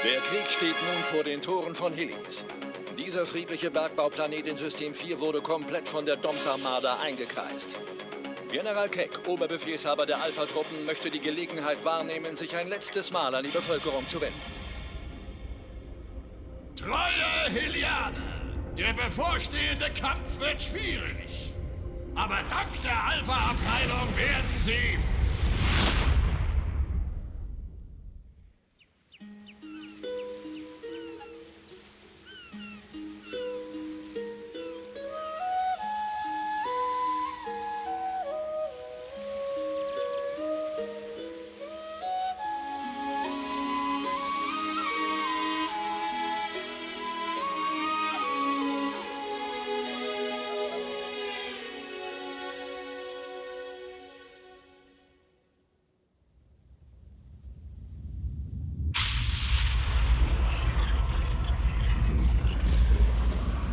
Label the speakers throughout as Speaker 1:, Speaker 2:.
Speaker 1: Der Krieg steht nun vor den Toren von Helios. Dieser friedliche Bergbauplanet in System 4 wurde komplett von der DOMS-Armada eingekreist. General Keck, Oberbefehlshaber der Alpha-Truppen, möchte die Gelegenheit wahrnehmen, sich ein letztes Mal an die Bevölkerung zu wenden.
Speaker 2: Treue Helianer, der bevorstehende Kampf wird schwierig. Aber dank der Alpha-Abteilung werden Sie...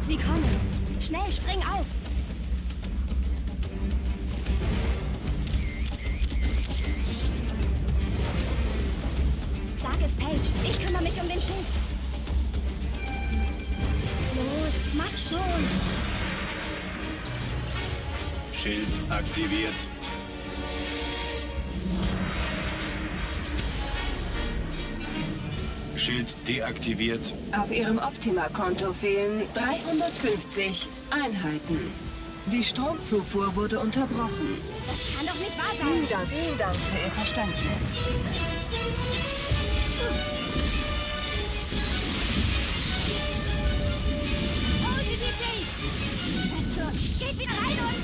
Speaker 3: Sie kommen. Schnell, spring auf. Sag es, Paige. Ich kümmere mich um den Schild. Los, mach schon.
Speaker 4: Schild aktiviert. Schild deaktiviert.
Speaker 5: Auf Ihrem Optima-Konto fehlen 350 Einheiten. Die Stromzufuhr wurde unterbrochen.
Speaker 3: Das kann doch nicht wahr sein.
Speaker 5: Vielen Dank für Ihr Verständnis.
Speaker 3: Holen Sie die Ding. Was zur... Geht wieder rein und...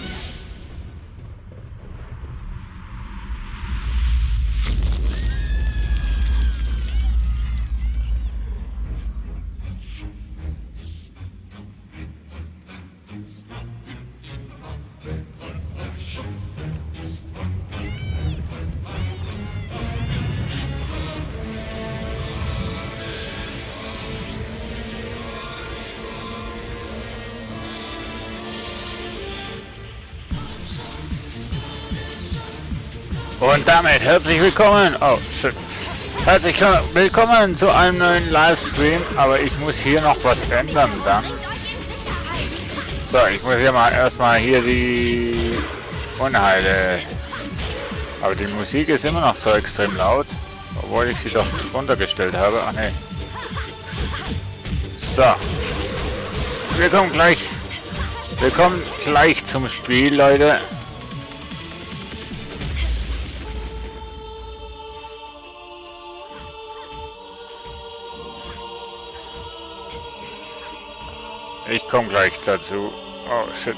Speaker 6: Und damit herzlich willkommen. Oh, shit. Herzlich willkommen zu einem neuen Livestream. Aber ich muss hier noch was ändern dann. So, ich muss hier mal erstmal hier die Unheile. Aber die Musik ist immer noch so extrem laut. Obwohl ich sie doch runtergestellt habe. Ach ne. So. Wir kommen gleich zum Spiel, Leute. Ich komme gleich dazu. Oh, shit.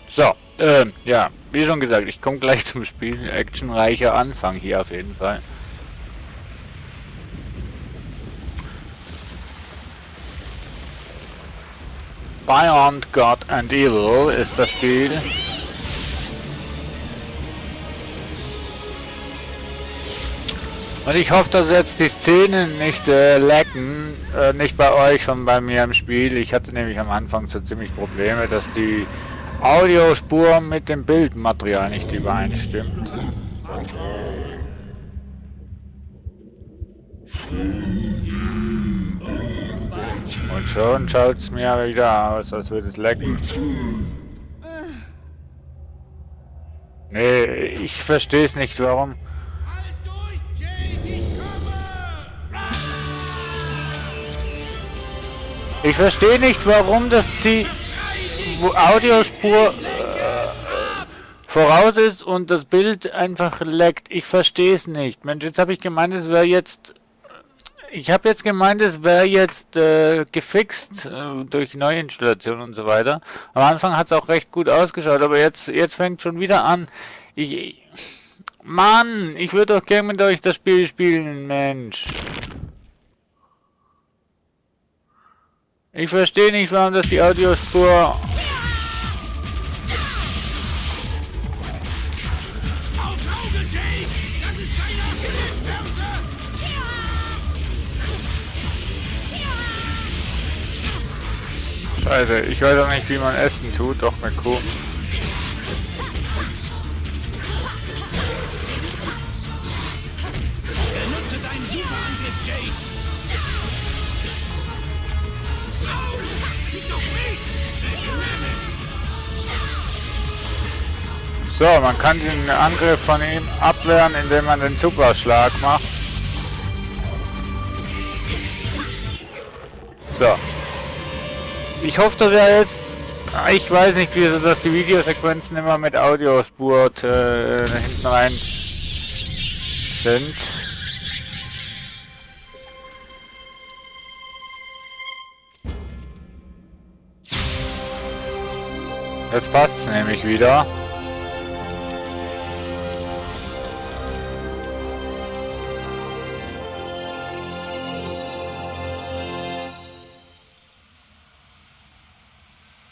Speaker 6: So, ja, wie schon gesagt, ich komme gleich zum Spiel. Actionreicher Anfang hier auf jeden Fall. Beyond God and Evil ist das Spiel. Und ich hoffe, dass jetzt die Szenen nicht laggen, nicht bei euch, sondern bei mir im Spiel. Ich hatte nämlich am Anfang so ziemlich Probleme, dass die Audiospur mit dem Bildmaterial nicht übereinstimmt. Und schon schaut es mir wieder aus, als würde es laggen. Nee, ich verstehe es nicht, warum. Ich verstehe nicht, warum das die Audiospur voraus ist und das Bild einfach laggt. Ich verstehe es nicht. Mensch, jetzt habe ich gemeint, es wäre jetzt... Ich habe jetzt gemeint, es wäre jetzt gefixt durch Neuinstallation und so weiter. Am Anfang hat es auch recht gut ausgeschaut, aber jetzt fängt schon wieder an. Mann, ich würde doch gerne mit euch das Spiel spielen, Mensch. Ich verstehe nicht, warum das die Audiospur... Also, ich weiß auch nicht, wie man Essen tut, doch mit Kuh.
Speaker 2: Benutze deinen Superangriff, Jade.
Speaker 6: So, man kann den Angriff von ihm abwehren, indem man den Superschlag macht. So. Ich hoffe, dass er jetzt... Ich weiß nicht, wieso dass die Videosequenzen immer mit Audiospur hinten rein sind. Jetzt passt es nämlich wieder.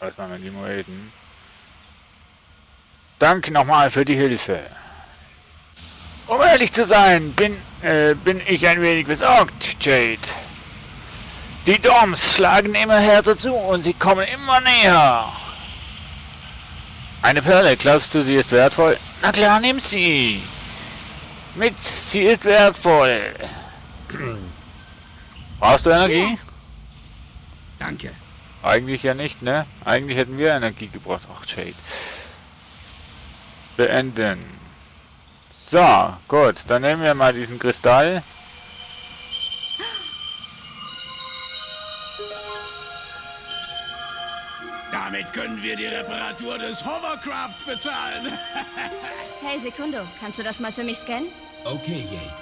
Speaker 6: Was machen wir mit ihm reden? Danke nochmal für die Hilfe. Um ehrlich zu sein, bin ich ein wenig besorgt, Jade. Die Doms schlagen immer härter zu und sie kommen immer näher. Eine Perle, glaubst du, sie ist wertvoll? Na klar, nimm sie. Sie ist wertvoll. Brauchst du Energie?
Speaker 2: Danke.
Speaker 6: Eigentlich ja nicht, ne? Eigentlich hätten wir Energie gebraucht. Ach, Jade. Beenden. So, gut. Dann nehmen wir mal diesen Kristall.
Speaker 2: Damit können wir die Reparatur des Hovercrafts bezahlen.
Speaker 3: Hey, Sekundo, kannst du das mal für mich scannen?
Speaker 2: Okay, Jade.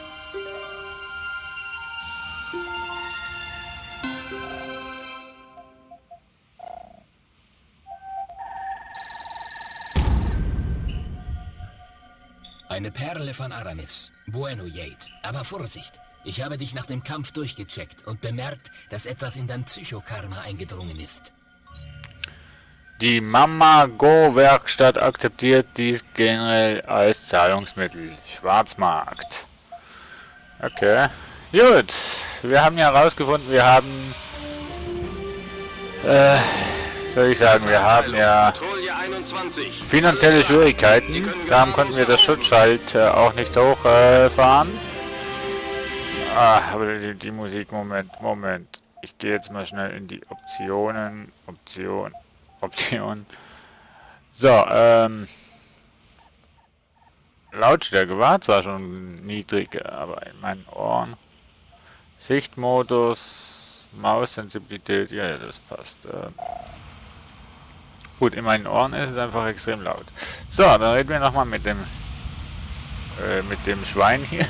Speaker 7: Eine Perle von Aramis. Bueno, Jade. Aber Vorsicht. Ich habe dich nach dem Kampf durchgecheckt und bemerkt, dass etwas in dein Psychokarma eingedrungen ist.
Speaker 6: Die Mama-Go-Werkstatt akzeptiert dies generell als Zahlungsmittel. Schwarzmarkt. Okay. Gut. Wir haben ja herausgefunden, wir haben... soll ich sagen, wir haben ja finanzielle Schwierigkeiten. Darum konnten wir das Schutzschalt auch nicht hochfahren. Aber die Musik, Moment. Ich gehe jetzt mal schnell in die Optionen. So, Lautstärke war zwar schon niedrig, aber in meinen Ohren. Sichtmodus, Maussensibilität, ja, das passt. Gut, in meinen Ohren ist es einfach extrem laut. So, dann reden wir nochmal mit dem Schwein hier.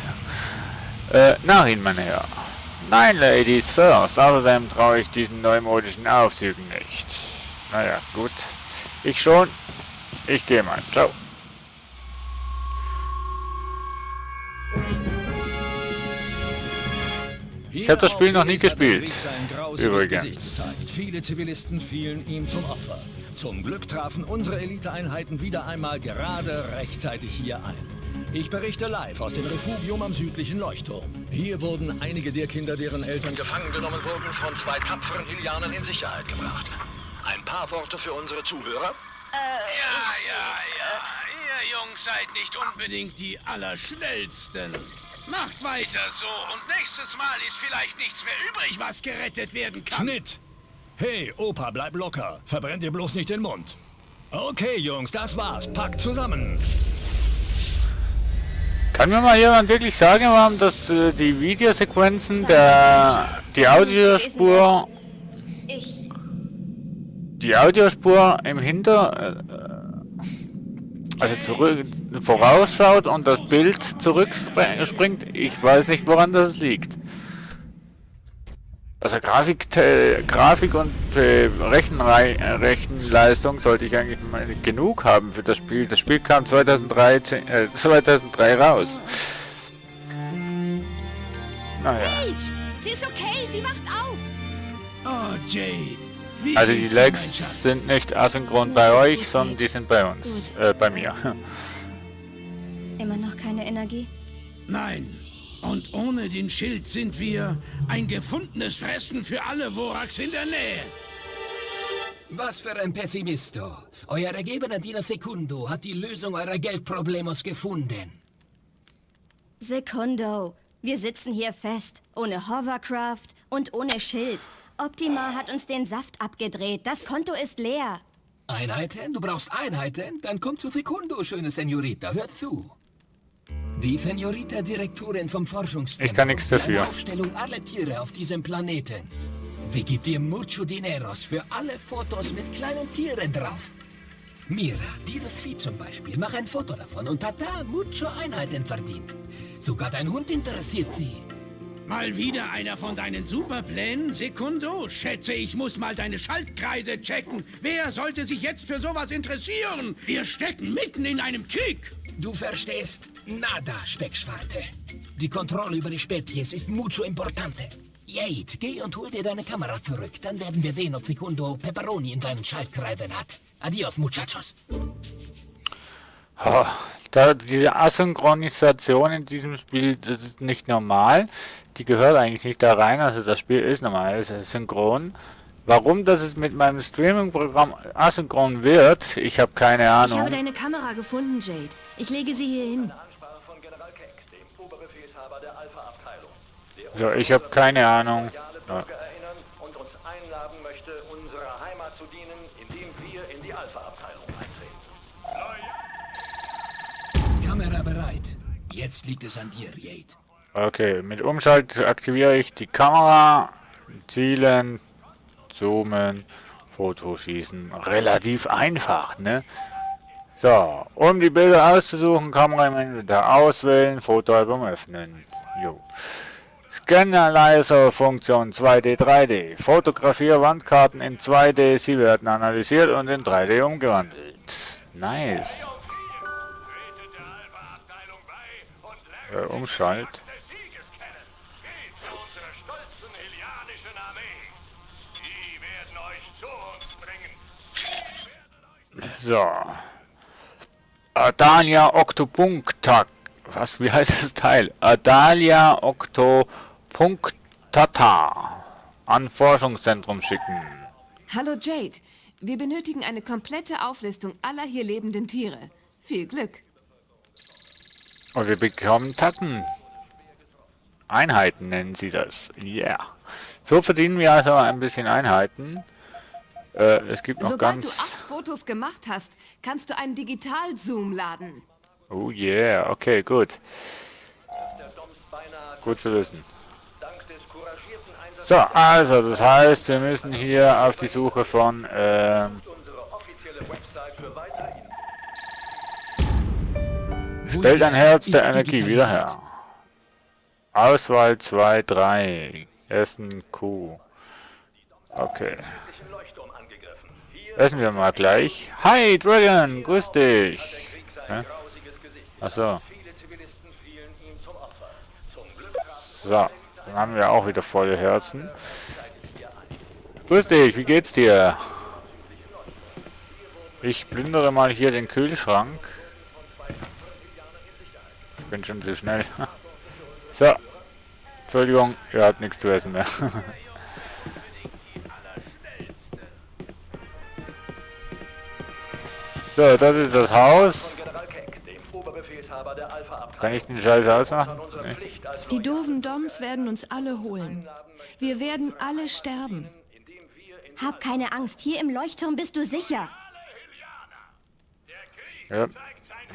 Speaker 6: Narin, mein Herr. Nein, Ladies first. Außerdem traue ich diesen neumodischen Aufzügen nicht. Naja, gut. Ich schon. Ich gehe mal. Ciao. Ich habe das Spiel noch nie gespielt. Übrigens.
Speaker 1: Viele Zivilisten fielen ihm zum Opfer. Zum Glück trafen unsere Eliteeinheiten wieder einmal gerade rechtzeitig hier ein. Ich berichte live aus dem Refugium am südlichen Leuchtturm. Hier wurden einige der Kinder, deren Eltern gefangen genommen wurden, von 2 tapferen Hylianern in Sicherheit gebracht. Ein paar Worte für unsere Zuhörer?
Speaker 2: Ihr Jungs seid nicht unbedingt die Allerschnellsten. Macht weiter so und nächstes Mal ist vielleicht nichts mehr übrig, was gerettet werden kann.
Speaker 1: Schnitt! Hey, Opa, bleib locker. Verbrennt dir bloß nicht den Mund. Okay, Jungs, das war's. Packt zusammen.
Speaker 6: Kann mir mal jemand wirklich sagen, warum das die Videosequenzen die Audiospur im vorausschaut und das Bild zurückspringt? Ich weiß nicht, woran das liegt. Also Grafik und Rechenleistung sollte ich eigentlich mal genug haben für das Spiel. Das Spiel kam 2003 raus. Naja.
Speaker 3: Paige, sie ist okay, sie wacht auf.
Speaker 2: Oh, Jade.
Speaker 6: Also die Lags sind nicht asynchron bei euch, sondern die sind bei uns. Bei mir.
Speaker 3: Immer noch keine Energie?
Speaker 2: Nein. Und ohne den Schild sind wir ein gefundenes Fressen für alle Vorax in der Nähe.
Speaker 7: Was für ein Pessimisto. Euer ergebener Diener Secundo hat die Lösung eurer Geldproblemos gefunden.
Speaker 3: Secundo, wir sitzen hier fest, ohne Hovercraft und ohne Schild. Optima hat uns den Saft abgedreht, das Konto ist leer.
Speaker 7: Einheiten? Du brauchst Einheiten? Dann komm zu Secundo, schöne Senorita. Hör zu. Die Senorita Direktorin vom Forschungszentrum.
Speaker 6: Ich kann nichts dafür.
Speaker 7: Eine Aufstellung aller Tiere auf diesem Planeten. Wir gibt dir mucho dineros für alle Fotos mit kleinen Tieren drauf. Mira, dieses Vieh zum Beispiel, mach ein Foto davon und hat da mucho Einheiten verdient. Sogar dein Hund interessiert sie.
Speaker 2: Mal wieder einer von deinen Superplänen, Secundo? Schätze, ich muss mal deine Schaltkreise checken. Wer sollte sich jetzt für sowas interessieren? Wir stecken mitten in einem Krieg.
Speaker 7: Du verstehst nada, Speckschwarte. Die Kontrolle über die Spezies ist mucho importante. Jade, geh und hol dir deine Kamera zurück. Dann werden wir sehen, ob Secundo Pepperoni in seinen Schaltkreisen hat. Adios, muchachos.
Speaker 6: Diese Asynchronisation in diesem Spiel, das ist nicht normal. Die gehört eigentlich nicht da rein. Also das Spiel ist normal, es ist synchron. Warum das es mit meinem Streaming-Programm asynchron wird, ich habe keine Ahnung.
Speaker 3: Ich habe deine Kamera gefunden, Jade. Ich lege sie hier hin.
Speaker 1: Ansprache von General Keck, dem Oberbefehlshaber der Alpha-Abteilung.
Speaker 6: Ja, ich habe keine Ahnung. Ja.
Speaker 1: Erinnern und uns einladen möchte, unserer Heimat zu dienen, indem wir in die Alpha-Abteilung eintreten.
Speaker 7: Kamera bereit. Jetzt liegt es an dir, Jade.
Speaker 6: Okay, mit Umschalt aktiviere ich die Kamera, zielen, zoomen, Fotoschießen. Relativ einfach, ne? So, um die Bilder auszusuchen, Kamera im Inventar auswählen, Fotoalbum öffnen. Jo. Scannerleiser Funktion 2D, 3D. Fotografiere Wandkarten in 2D, sie werden analysiert und in 3D umgewandelt. Nice. Umschalt. So. Adalia Octopuncta. Was? Wie heißt das Teil? Adalia Octopunctata. An Forschungszentrum schicken.
Speaker 5: Hallo Jade, wir benötigen eine komplette Auflistung aller hier lebenden Tiere. Viel Glück.
Speaker 6: Und wir bekommen Tatten. Einheiten nennen sie das. Yeah. So verdienen wir also ein bisschen Einheiten. Es gibt noch
Speaker 5: Sobald du
Speaker 6: ganz...
Speaker 5: 8 Fotos gemacht hast, kannst du einen Digital-Zoom laden.
Speaker 6: Oh yeah, okay, gut. Gut zu wissen. So, also das heißt, wir müssen hier auf die Suche von stellt ein Herz der Energie wieder her. Auswahl 2, 3. Essen Q. Okay. Essen wir mal gleich. Hi Dragon, grüß dich. Hä? Achso. So, dann haben wir auch wieder volle Herzen. Grüß dich, wie geht's dir? Ich plündere mal hier den Kühlschrank. Ich bin schon zu schnell. So. Entschuldigung, ihr habt nichts zu essen mehr. So, das ist das Haus. Kann ich den Scheiß ausmachen? Nee.
Speaker 8: Die doofen Doms werden uns alle holen. Wir werden alle sterben.
Speaker 3: Hab keine Angst, hier im Leuchtturm bist du sicher.
Speaker 6: Ja,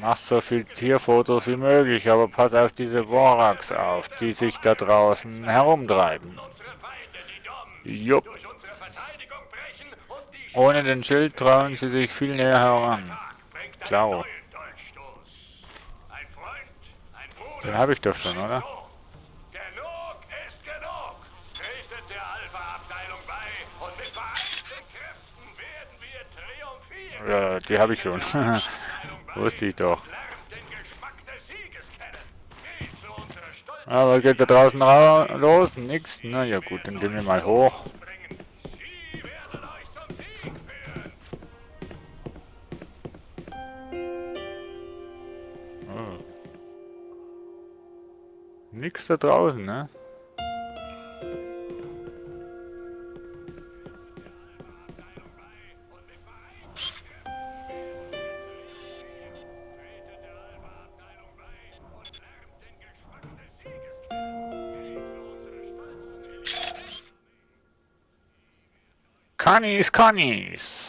Speaker 6: mach so viel Tierfotos wie möglich, aber pass auf diese Vorrax auf, die sich da draußen herumtreiben. Jupp. Ohne den Schild trauen sie sich viel näher heran. Klar. Den habe ich doch schon, oder? Ja, die habe ich schon. Wusste ich doch. Aber geht da draußen los? Nix? Na ja gut, dann gehen wir mal hoch. Oh. Nix da draußen, ne? Cannis.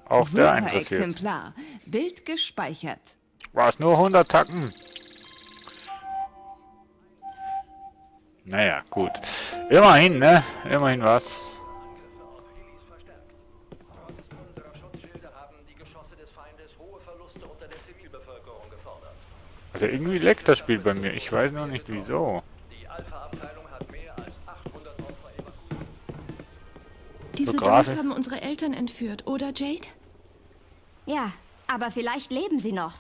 Speaker 6: Auch der
Speaker 5: Super
Speaker 6: interessiert.
Speaker 5: Exemplar. Bild gespeichert.
Speaker 6: War es nur 100 Tacken? Naja, gut. Immerhin, ne? Immerhin was.
Speaker 1: Trotz unserer Schutzschilde haben die Geschosse des Feindes hohe Verluste unter der Zivilbevölkerung gefordert.
Speaker 6: Also irgendwie leckt das Spiel bei mir. Ich weiß nur nicht wieso.
Speaker 1: Die Alpha-Abteilung hat mehr als 800 Opfer evakuiert.
Speaker 8: Diese
Speaker 6: gerade-
Speaker 8: Doms haben unsere Eltern entführt, oder Jade?
Speaker 3: Ja, aber vielleicht leben sie noch.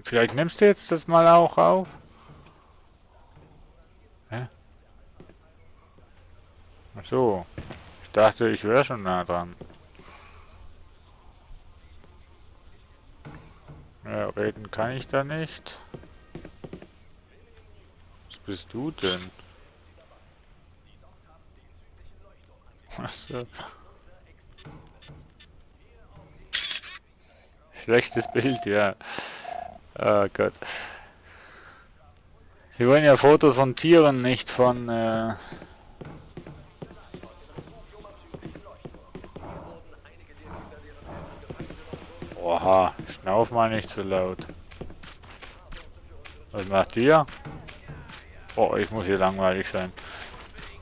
Speaker 6: Vielleicht nimmst du jetzt das mal auch auf? Hä? Ach so. Ich dachte, ich wäre schon nah dran. Ja, reden kann ich da nicht. Was bist du denn? Ach so. Schlechtes Bild, ja. Oh Gott. Sie wollen ja Fotos von Tieren, nicht von... Oha, schnauf mal nicht so laut. Was macht ihr? Oh, ich muss hier langweilig sein.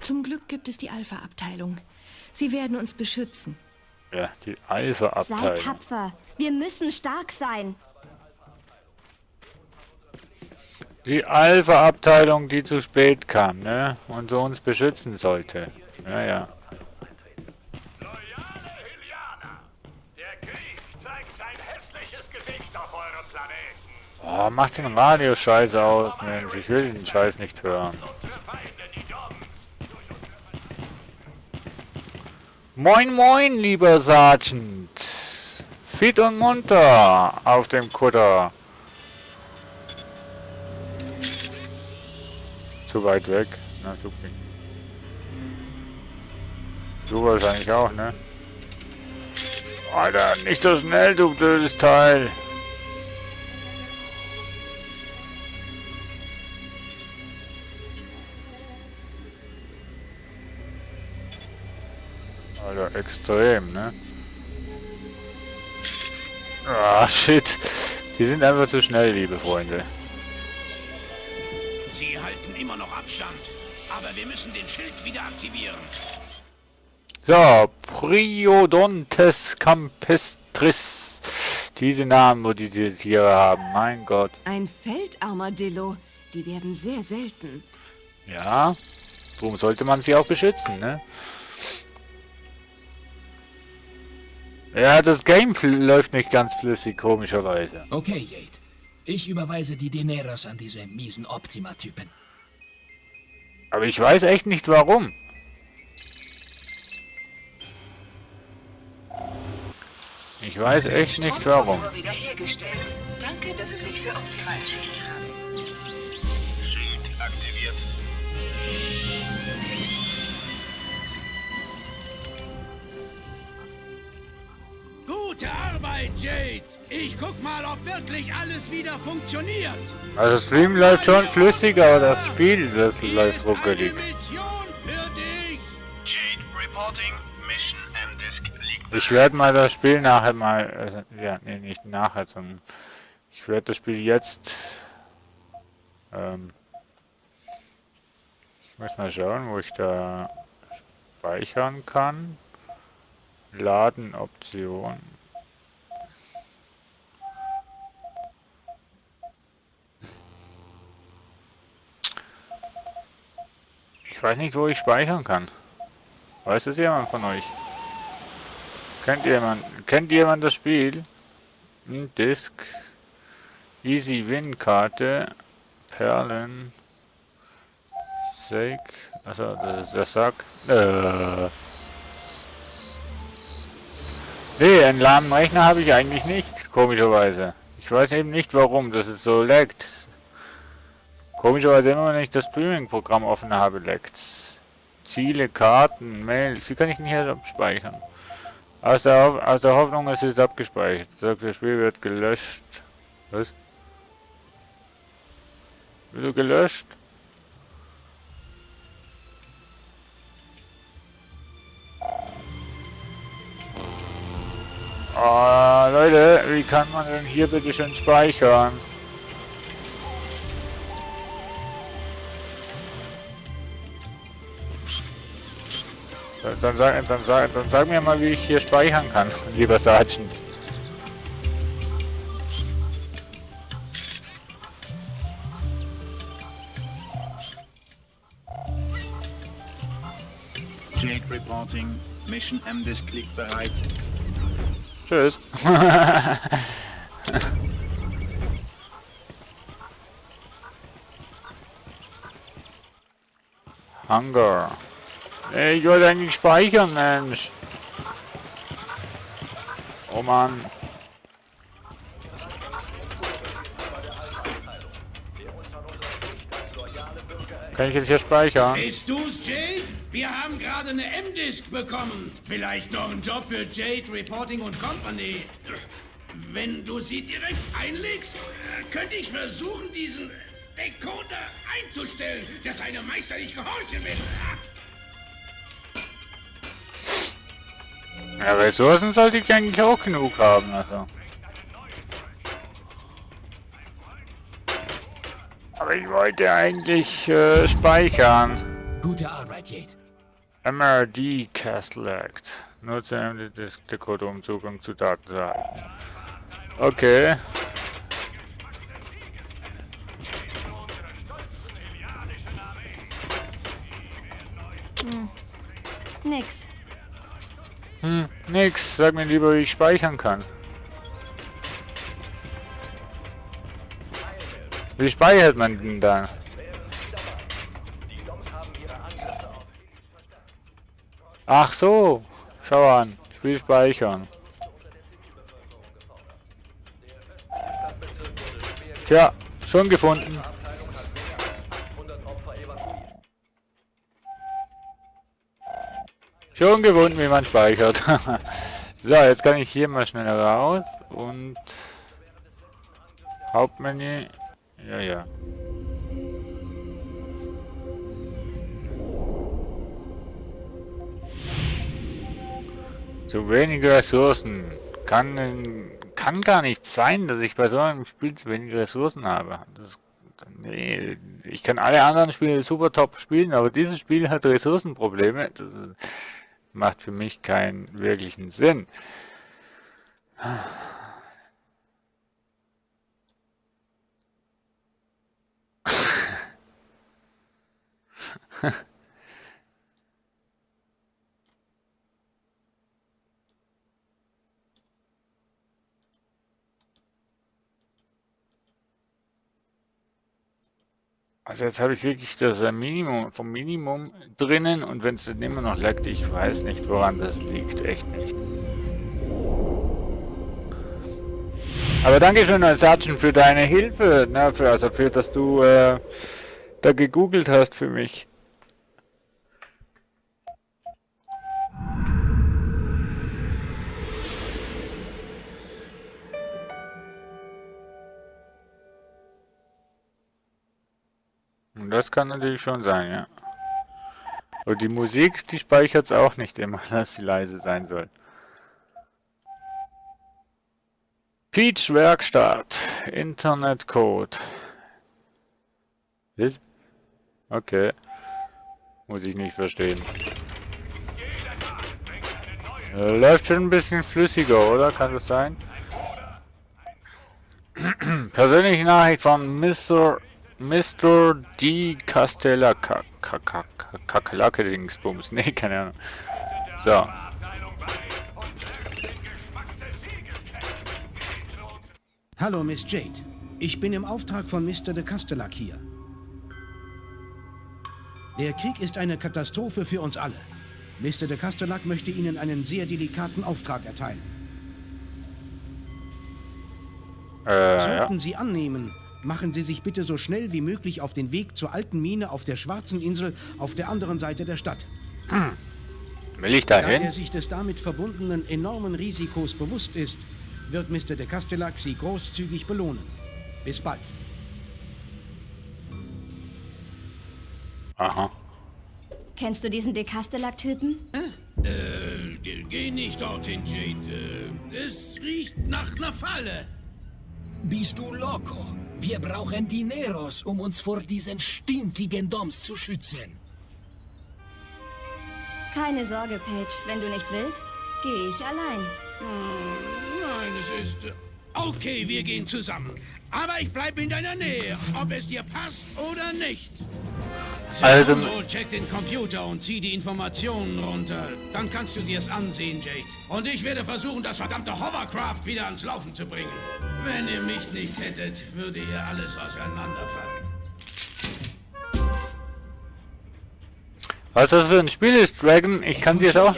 Speaker 8: Zum Glück gibt es die Alpha-Abteilung. Sie werden uns beschützen.
Speaker 6: Ja, die
Speaker 3: Seid
Speaker 6: Alpha-Abteilung.
Speaker 3: tapfer. Wir müssen stark sein.
Speaker 6: Die Alpha-Abteilung, die zu spät kam, ne? Und so uns beschützen sollte. Ja, ja.
Speaker 2: Loyale Hylianer! Der Krieg zeigt sein hässliches Gesicht auf eurem Planeten.
Speaker 6: Oh, macht den Radio-Scheiß aus, Mensch. Ich will den Scheiß nicht hören.
Speaker 2: Unsere Feinde, die Doms.
Speaker 6: Moin, moin, lieber Sergeant. Fit und munter auf dem Kutter. Zu weit weg. Na, super. Du wahrscheinlich auch, ne? Alter, nicht so schnell, du blödes Teil. Alter, extrem, ne? Ah, shit. Die sind einfach zu schnell, liebe Freunde.
Speaker 2: Sie halten immer noch Abstand. Aber wir müssen den Schild wieder aktivieren.
Speaker 6: So, Priodontes campestris. Diese Namen, wo diese Tiere haben, mein Gott.
Speaker 5: Ein Feldarmadillo. Die werden sehr selten.
Speaker 6: Ja, darum sollte man sie auch beschützen, ne? Ja, das Game läuft nicht ganz flüssig, komischerweise.
Speaker 7: Okay, Jade. Ich überweise die Dineros an diese miesen Optima-Typen.
Speaker 6: Aber ich weiß echt nicht warum. Ich weiß echt nicht warum.
Speaker 5: Wiederhergestellt. Danke, dass Sie sich für Optima entschieden haben.
Speaker 4: Schild aktiviert.
Speaker 2: Gute Arbeit, Jade. Ich guck mal, ob wirklich alles wieder funktioniert.
Speaker 6: Also das Stream läuft schon flüssiger, aber das Spiel, das
Speaker 2: Hier
Speaker 6: läuft
Speaker 2: ist eine
Speaker 6: ruckelig.
Speaker 2: Mission für dich.
Speaker 4: Jade reporting. Mission M-Disk liegt.
Speaker 6: Ich werde mal das Spiel nachher mal, ja, nee, nicht nachher, sondern ich werde das Spiel jetzt, ich muss mal schauen, wo ich da speichern kann. Laden Option. Ich weiß nicht, wo ich speichern kann. Weiß es jemand von euch? Kennt jemand das Spiel? Disk, Easy Win Karte, Perlen, Sake, also das ist der Sack. Nee, einen lahmen Rechner habe ich eigentlich nicht, komischerweise. Ich weiß eben nicht warum, dass es so laggt. Komischerweise immer, wenn ich das Streaming-Programm offen habe, leckt's. Ziele, Karten, Mails, wie kann ich denn hier abspeichern? Aus der Hoffnung, es ist abgespeichert. Sagt, das Spiel wird gelöscht. Was? Wieso gelöscht? Leute, wie kann man denn hier bitte schön speichern? Dann sag mir mal, wie ich hier speichern kann, lieber Sergeant.
Speaker 4: Jade reporting. Mission M-Disk liegt bereit.
Speaker 6: Tschüss. Hunger. Ey, ich wollte eigentlich speichern, Mensch. Oh Mann. Kann ich jetzt hier speichern?
Speaker 2: Bist du's, Jade? Wir haben gerade eine M-Disk bekommen. Vielleicht noch einen Job für Jade Reporting und Company. Wenn du sie direkt einlegst, könnte ich versuchen, diesen Decoder einzustellen, dass seine Meister nicht gehorchen will.
Speaker 6: Ja, Ressourcen sollte ich eigentlich auch genug haben, also. Aber ich wollte eigentlich speichern.
Speaker 7: Gute Arbeit, Jade.
Speaker 6: MRD Castellect. Nutze MD-Disk Decoder, um Zugang zu Daten zu haben. Okay.
Speaker 3: Nix.
Speaker 6: Nix. Sag mir lieber, wie ich speichern kann. Wie speichert man denn dann? Ach so. Schau an. Spiel speichern. Tja, schon gefunden. Schon gefunden, wie man speichert. So, jetzt kann ich hier mal schnell raus und Hauptmenü. Ja. Zu wenige Ressourcen. Kann gar nicht sein, dass ich bei so einem Spiel zu wenige Ressourcen habe. Nee, ich kann alle anderen Spiele super top spielen, aber dieses Spiel hat Ressourcenprobleme. Das macht für mich keinen wirklichen Sinn. Also jetzt habe ich wirklich das Minimum vom Minimum drinnen und wenn es dann immer noch laggt, ich weiß nicht, woran das liegt. Echt nicht. Aber danke schön, Sergeant, für deine Hilfe. Ne, für dass du da gegoogelt hast für mich. Und das kann natürlich schon sein, ja. Und die Musik, die speichert es auch nicht immer, dass sie leise sein soll. Peach Werkstatt. Internetcode. Was? Okay. Muss ich nicht verstehen. Läuft schon ein bisschen flüssiger, oder? Kann das sein? Persönliche Nachricht von Mr. D. Castella Kakerlake-Dingsbums. Nee, keine Ahnung. So.
Speaker 2: Hallo, Miss Jade. Ich bin im Auftrag von Mr. de Castellac hier. Der Krieg ist eine Katastrophe für uns alle. Mr. de Castellac möchte Ihnen einen sehr delikaten Auftrag erteilen. Sollten Sie annehmen, machen Sie sich bitte so schnell wie möglich auf den Weg zur alten Mine auf der Schwarzen Insel auf der anderen Seite der Stadt.
Speaker 6: Will ich dahin?
Speaker 2: Da er sich des damit verbundenen enormen Risikos bewusst ist, wird Mr. de Castellac Sie großzügig belohnen. Bis bald.
Speaker 6: Aha.
Speaker 3: Kennst du diesen de Castellac-Typen?
Speaker 2: Geh nicht dorthin, Jade. Es riecht nach einer Falle.
Speaker 7: Bist du loco? Wir brauchen Dineros, um uns vor diesen stinkigen Doms zu schützen.
Speaker 3: Keine Sorge, Paige. Wenn du nicht willst, gehe ich allein.
Speaker 2: Nein, es ist... Okay, wir gehen zusammen. Aber ich bleibe in deiner Nähe, ob es dir passt oder nicht.
Speaker 6: Also-
Speaker 2: Check den Computer und zieh die Informationen runter. Dann kannst du dir es ansehen, Jade. Und ich werde versuchen, das verdammte Hovercraft wieder ans Laufen zu bringen. Wenn ihr mich nicht hättet, würde hier alles auseinanderfallen.
Speaker 6: Was das für ein Spiel ist, Dragon, ich kann dir es auch...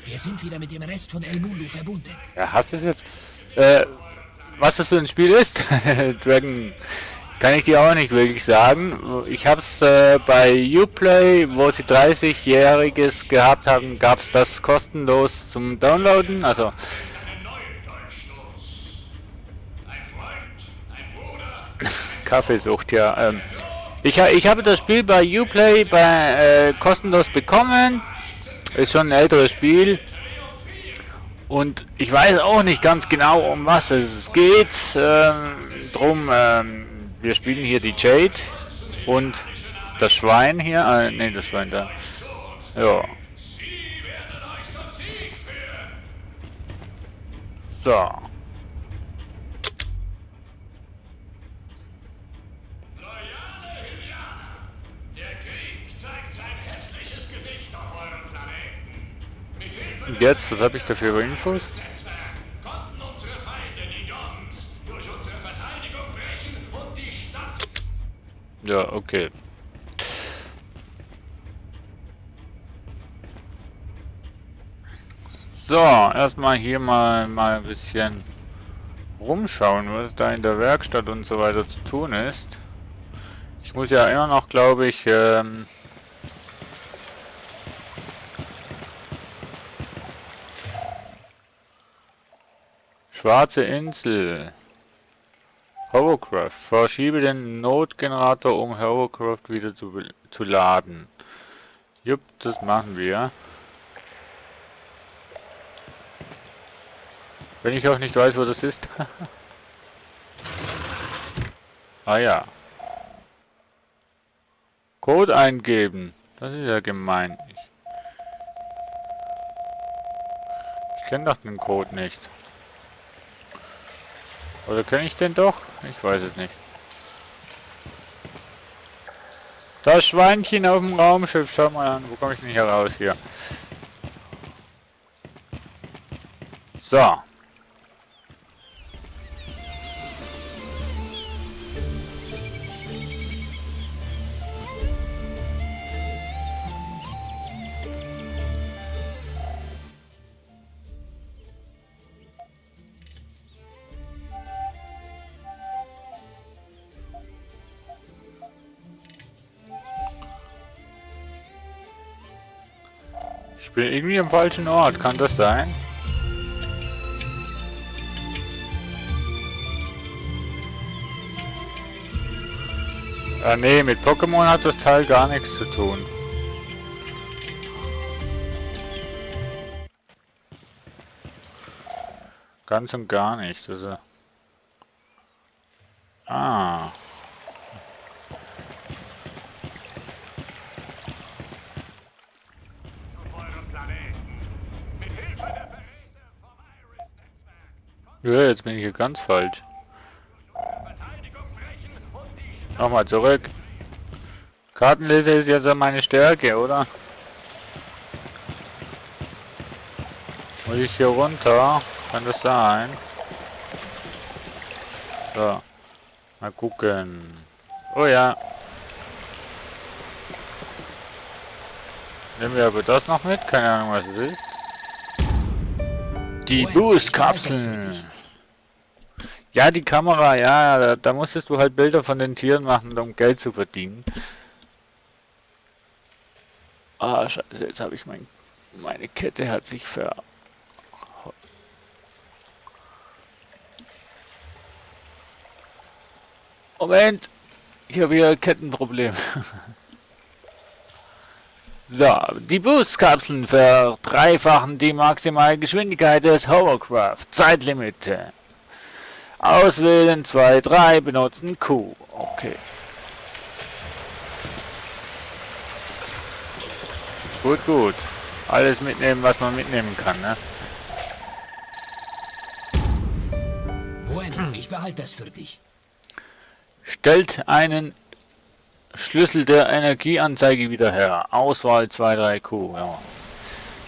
Speaker 7: Wir sind wieder mit dem Rest von El Mundo verbunden.
Speaker 6: Ja, hast du es jetzt? Was das für ein Spiel ist, Dragon, kann ich dir auch nicht wirklich sagen. Ich habe es bei Uplay, wo sie 30-jähriges gehabt haben, gab es das kostenlos zum Downloaden. Also Kaffeesucht, ja. Ich habe das Spiel bei Uplay kostenlos bekommen. Ist schon ein älteres Spiel. Und ich weiß auch nicht ganz genau, um was es geht. Wir spielen hier die Jade und das Schwein hier. Ne, das Schwein da. Ja. So. Und jetzt, was habe ich da für Infos?
Speaker 9: Konnten unsere Feinde, die Doms, durch unsere Verteidigung brechen und die Stadt...
Speaker 6: Ja, okay. So, erstmal hier mal ein bisschen rumschauen, was da in der Werkstatt und so weiter zu tun ist. Ich muss ja immer noch, glaube ich, Schwarze Insel. Hovercraft. Verschiebe den Notgenerator, um Hovercraft wieder zu laden. Jupp, das machen wir. Wenn ich auch nicht weiß, wo das ist. Ah ja. Code eingeben. Das ist ja gemein. Ich kenne doch den Code nicht. Oder kenne ich den doch? Ich weiß es nicht. Das Schweinchen auf dem Raumschiff. Schau mal an. Wo komme ich denn hier raus hier? So. Ich bin irgendwie am falschen Ort, kann das sein? Nee, mit Pokémon hat das Teil gar nichts zu tun. Ganz und gar nicht. Also. Ah. Ja, jetzt bin ich hier ganz falsch. Nochmal zurück. Kartenleser ist jetzt meine Stärke, oder? Muss ich hier runter? Kann das sein? So. Mal gucken. Oh ja. Nehmen wir aber das noch mit? Keine Ahnung, was es ist. Die Boost-Kapseln. Ja, die Kamera, ja, da musstest du halt Bilder von den Tieren machen, um Geld zu verdienen. Ah, scheiße, jetzt habe ich meine Kette hat sich Moment! Ich habe hier ein Kettenproblem. So, die Boostkapseln verdreifachen die maximale Geschwindigkeit des Hovercraft. Zeitlimite. Auswählen 2, 3, benutzen Q. Okay. Gut, gut. Alles mitnehmen, was man mitnehmen kann, ne?
Speaker 7: Bueno, ich behalte das für dich.
Speaker 6: Stellt einen Schlüssel der Energieanzeige wieder her. Auswahl 2, 3, Q. Ja.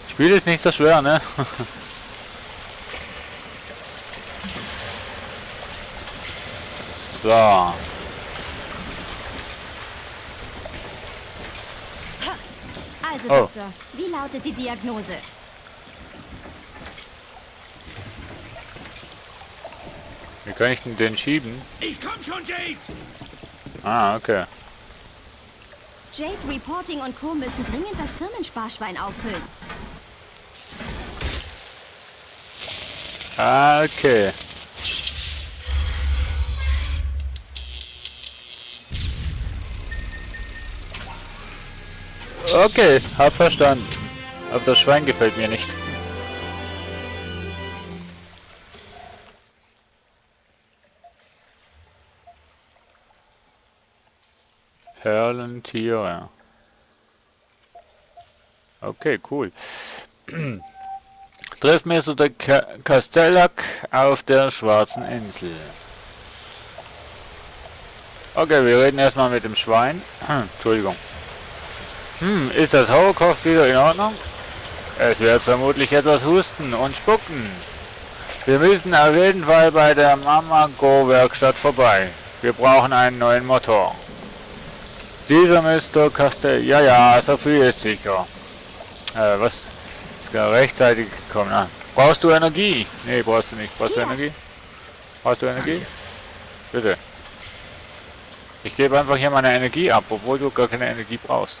Speaker 6: Das Spiel ist nicht so schwer, ne? So.
Speaker 3: Also, Doktor, wie lautet die Diagnose?
Speaker 6: Wie kann ich denn den schieben?
Speaker 2: Ich komm schon, Jade!
Speaker 6: Ah, okay.
Speaker 3: Jade, Reporting und Co. müssen dringend das Firmensparschwein auffüllen.
Speaker 6: Okay. Okay, hab verstanden. Aber das Schwein gefällt mir nicht. Perlentiere. Okay, cool. Trifft Mr. der Castellac auf der schwarzen Insel. Okay, wir reden erstmal mit dem Schwein. Entschuldigung. Ist das Hovercraft wieder in Ordnung? Es wird vermutlich etwas husten und spucken. Wir müssen auf jeden Fall bei der Mamago Werkstatt vorbei. Wir brauchen einen neuen Motor. Dieser Mr. Castell... Ja, so viel ist sicher. Was? Ist gar rechtzeitig gekommen. Ah. Brauchst du Energie? Nee, brauchst du nicht. Brauchst du Energie? Brauchst du Energie? Bitte. Ich gebe einfach hier meine Energie ab, obwohl du gar keine Energie brauchst.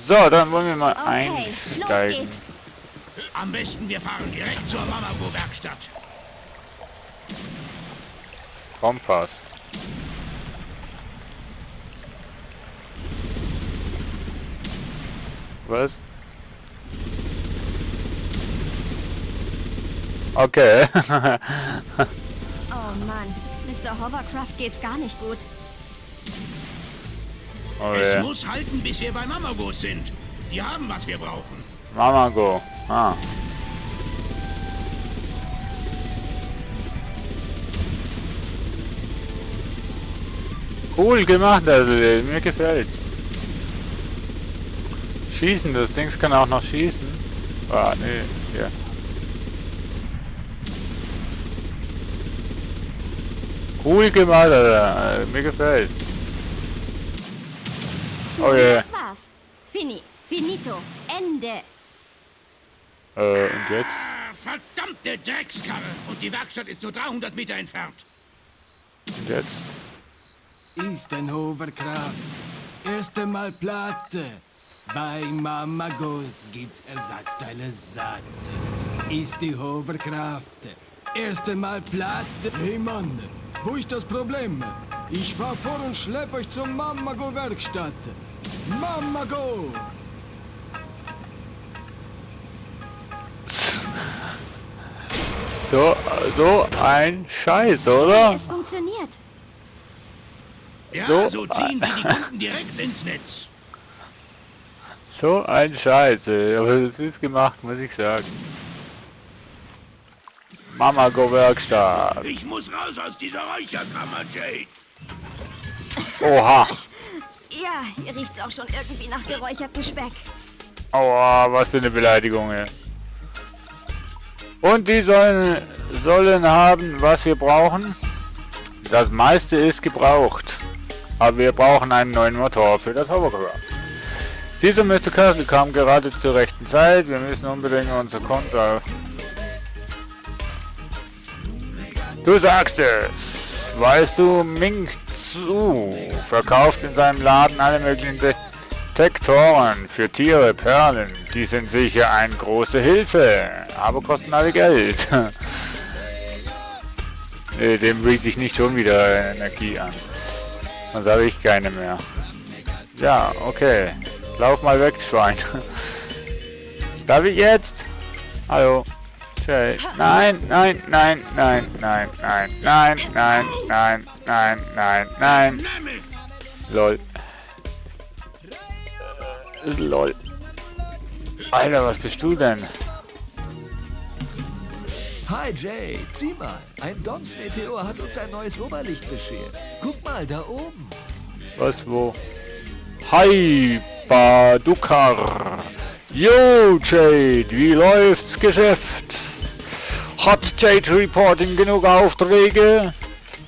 Speaker 6: So, dann wollen wir mal einsteigen.
Speaker 2: Am besten wir fahren direkt zur Mamago-Werkstatt.
Speaker 6: Kompass. Was? Okay.
Speaker 3: Oh Mann, Mr. Hovercraft geht's gar nicht gut.
Speaker 6: Oh,
Speaker 2: Es
Speaker 6: yeah.
Speaker 2: muss halten, bis wir bei Mamagos sind. Die haben, was wir brauchen.
Speaker 6: Mamago. Ah. Cool gemacht, also mir gefällt's. Schießen, das Ding kann auch noch schießen. Ah, nee, hier. Cool gemacht, Alter. Mir gefällt. Oh je.
Speaker 3: Das war's. Finito. Ende.
Speaker 6: Und jetzt?
Speaker 2: Verdammte Dreckskarre! Und die Werkstatt ist nur 300 Meter entfernt.
Speaker 6: Und jetzt?
Speaker 10: Ist ein Hovercraft. Erste Mal Platte. Bei Mamagos gibt's Ersatzteile satt. Ist die Hovercraft. Erste Mal Platte. Hey Mann, wo ist das Problem? Ich fahr vor und schlepp euch zur Mamago-Werkstatt. Mamago!
Speaker 6: So ein Scheiß, oder?
Speaker 3: Es funktioniert.
Speaker 2: Ja,
Speaker 6: So,
Speaker 2: so ziehen sie die Kunden direkt ins Netz.
Speaker 6: So ein Scheiß, ey. Aber süß gemacht, muss ich sagen. Mamago Werkstatt.
Speaker 2: Ich muss raus aus dieser Räucherkammer, Jade.
Speaker 6: Oha.
Speaker 3: Ja, hier riecht's auch schon irgendwie nach geräuchertem Speck.
Speaker 6: Aua, was für eine Beleidigung, ey. Und die sollen haben, was wir brauchen. Das meiste ist gebraucht. Aber wir brauchen einen neuen Motor für das Hovercraft. Dieser Mr. Castle kam gerade zur rechten Zeit. Wir müssen unbedingt unser Konto... Du sagst es. Weißt du, Ming Tzu verkauft in seinem Laden alle möglichen Detektoren für Tiere, Perlen. Die sind sicher eine große Hilfe, aber kosten alle Geld. Dem biete ich nicht schon wieder Energie an. Sonst habe ich keine mehr. Ja, okay. Lauf mal weg, Schwein. Darf ich jetzt? Hallo. Jade. Nein, nein, nein, nein, nein, nein, nein, nein, nein, nein, nein, nein. Lol. Lol. Alter, was bist du denn?
Speaker 11: Hi Jay, sieh mal. Ein Doms-Meteor hat uns ein neues Oberlicht beschert. Guck mal, da oben.
Speaker 6: Was, wo? Hi, Badukar. Yo, Jade, wie läuft's Geschäft? Hat Jade Reporting genug Aufträge?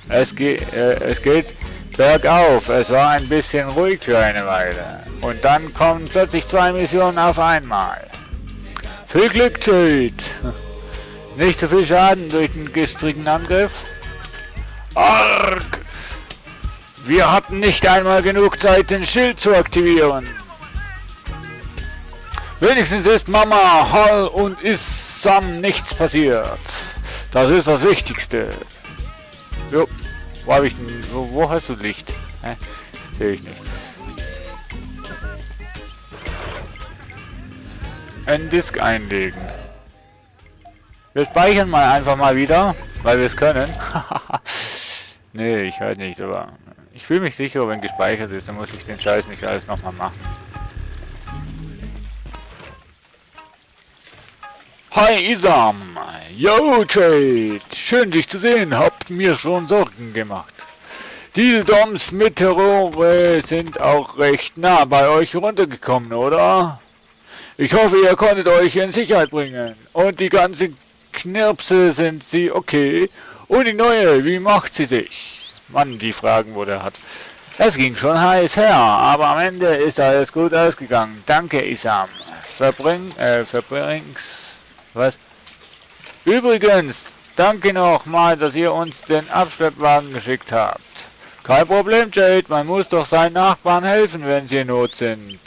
Speaker 6: Es geht bergauf. Es war ein bisschen ruhig für eine Weile. Und dann kommen plötzlich 2 Missionen auf einmal. Viel Glück, Jade. Nicht so viel Schaden durch den gestrigen Angriff. Arg! Wir hatten nicht einmal genug Zeit, den Schild zu aktivieren. Wenigstens ist Mama, Hal und Sam nichts passiert. Das ist das Wichtigste. Jo, wo habe ich denn? Wo hast du Licht? Sehe ich nicht. Ein Disk einlegen. Wir speichern mal einfach mal wieder, weil wir es können. Nee, ich weiß nicht, aber ich fühle mich sicher, wenn gespeichert ist, dann muss ich den Scheiß nicht alles nochmal machen. Hi Isam! Yo Jade! Schön dich zu sehen, habt mir schon Sorgen gemacht. Die Doms Meteore sind auch recht nah bei euch runtergekommen, oder? Ich hoffe, ihr konntet euch in Sicherheit bringen. Und die ganzen Knirpse, sind sie okay? Und die neue, wie macht sie sich? Mann, die Fragen, wo der hat. Es ging schon heiß her, aber am Ende ist alles gut ausgegangen. Danke, Isam. Was? Übrigens, danke nochmal, dass ihr uns den Abschleppwagen geschickt habt. Kein Problem, Jade. Man muss doch seinen Nachbarn helfen, wenn sie in Not sind.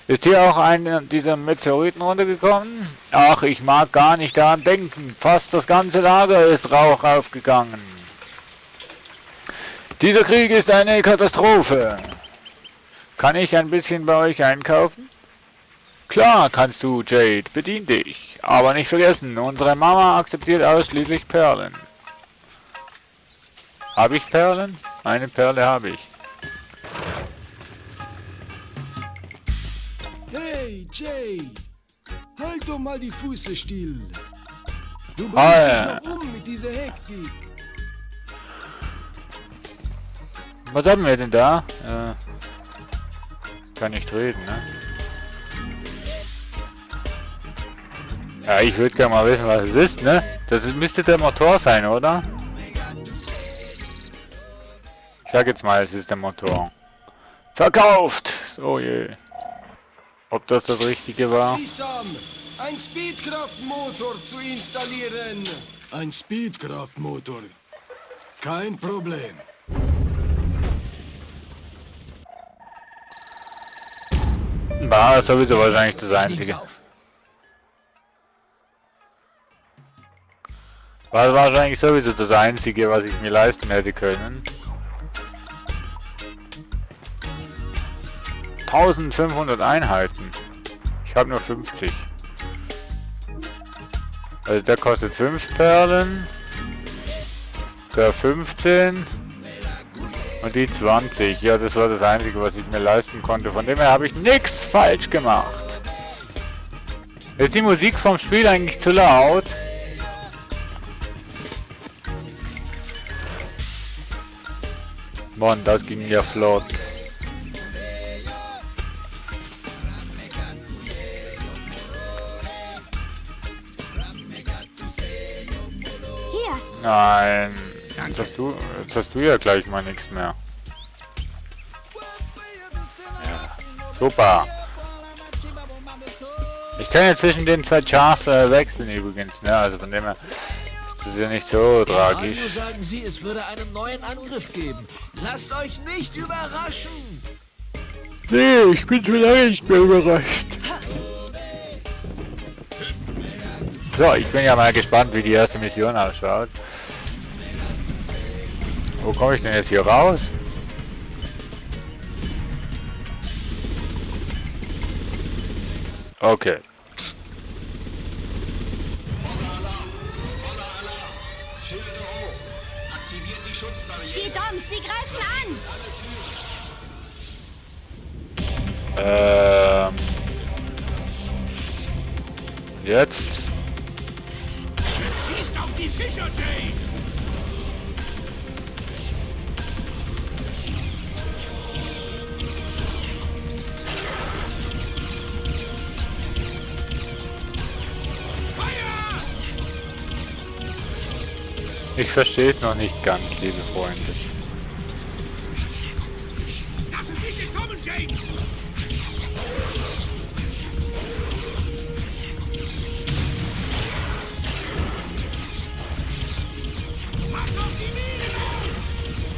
Speaker 6: Ist hier auch einer dieser Meteoriten runtergekommen? Ach, ich mag gar nicht daran denken. Fast das ganze Lager ist Rauch aufgegangen. Dieser Krieg ist eine Katastrophe. Kann ich ein bisschen bei euch einkaufen? Klar kannst du, Jade. Bedien dich. Aber nicht vergessen, unsere Mama akzeptiert ausschließlich Perlen. Habe ich Perlen? Eine Perle habe ich.
Speaker 10: Hey, Jay! Halt doch mal die Füße still! Du bringst dich noch mit dieser Hektik!
Speaker 6: Was haben wir denn da? Kann nicht reden, ne? Ja, ich würde gerne mal wissen, was es ist, ne? Müsste der Motor sein, oder? Ich sag jetzt mal, es ist der Motor. Verkauft! Oh je. Ob das das Richtige war?
Speaker 10: Isam, ein Speedkraftmotor zu installieren. Ein Speedkraftmotor. Kein Problem.
Speaker 6: War sowieso wahrscheinlich das Einzige. War wahrscheinlich sowieso das Einzige, was ich mir leisten hätte können. 1500 Einheiten. Ich habe nur 50. Also der kostet 5 Perlen. Der 15. Und die 20. Ja, das war das Einzige, was ich mir leisten konnte. Von dem her habe ich nichts falsch gemacht. Ist die Musik vom Spiel eigentlich zu laut? Mann, das ging ja flott.
Speaker 3: Hier.
Speaker 6: Nein. Jetzt hast du ja gleich mal nichts mehr. Ja, super. Ich kann ja zwischen den 2 Chars wechseln übrigens, ne? Also von dem her ist das ja nicht so tragisch.
Speaker 11: Radio sagen sie, es würde einen neuen Angriff geben. Lasst euch nicht überraschen!
Speaker 6: Nee, ich bin schon lange nicht mehr überrascht. So, ich bin ja mal gespannt, wie die erste Mission ausschaut. Wo komme ich denn jetzt hier raus? Okay.
Speaker 3: Die Doms, sie greifen an!
Speaker 6: Jetzt.
Speaker 2: Schießt auf die Fischer, Jake!
Speaker 6: Ich verstehe es noch nicht ganz, liebe Freunde.
Speaker 2: Lassen Sie sich kommen, Jake!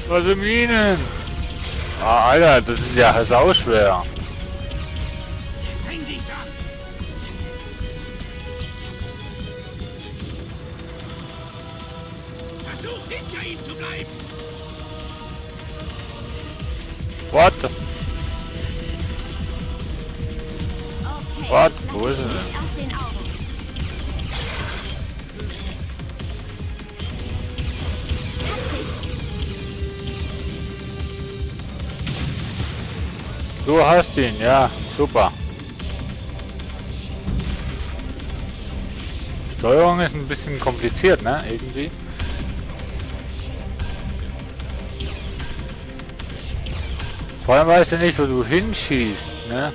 Speaker 6: Was für Minen? Ah, Alter, das ist ja sauschwer.
Speaker 2: Häng dich da! Versuch hinter ihm zu bleiben!
Speaker 6: What?
Speaker 3: Okay,
Speaker 6: What?
Speaker 3: lass
Speaker 6: Wo ist
Speaker 3: ihn
Speaker 6: er denn?
Speaker 3: nicht aus den Augen.
Speaker 6: Du hast ihn, ja, super. Steuerung ist ein bisschen kompliziert, ne? Irgendwie. Vor allem weißt du nicht, wo du hinschießt, ne?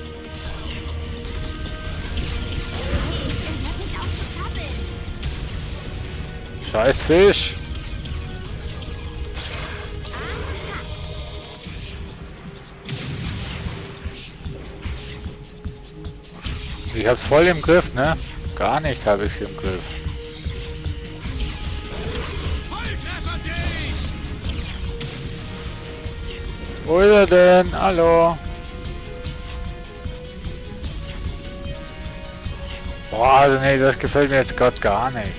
Speaker 6: Scheiß Fisch. Ich hab's voll im Griff, ne? Gar nicht habe ich im Griff. Wo ist er denn? Hallo? Boah, also nee, das gefällt mir jetzt gerade gar nicht.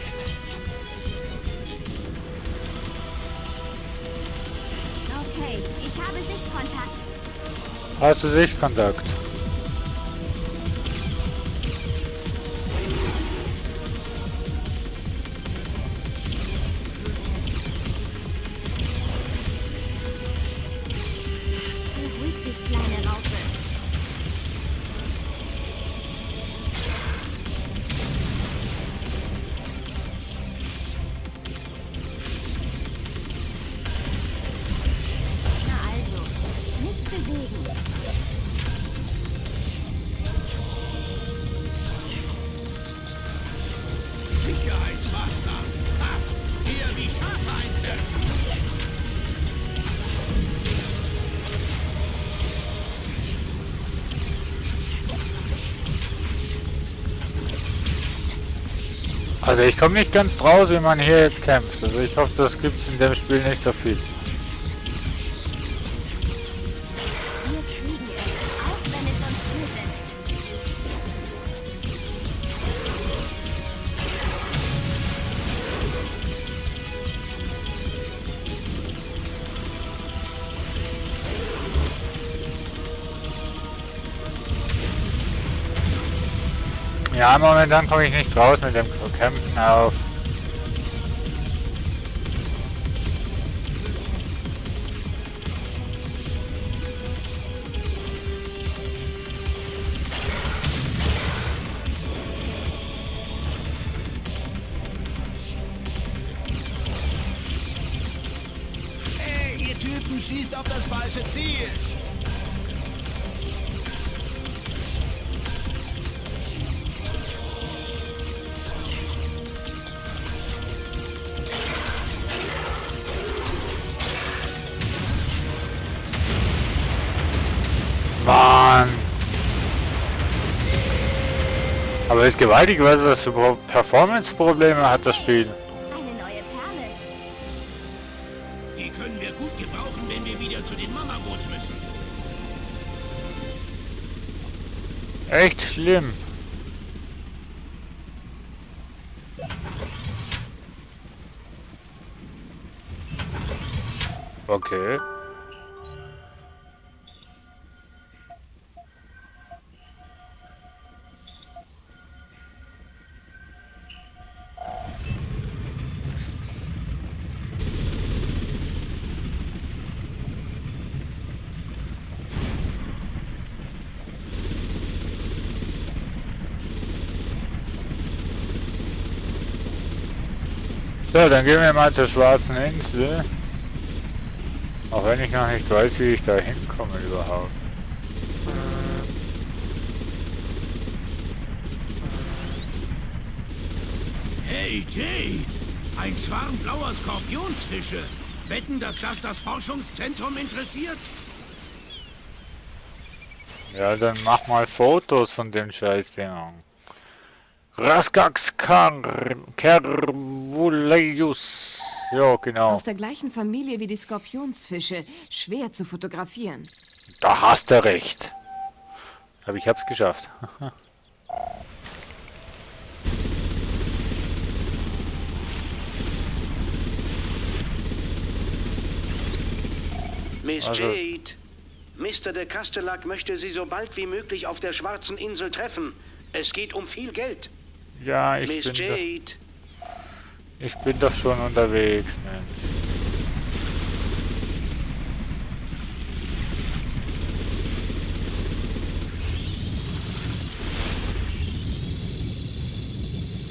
Speaker 3: Okay, ich habe Sichtkontakt.
Speaker 6: Hast du Sichtkontakt?
Speaker 3: Beruhig dich, kleine Raupe. Na also, nicht bewegen.
Speaker 2: Sicherheitsmaßnahmen! Ha! Eher wie Schafe einpferchen!
Speaker 6: Also ich komme nicht ganz draus, wie man hier jetzt kämpft. Also ich hoffe, das gibt's in dem Spiel nicht so viel.
Speaker 3: Wir kriegen es, auch wenn es uns tötet.
Speaker 6: Ja, momentan komme ich nicht raus mit dem Kämpfen auf.
Speaker 10: Hey, ihr Typen schießt auf das falsche Ziel!
Speaker 6: Mann! Aber ist gewaltig, was das für Performance-Probleme hat, das Spiel.
Speaker 3: Eine neue Perle.
Speaker 2: Die können wir gut gebrauchen, wenn wir wieder zu den Mamagos müssen.
Speaker 6: Echt schlimm. Okay. So, dann gehen wir mal zur Schwarzen Insel. Auch wenn ich noch nicht weiß, wie ich da hinkomme überhaupt.
Speaker 2: Hey, Jade! Ein Schwarm blauer Skorpionsfische. Wetten, dass das Forschungszentrum interessiert?
Speaker 6: Ja, dann mach mal Fotos von den Scheißdingern. Raskax Kervuleius. Ja, genau.
Speaker 5: Aus der gleichen Familie wie die Skorpionsfische. Schwer zu fotografieren.
Speaker 6: Da hast du recht. Aber ich hab's geschafft.
Speaker 12: Miss
Speaker 6: Also-
Speaker 12: Jade, Mr. de Castellac möchte Sie so bald wie möglich auf der Schwarzen Insel treffen. Es geht um viel Geld.
Speaker 6: Ja,
Speaker 12: Miss Jade.
Speaker 6: Ich bin doch schon unterwegs, Mensch.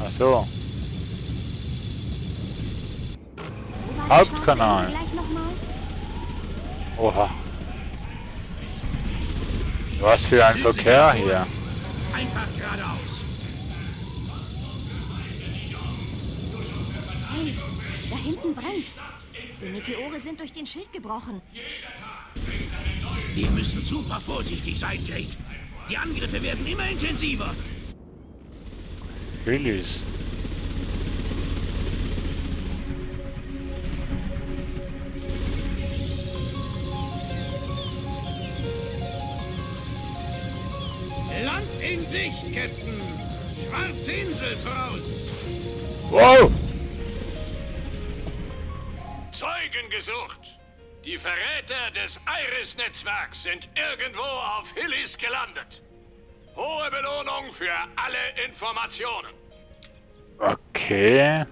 Speaker 6: Ach so.
Speaker 3: Wo war die
Speaker 6: Hauptkanal.
Speaker 3: Schwarze Insel gleich nochmal?
Speaker 6: Oha. Was für ein Verkehr hier.
Speaker 2: Einfach geradeaus.
Speaker 3: Hey, da hinten brennt's. Die Meteore sind durch den Schild gebrochen.
Speaker 2: Wir müssen super vorsichtig sein, Jade. Die Angriffe werden immer intensiver.
Speaker 6: Willis.
Speaker 2: Land in Sicht, Captain. Schwarze Insel voraus.
Speaker 6: Wow!
Speaker 9: Zeugen gesucht. Die Verräter des Iris-Netzwerks sind irgendwo auf Hillis gelandet. Hohe Belohnung für alle Informationen.
Speaker 6: Okay.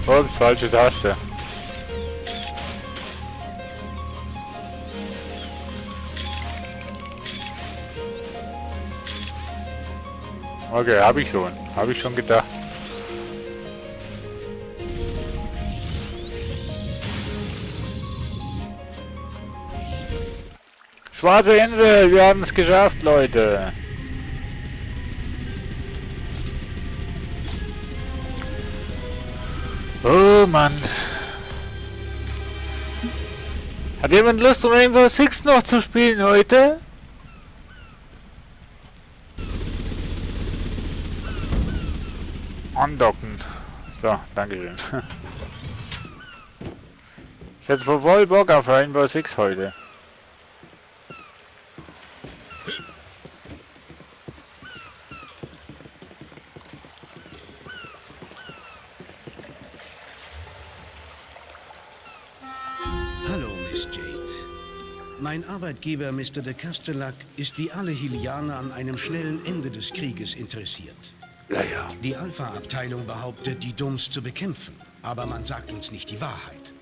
Speaker 6: Ups, falsche Taste. Okay, habe ich schon gedacht. Schwarze Insel, wir haben es geschafft, Leute. Oh Mann. Hat jemand Lust, um Rainbow Six noch zu spielen heute? Andocken. So, dankeschön. Ich hätte voll Bock auf Rainbow Six heute.
Speaker 12: Hallo, Miss Jade. Mein Arbeitgeber, Mr. de Castellac, ist wie alle Hilianer an einem schnellen Ende des Krieges interessiert.
Speaker 6: Ja, ja.
Speaker 12: Die Alpha-Abteilung behauptet, die Doms zu bekämpfen, aber man sagt uns nicht die Wahrheit.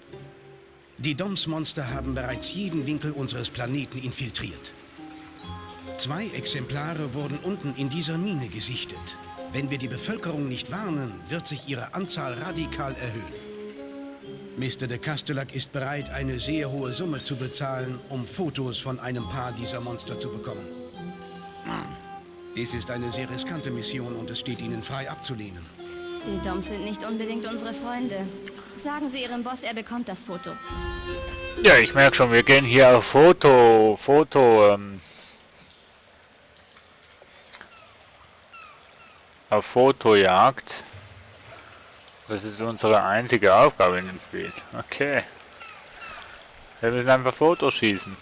Speaker 12: Die Doms-Monster haben bereits jeden Winkel unseres Planeten infiltriert. 2 Exemplare wurden unten in dieser Mine gesichtet. Wenn wir die Bevölkerung nicht warnen, wird sich ihre Anzahl radikal erhöhen. Mr. de Castellac ist bereit, eine sehr hohe Summe zu bezahlen, um Fotos von einem Paar dieser Monster zu bekommen. Dies ist eine sehr riskante Mission und es steht Ihnen frei abzulehnen.
Speaker 3: Die Doms sind nicht unbedingt unsere Freunde. Sagen Sie Ihrem Boss, er bekommt das Foto.
Speaker 6: Ja, ich merke schon, wir gehen hier auf auf Fotojagd. Das ist unsere einzige Aufgabe in dem Spiel. Okay. Wir müssen einfach Fotos schießen.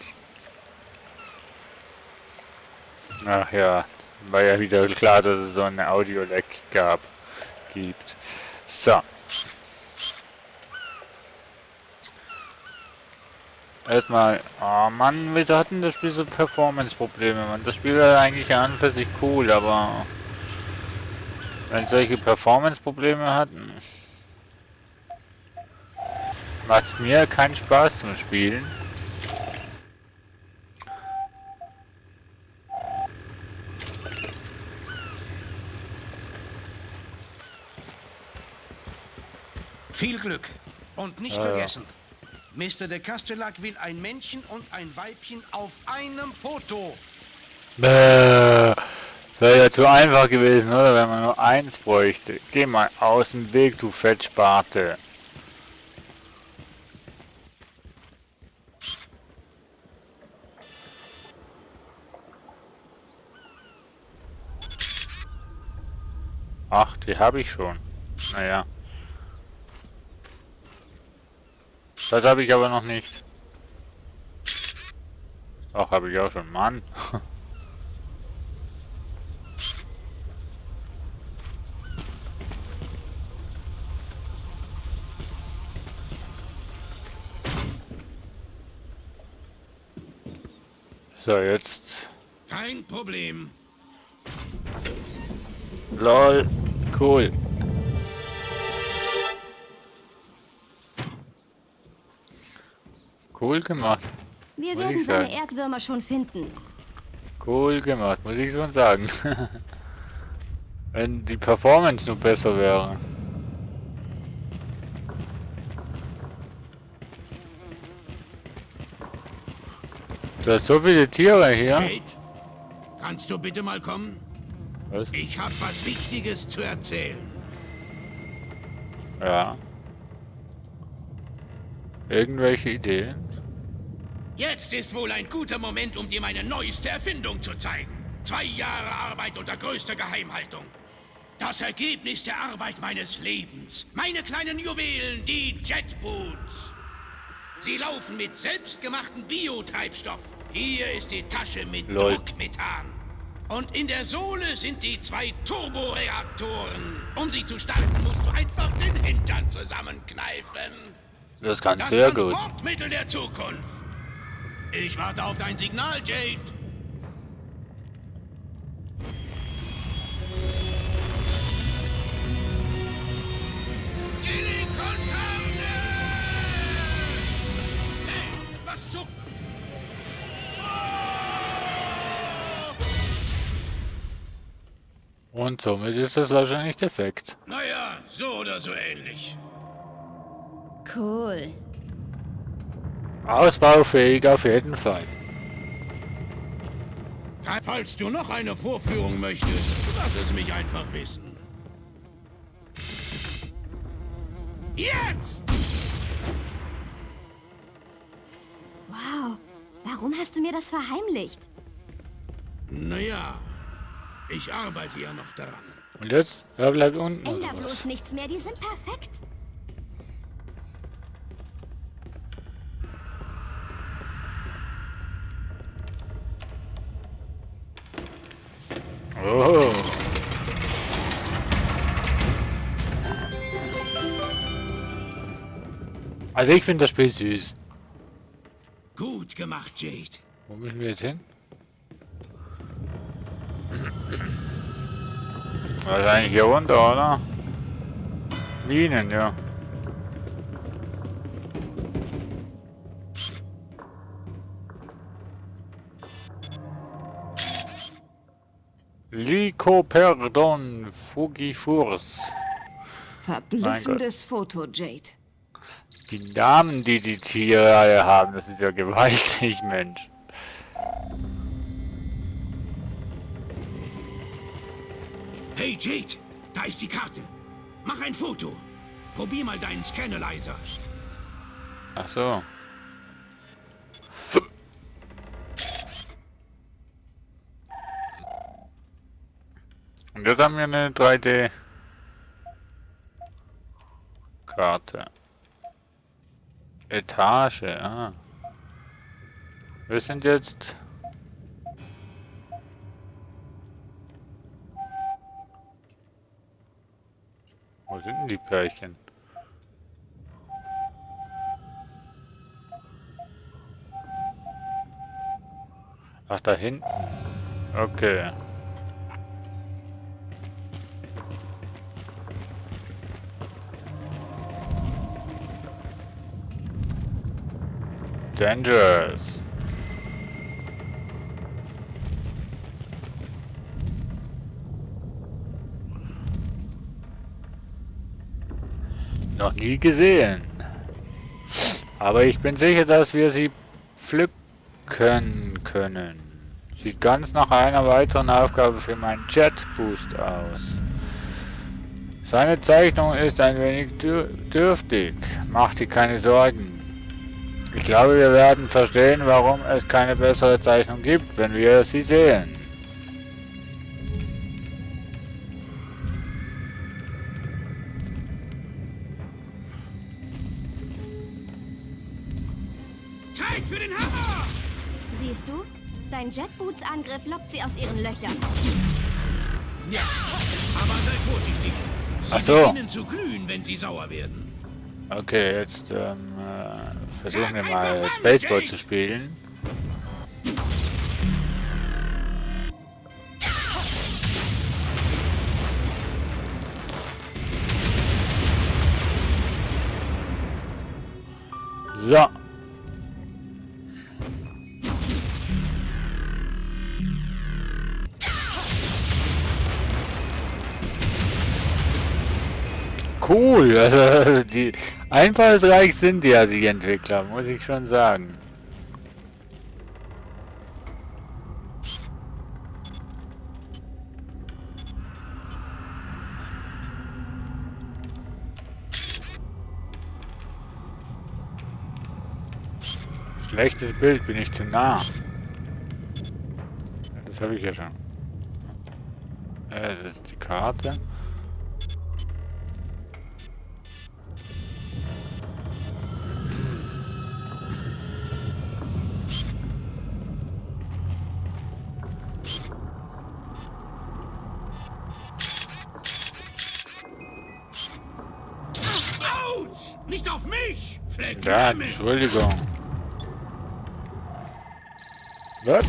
Speaker 6: Ach ja, war ja wieder klar, dass es so ein Audio-Leck gibt. So. Erstmal, oh Mann, wieso hatten das Spiel so Performance-Probleme, Mann? Das Spiel war eigentlich an und für sich cool, aber wenn solche Performance-Probleme hatten, macht es mir keinen Spaß zum Spielen.
Speaker 12: Viel Glück. Und nicht vergessen, Mr. de Castellac will ein Männchen und ein Weibchen auf einem Foto.
Speaker 6: Wäre ja zu einfach gewesen, oder? Wenn man nur eins bräuchte. Geh mal aus dem Weg, du Fettsparte. Ach, die habe ich schon. Naja. Das habe ich aber noch nicht. Ach, habe ich auch schon. Mann. So, jetzt.
Speaker 2: Kein Problem.
Speaker 6: Lol. Cool. Cool gemacht.
Speaker 3: Wir
Speaker 6: muss
Speaker 3: werden
Speaker 6: ich
Speaker 3: seine
Speaker 6: sagen.
Speaker 3: Erdwürmer schon finden.
Speaker 6: Cool gemacht, muss ich schon sagen. Wenn die Performance nur besser wäre. Du hast so viele Tiere hier.
Speaker 2: Jade, kannst du bitte mal kommen?
Speaker 6: Was?
Speaker 2: Ich habe was Wichtiges zu erzählen.
Speaker 6: Ja. Irgendwelche Ideen?
Speaker 2: Jetzt ist wohl ein guter Moment, um dir meine neueste Erfindung zu zeigen. 2 Jahre Arbeit unter größter Geheimhaltung. Das Ergebnis der Arbeit meines Lebens. Meine kleinen Juwelen, die Jetboots. Sie laufen mit selbstgemachtem Biotreibstoff. Hier ist die Tasche mit Druckmethan. Und in der Sohle sind die 2 Turboreaktoren. Um sie zu starten, musst du einfach den Hintern zusammenkneifen.
Speaker 6: Das kann sehr gut.
Speaker 2: Das Transportmittel der Zukunft. Ich warte auf dein Signal, Jade. Chili con Carne! Hey, was zum...
Speaker 6: Und somit ist das wahrscheinlich defekt.
Speaker 2: Naja, so oder so ähnlich.
Speaker 3: Cool.
Speaker 6: Ausbaufähig auf jeden Fall.
Speaker 2: Falls du noch eine Vorführung möchtest, lass es mich einfach wissen. Jetzt!
Speaker 3: Wow. Warum hast du mir das verheimlicht?
Speaker 2: Naja, ich arbeite ja noch daran.
Speaker 6: Und jetzt? Er bleibt unten.
Speaker 3: Änder
Speaker 6: Oder was?
Speaker 3: bloß nichts mehr, die sind perfekt.
Speaker 6: Oh. Also ich finde das Spiel süß.
Speaker 2: Gut gemacht, Jade.
Speaker 6: Wo müssen wir jetzt hin? Wahrscheinlich hier runter, oder? Minen, ja. Lycoperdon fugifurs.
Speaker 5: Verblüffendes Foto, Jade.
Speaker 6: Die Namen, die die Tiere alle haben, das ist ja gewaltig, Mensch.
Speaker 2: Hey, Jade, da ist die Karte. Mach ein Foto. Probier mal deinen Scanalyzer.
Speaker 6: Ach so. Und jetzt haben wir eine 3D-Karte. Etage, ah. Wir sind jetzt... Wo sind denn die Pärchen? Ach, da hinten. Okay. Dangerous. Noch nie gesehen. Aber ich bin sicher, dass wir sie pflücken können. Sieht ganz nach einer weiteren Aufgabe für meinen Jet-Boost aus. Seine Zeichnung ist ein wenig dürftig. Mach dir keine Sorgen. Ich glaube, wir werden verstehen, warum es keine bessere Zeichnung gibt, wenn wir sie sehen.
Speaker 2: Zeit für den Hammer!
Speaker 3: Siehst du? Dein Jetboots-Angriff lockt sie aus ihren Löchern.
Speaker 2: Ja, aber sei vorsichtig. Sie
Speaker 6: Ach so.
Speaker 2: beginnen zu glühen, wenn sie sauer werden.
Speaker 6: Okay, jetzt versuchen wir mal Baseball zu spielen. So. Cool, also die einfallsreich sind ja die Entwickler, muss ich schon sagen. Schlechtes Bild, bin ich zu nah. Das habe ich ja schon. Das ist die Karte.
Speaker 2: Nicht auf mich! Fleck
Speaker 6: Ja, Entschuldigung. Was?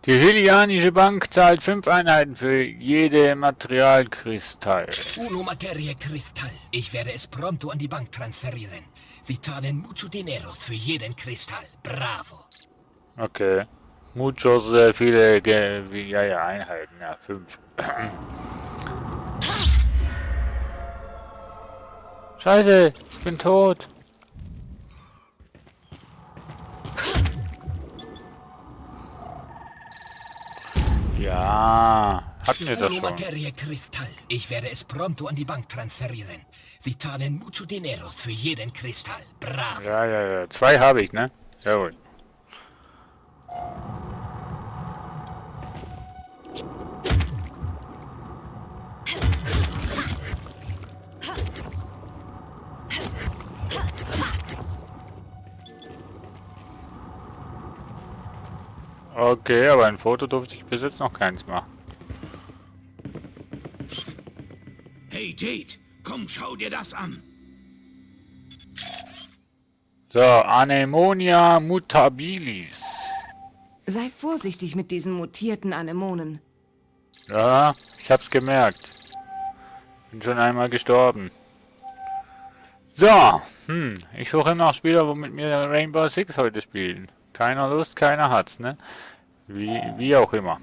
Speaker 6: Die Hylianische Bank zahlt 5 Einheiten für jede Materialkristall.
Speaker 7: Uno Materie Kristall. Ich werde es pronto an die Bank transferieren. Wir zahlen mucho dinero für jeden Kristall. Bravo.
Speaker 6: Okay. Muchos, viele, ja, Einheiten. Ja, 5. Scheiße, ich bin tot. Ja, hatten wir das schon.
Speaker 7: Materie Kristall. Ich werde es pronto an die Bank transferieren. Wir zahlen mucho dinero für jeden Kristall. Bravo.
Speaker 6: Ja. 2 habe ich, ne? Jawohl. Okay, aber ein Foto durfte ich bis jetzt noch keins machen.
Speaker 2: Hey Jade, komm, schau dir das an.
Speaker 6: So, Anemonia mutabilis.
Speaker 5: Sei vorsichtig mit diesen mutierten Anemonen.
Speaker 6: Ja, ich hab's gemerkt. Bin schon einmal gestorben. So, ich suche noch Spieler, wo mit mir Rainbow Six heute spielen. Keiner Lust, keiner hat's, ne? Wie auch immer.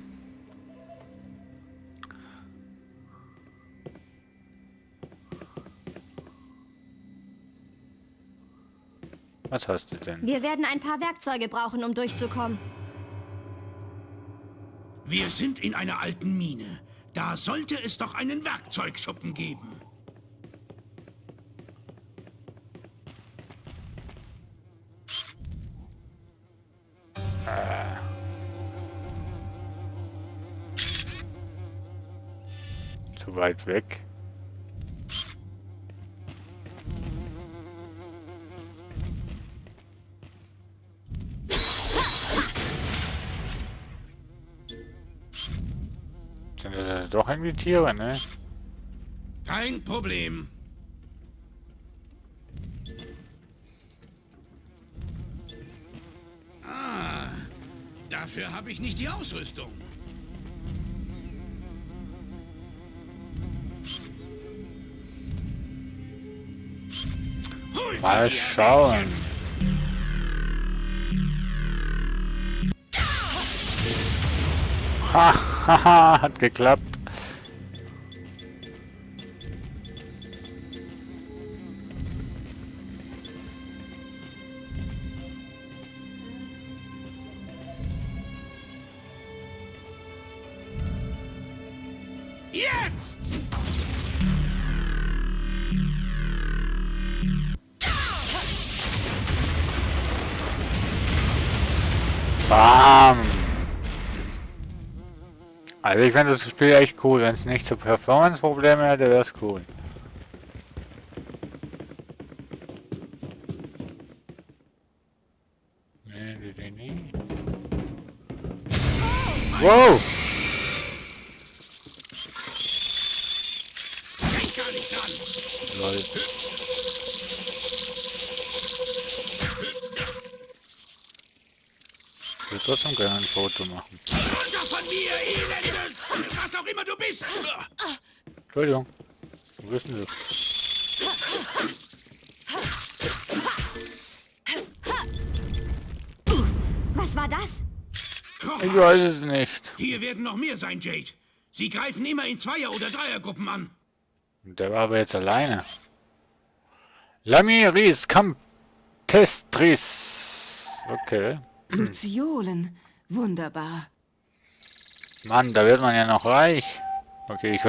Speaker 6: Was hast du denn?
Speaker 3: Wir werden ein paar Werkzeuge brauchen, um durchzukommen.
Speaker 2: Wir sind in einer alten Mine. Da sollte es doch einen Werkzeugschuppen geben.
Speaker 6: Zu weit weg. Sind das doch irgendwie Tiere, ne?
Speaker 2: Kein Problem. Ah, dafür habe ich nicht die Ausrüstung.
Speaker 6: Mal schauen. Haha, hat geklappt.
Speaker 2: Jetzt!
Speaker 6: Bam! Also ich finde das Spiel echt cool. Wenn es nicht so Performance-Probleme hätte, wäre es cool. Nee. Wow! Lol. Ich will trotzdem gerne ein Foto machen.
Speaker 2: Runter von mir, elendes! Was auch immer du bist!
Speaker 6: Entschuldigung. Wo bist denn du?
Speaker 3: Was war das?
Speaker 6: Ich weiß es nicht.
Speaker 2: Hier werden noch mehr sein, Jade. Sie greifen immer in Zweier- oder Dreiergruppen an.
Speaker 6: Der war aber jetzt alleine. Lamiris Campestris. Okay.
Speaker 5: Luciolen. Wunderbar.
Speaker 6: Mann, da wird man ja noch reich. Okay,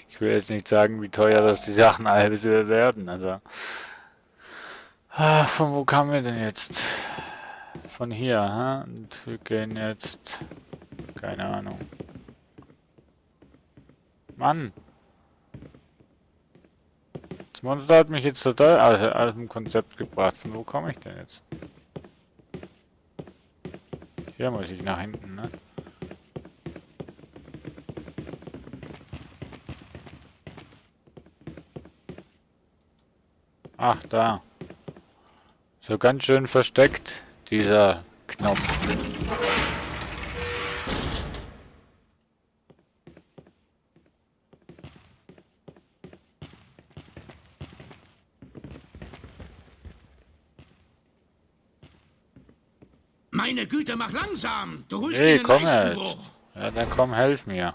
Speaker 6: ich will jetzt nicht sagen, wie teuer das die Sachen alle werden. Also. Von wo kamen wir denn jetzt? Von hier, ha? Und wir gehen jetzt. Keine Ahnung. Mann! Das Monster hat mich jetzt total aus dem Konzept gebracht. Von wo komme ich denn jetzt? Hier muss ich nach hinten, ne? Ach, da. So ganz schön versteckt, dieser Knopf.
Speaker 2: Meine Güte, mach langsam! Du holst
Speaker 6: Hey,
Speaker 2: den
Speaker 6: komm
Speaker 2: Leistenbruch!
Speaker 6: jetzt. Ja, dann komm, helf mir.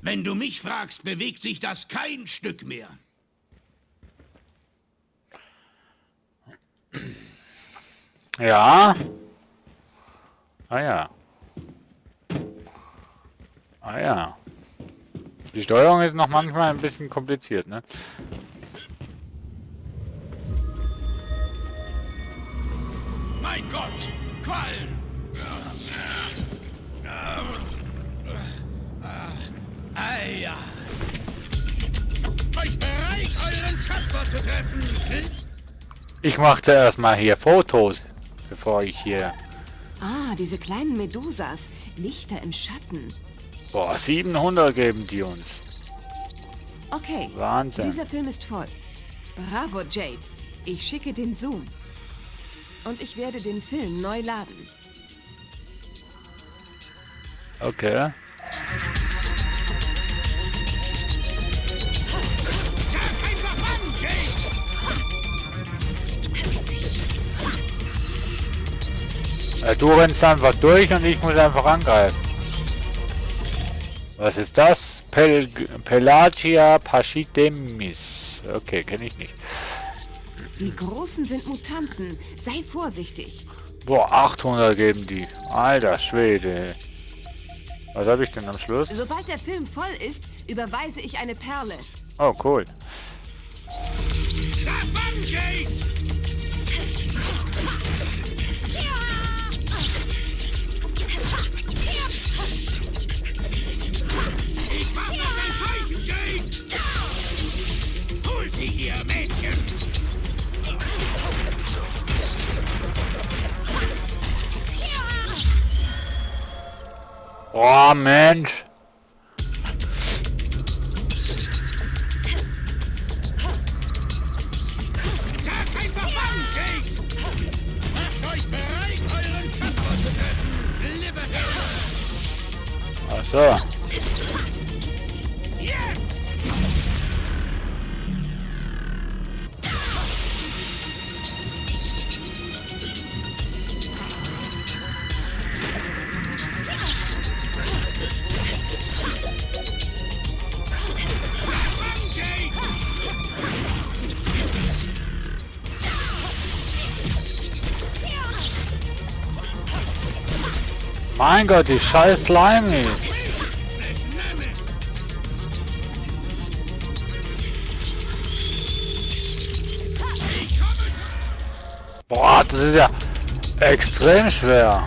Speaker 2: Wenn du mich fragst, bewegt sich das kein Stück mehr.
Speaker 6: Ja. Ah ja. Ah ja. Die Steuerung ist noch manchmal ein bisschen kompliziert, ne?
Speaker 2: Mein Gott! Quallen! Ja. Euch bereit, euren Schöpfer zu treffen!
Speaker 6: Ich machte erstmal hier Fotos, bevor ich hier...
Speaker 5: Ah, diese kleinen Medusas. Lichter im Schatten.
Speaker 6: Boah, 700 geben die uns.
Speaker 5: Okay.
Speaker 6: Wahnsinn.
Speaker 5: Dieser Film ist voll. Bravo, Jade. Ich schicke den Zoom. Und ich werde den Film neu laden.
Speaker 6: Okay. Du rennst einfach durch und ich muss einfach angreifen. Was ist das? Pelagia pachydemis. Okay, kenne ich nicht.
Speaker 5: Die Großen sind Mutanten. Sei vorsichtig.
Speaker 6: Boah, 800 geben die. Alter Schwede. Was habe ich denn am Schluss?
Speaker 5: Sobald der Film voll ist, überweise ich eine Perle.
Speaker 6: Oh, cool.
Speaker 2: Sag wann, Jade! Ich mach noch ein Zeichen, Jade! Hol sie hier, Mädchen!
Speaker 6: Oh, Mensch.
Speaker 2: Sag einfach wann, Jade! Macht euch bereit, euren Schöpfer zu treffen! Liberty!
Speaker 6: Ach so. Mein Gott, die scheiß Slimy. Boah, das ist ja extrem schwer.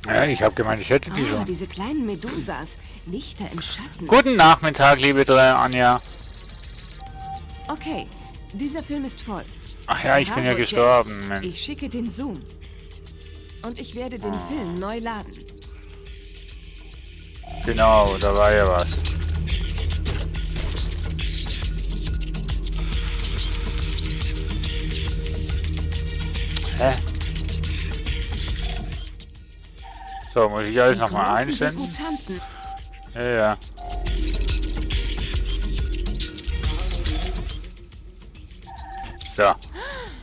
Speaker 6: Ja, ich habe gemeint, ich hätte die schon.
Speaker 5: Diese kleinen Medusas. Lichter im Schatten.
Speaker 6: Guten Nachmittag, liebe Anja.
Speaker 5: Okay, dieser Film ist voll.
Speaker 6: Ach ja, ich bin ja gestorben. Mensch.
Speaker 5: Ich schicke den Zoom. Und ich werde den Film neu laden.
Speaker 6: Genau, da war ja was. Hä? So, muss ich alles nochmal einstellen? Ja, ja. So.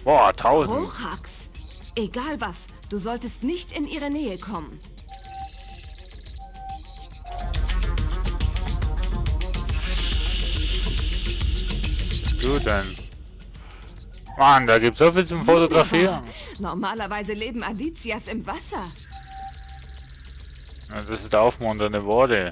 Speaker 6: Boah, 1000.
Speaker 5: Hochhacks. Egal was, du solltest nicht in ihre Nähe kommen.
Speaker 6: Gut, dann. Mann, da gibt's so viel zum Fotografieren.
Speaker 5: Normalerweise leben Alicias im Wasser.
Speaker 6: Ja, das ist aufmunternde Worte.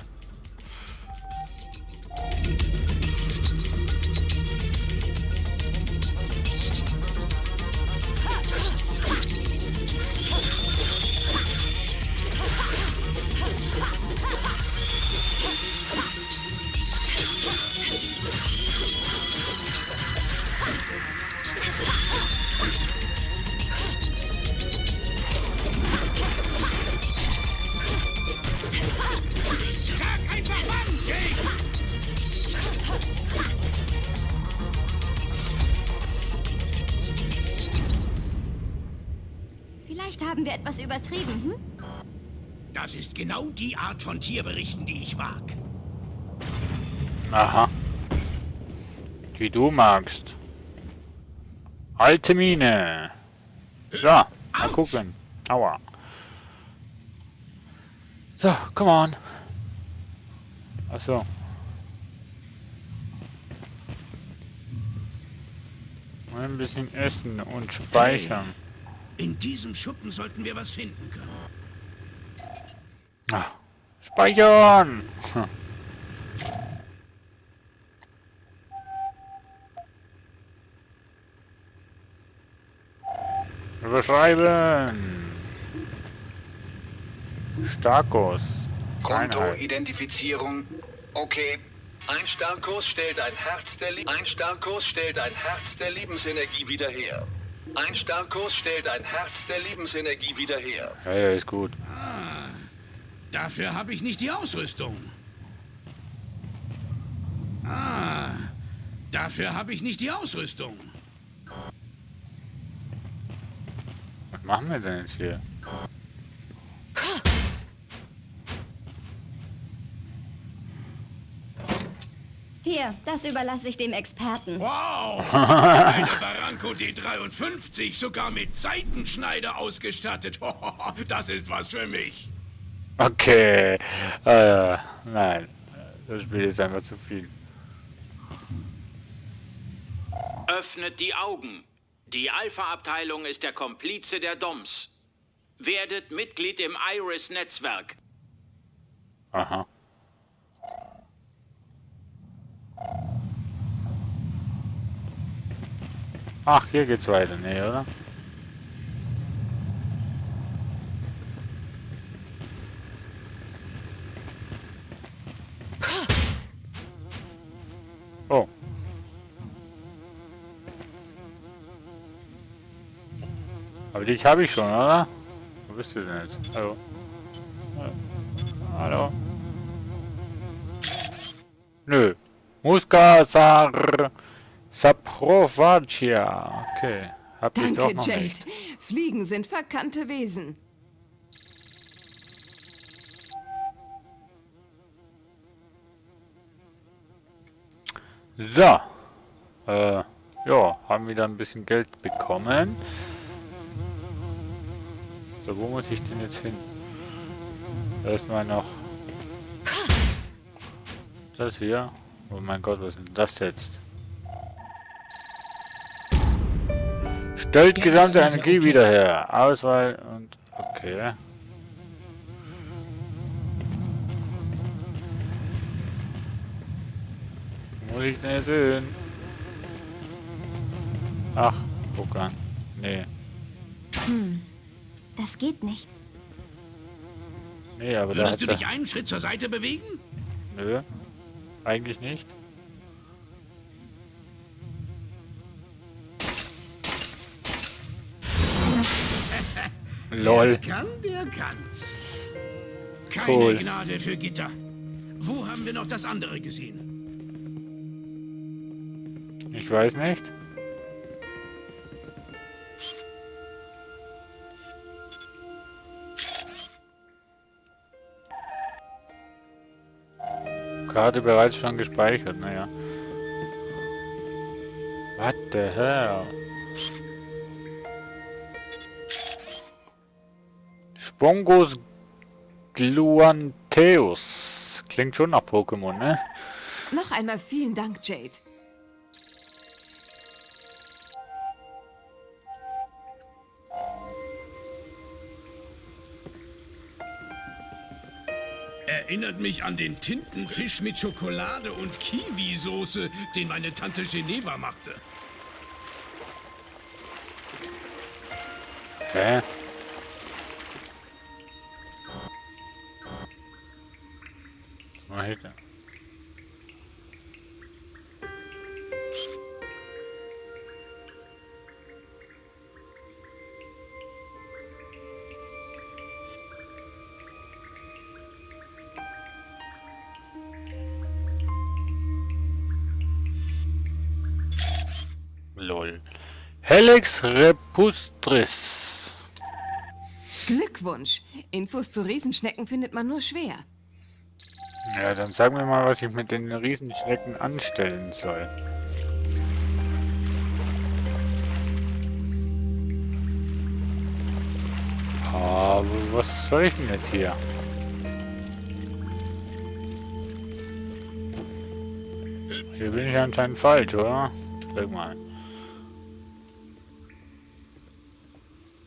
Speaker 3: Vielleicht haben wir etwas übertrieben, hm?
Speaker 2: Das ist genau die Art von Tierberichten, die ich mag.
Speaker 6: Aha. Die du magst. Alte Mine. So, mal gucken. Aua. So, come on. Achso. Mal ein bisschen essen und speichern.
Speaker 2: In diesem Schuppen sollten wir was finden können.
Speaker 6: Ah, speichern! Überschreiben! Starkos.
Speaker 12: Kontoidentifizierung. Okay.
Speaker 1: Ein Starkos stellt ein Herz der Lebensenergie wieder her. Ein Starkos stellt ein Herz der Lebensenergie wieder her.
Speaker 6: Ja, ja, ist gut.
Speaker 2: Ah, dafür habe ich nicht die Ausrüstung. Ah, dafür habe ich nicht die Ausrüstung.
Speaker 6: Was machen wir denn jetzt hier?
Speaker 3: Hier, das überlasse ich dem Experten.
Speaker 2: Wow! Eine Barranco D53, sogar mit Seitenschneider ausgestattet. Das ist was für mich.
Speaker 6: Okay. Nein. Das Spiel ist einfach zu viel.
Speaker 13: Öffnet die Augen. Die Alpha-Abteilung ist der Komplize der DOMS. Werdet Mitglied im IRIS-Netzwerk.
Speaker 6: Aha. Ach, hier geht's weiter, ne, oder? Oh. Aber dich habe ich schon, oder? Wo bist du denn jetzt? Hallo? Hallo? Nö. Muskasar Saprovacia. Okay. Hab ich doch
Speaker 5: Danke,
Speaker 6: noch
Speaker 5: Jade.
Speaker 6: nicht.
Speaker 5: Fliegen sind verkannte Wesen.
Speaker 6: So. Ja, haben wieder ein bisschen Geld bekommen. So, wo muss ich denn jetzt hin? Erstmal noch das hier. Oh mein Gott, was ist denn das jetzt? Stellt gesamte Energie wieder her. Auswahl und... Okay. Muss ich denn jetzt sehen? Ach, guck an. Nee.
Speaker 3: Das geht nicht.
Speaker 6: Nee, aber da
Speaker 2: Würdest
Speaker 6: hat
Speaker 2: du
Speaker 6: er...
Speaker 2: dich einen Schritt zur Seite bewegen?
Speaker 6: Nö. Eigentlich nicht. Lol.
Speaker 2: Das kann, der kann's. Keine
Speaker 6: Cool.
Speaker 2: Gnade für Gitter. Wo haben wir noch das andere gesehen?
Speaker 6: Ich weiß nicht. Karte bereits schon gespeichert, naja. What the hell? Spongos Gluantheus. Klingt schon nach Pokémon, ne?
Speaker 5: Noch einmal vielen Dank, Jade.
Speaker 2: Erinnert mich an den Tintenfisch mit Schokolade und Kiwi-Soße, den meine Tante Geneva machte.
Speaker 6: Hä? Was mach ich denn? Lol. Helix repustris.
Speaker 5: Glückwunsch. Infos zu Riesenschnecken findet man nur schwer.
Speaker 6: Ja, dann sag mir mal, was ich mit den Riesenschnecken anstellen soll. Aber was soll ich denn jetzt hier? Hier bin ich anscheinend falsch, oder? Sag mal.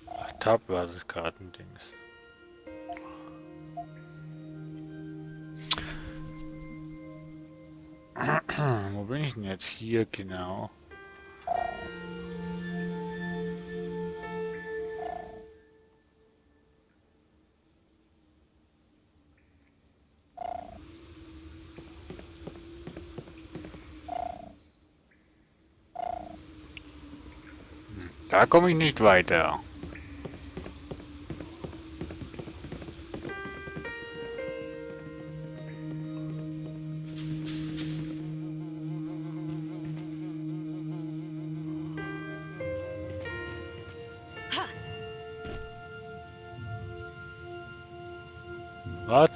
Speaker 6: Ach, Tab-Basiskarten-Dings. Wo bin ich denn jetzt? Hier genau. Da komme ich nicht weiter. Was?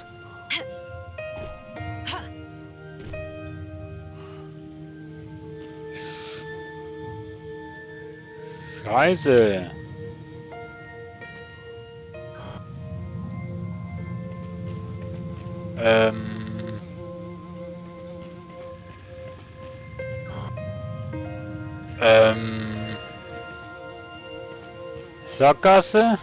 Speaker 6: Scheiße. Sackgasse?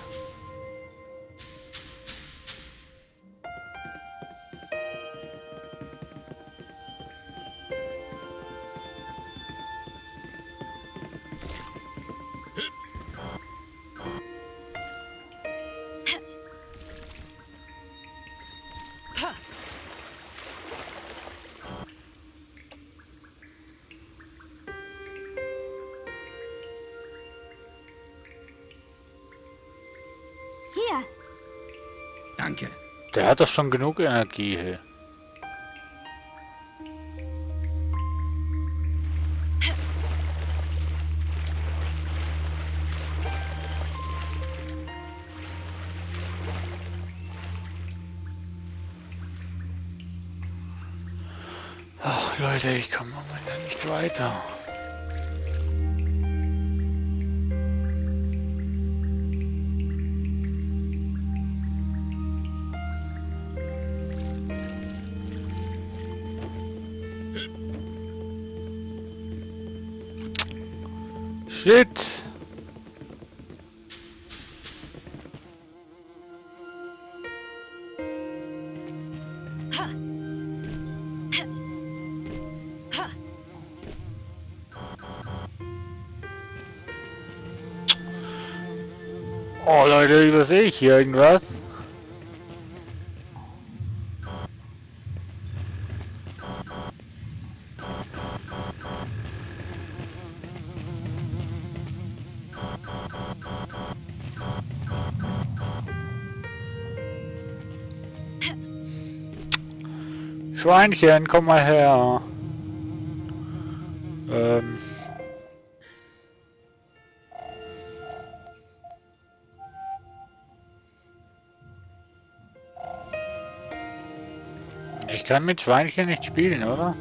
Speaker 3: Hier.
Speaker 2: Danke.
Speaker 6: Der hat doch schon genug Energie hier. Leute, ich komme momentan nicht weiter. Shit! Oh Leute, übersehe ich hier irgendwas? Schweinchen, komm mal her. Ich kann mit Schweinchen nicht spielen, oder?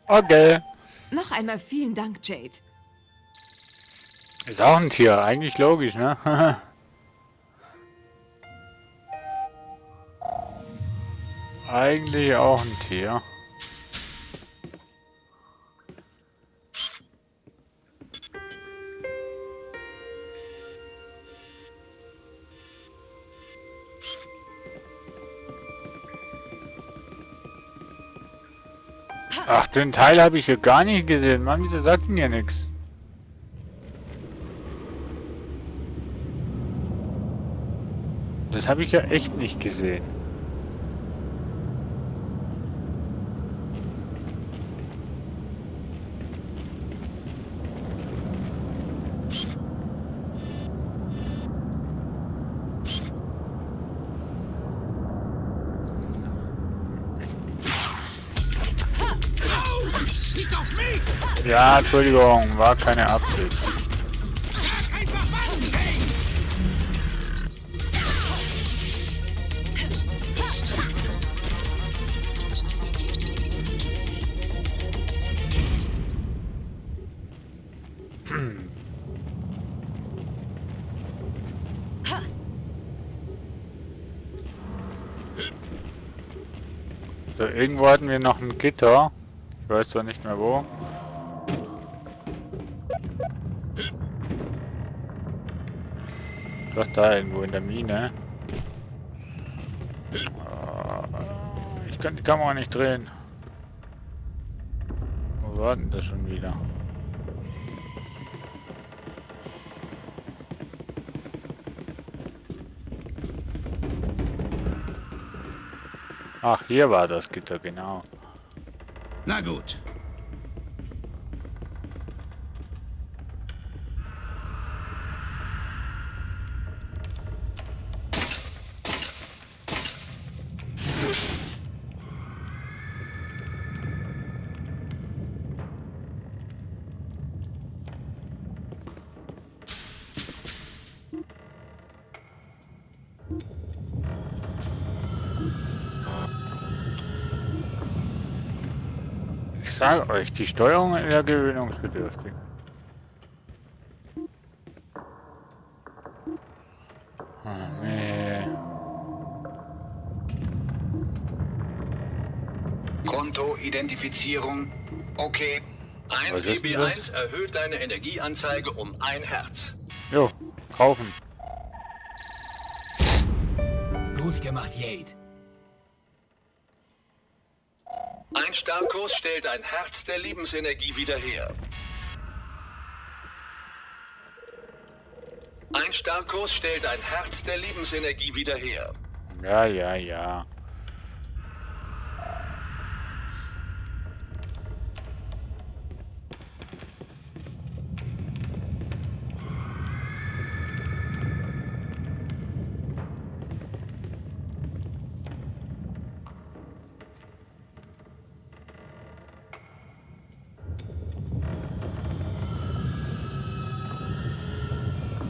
Speaker 6: Okay.
Speaker 5: Noch einmal vielen Dank, Jade.
Speaker 6: Ist auch ein Tier, eigentlich logisch, ne? Eigentlich auch ein Tier. Ach, den Teil habe ich hier gar nicht gesehen. Mann, wieso sagt denn hier nichts? Das habe ich ja echt nicht gesehen. Ja, Entschuldigung, war keine Absicht. So, irgendwo hatten wir noch ein Gitter. Ich weiß zwar nicht mehr wo. Doch da irgendwo in der Mine. Ich kann die Kamera nicht drehen. Wo war denn das schon wieder? Ach, hier war das Gitter, genau.
Speaker 2: Na gut.
Speaker 6: Ich sage euch, die Steuerung ist ja gewöhnungsbedürftig. Oh, nee.
Speaker 12: Kontoidentifizierung. Okay.
Speaker 1: Ein PB1 erhöht deine Energieanzeige um 1 Hertz.
Speaker 6: Jo, kaufen.
Speaker 7: Gut gemacht, Jade.
Speaker 1: Ein Starkkurs stellt ein Herz der Lebensenergie wieder her. Ein Starkkurs stellt ein Herz der Lebensenergie wieder her.
Speaker 6: Ja, ja, ja.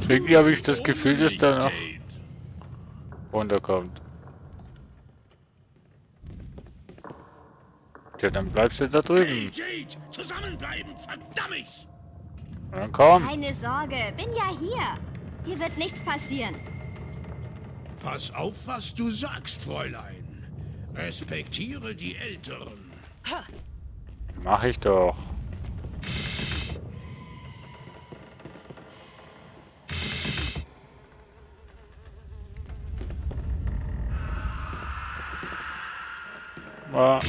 Speaker 6: Irgendwie habe ich das Gefühl, dass da noch runterkommt. Ja, dann bleibst du da drüben.
Speaker 2: Hey, Jade, zusammenbleiben, verdammt!
Speaker 6: Dann komm.
Speaker 3: Keine Sorge, bin ja hier. Dir wird nichts passieren.
Speaker 2: Pass auf, was du sagst, Fräulein. Respektiere die Älteren.
Speaker 6: Mach ich doch. Ja.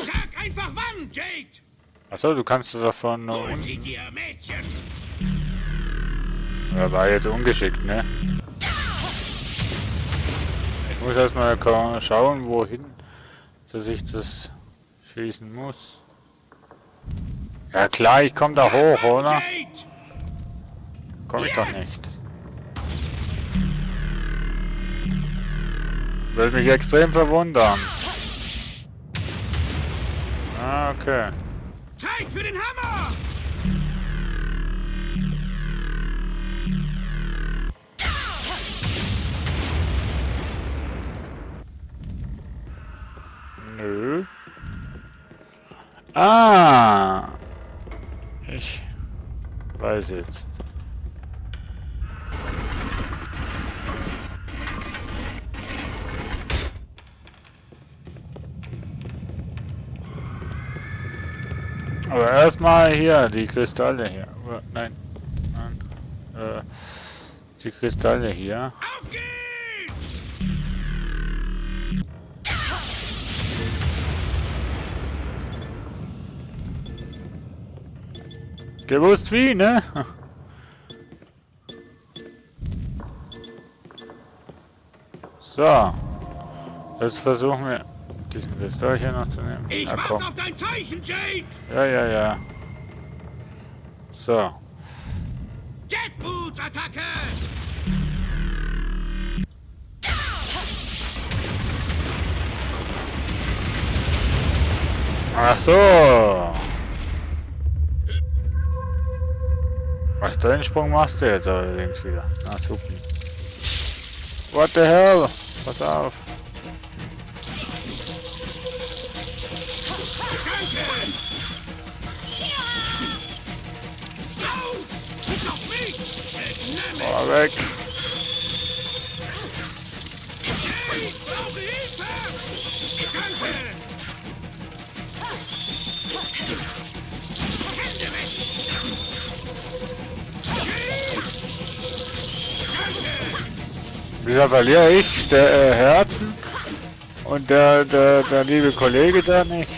Speaker 2: Sag einfach wann, Jade!
Speaker 6: Achso, du kannst es davon nur
Speaker 2: Hol
Speaker 6: unten.
Speaker 2: sie dir, Mädchen!
Speaker 6: Ja, war jetzt ungeschickt, ne? Ich muss erstmal schauen, wohin dass ich das schießen muss. Ja klar, ich komme da hoch, oder? Komme ich doch nicht. Würde mich extrem verwundern. Ah, okay.
Speaker 2: Zeit für den Hammer!
Speaker 6: Nö. Ah. Ich weiß jetzt. Aber erstmal hier die Kristalle hier. Nein. Nein. Die Kristalle hier.
Speaker 2: Auf geht's!
Speaker 6: Gewusst wie, ne? So. Jetzt versuchen wir diesen Kristall hier noch zu nehmen.
Speaker 2: Ich
Speaker 6: Na,
Speaker 2: warte
Speaker 6: komm.
Speaker 2: auf dein Zeichen, Jade!
Speaker 6: Ja, ja, ja. So.
Speaker 2: Deadboot-Attacke!
Speaker 6: Ach so. Was deinen Sprung machst du jetzt allerdings wieder? Na super. What the hell? Pass auf. Oh, weg. Wieso verliere ich der Herzen und der liebe Kollege da nicht?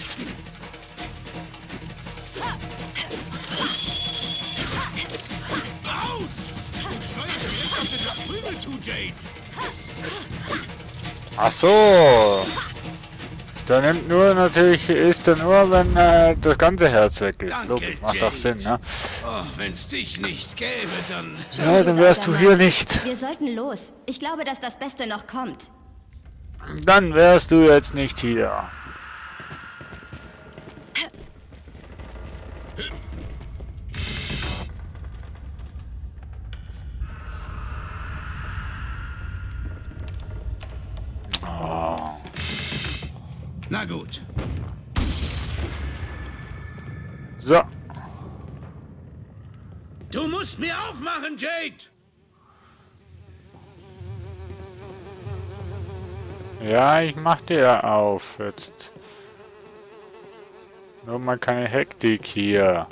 Speaker 6: Ach so. Der nimmt nur natürlich, ist er nur, wenn das ganze Herz weg ist. Logisch, macht doch Sinn, ne?
Speaker 2: Oh, wenn's dich nicht gäbe, dann...
Speaker 6: Ja, dann wärst du hier nicht.
Speaker 3: Wir sollten los. Ich glaube, dass das Beste noch kommt.
Speaker 6: Dann wärst du jetzt nicht hier. Oh.
Speaker 2: Na gut.
Speaker 6: So.
Speaker 2: Du musst mir aufmachen, Jade!
Speaker 6: Ja, ich mach dir auf jetzt. Nur mal keine Hektik hier.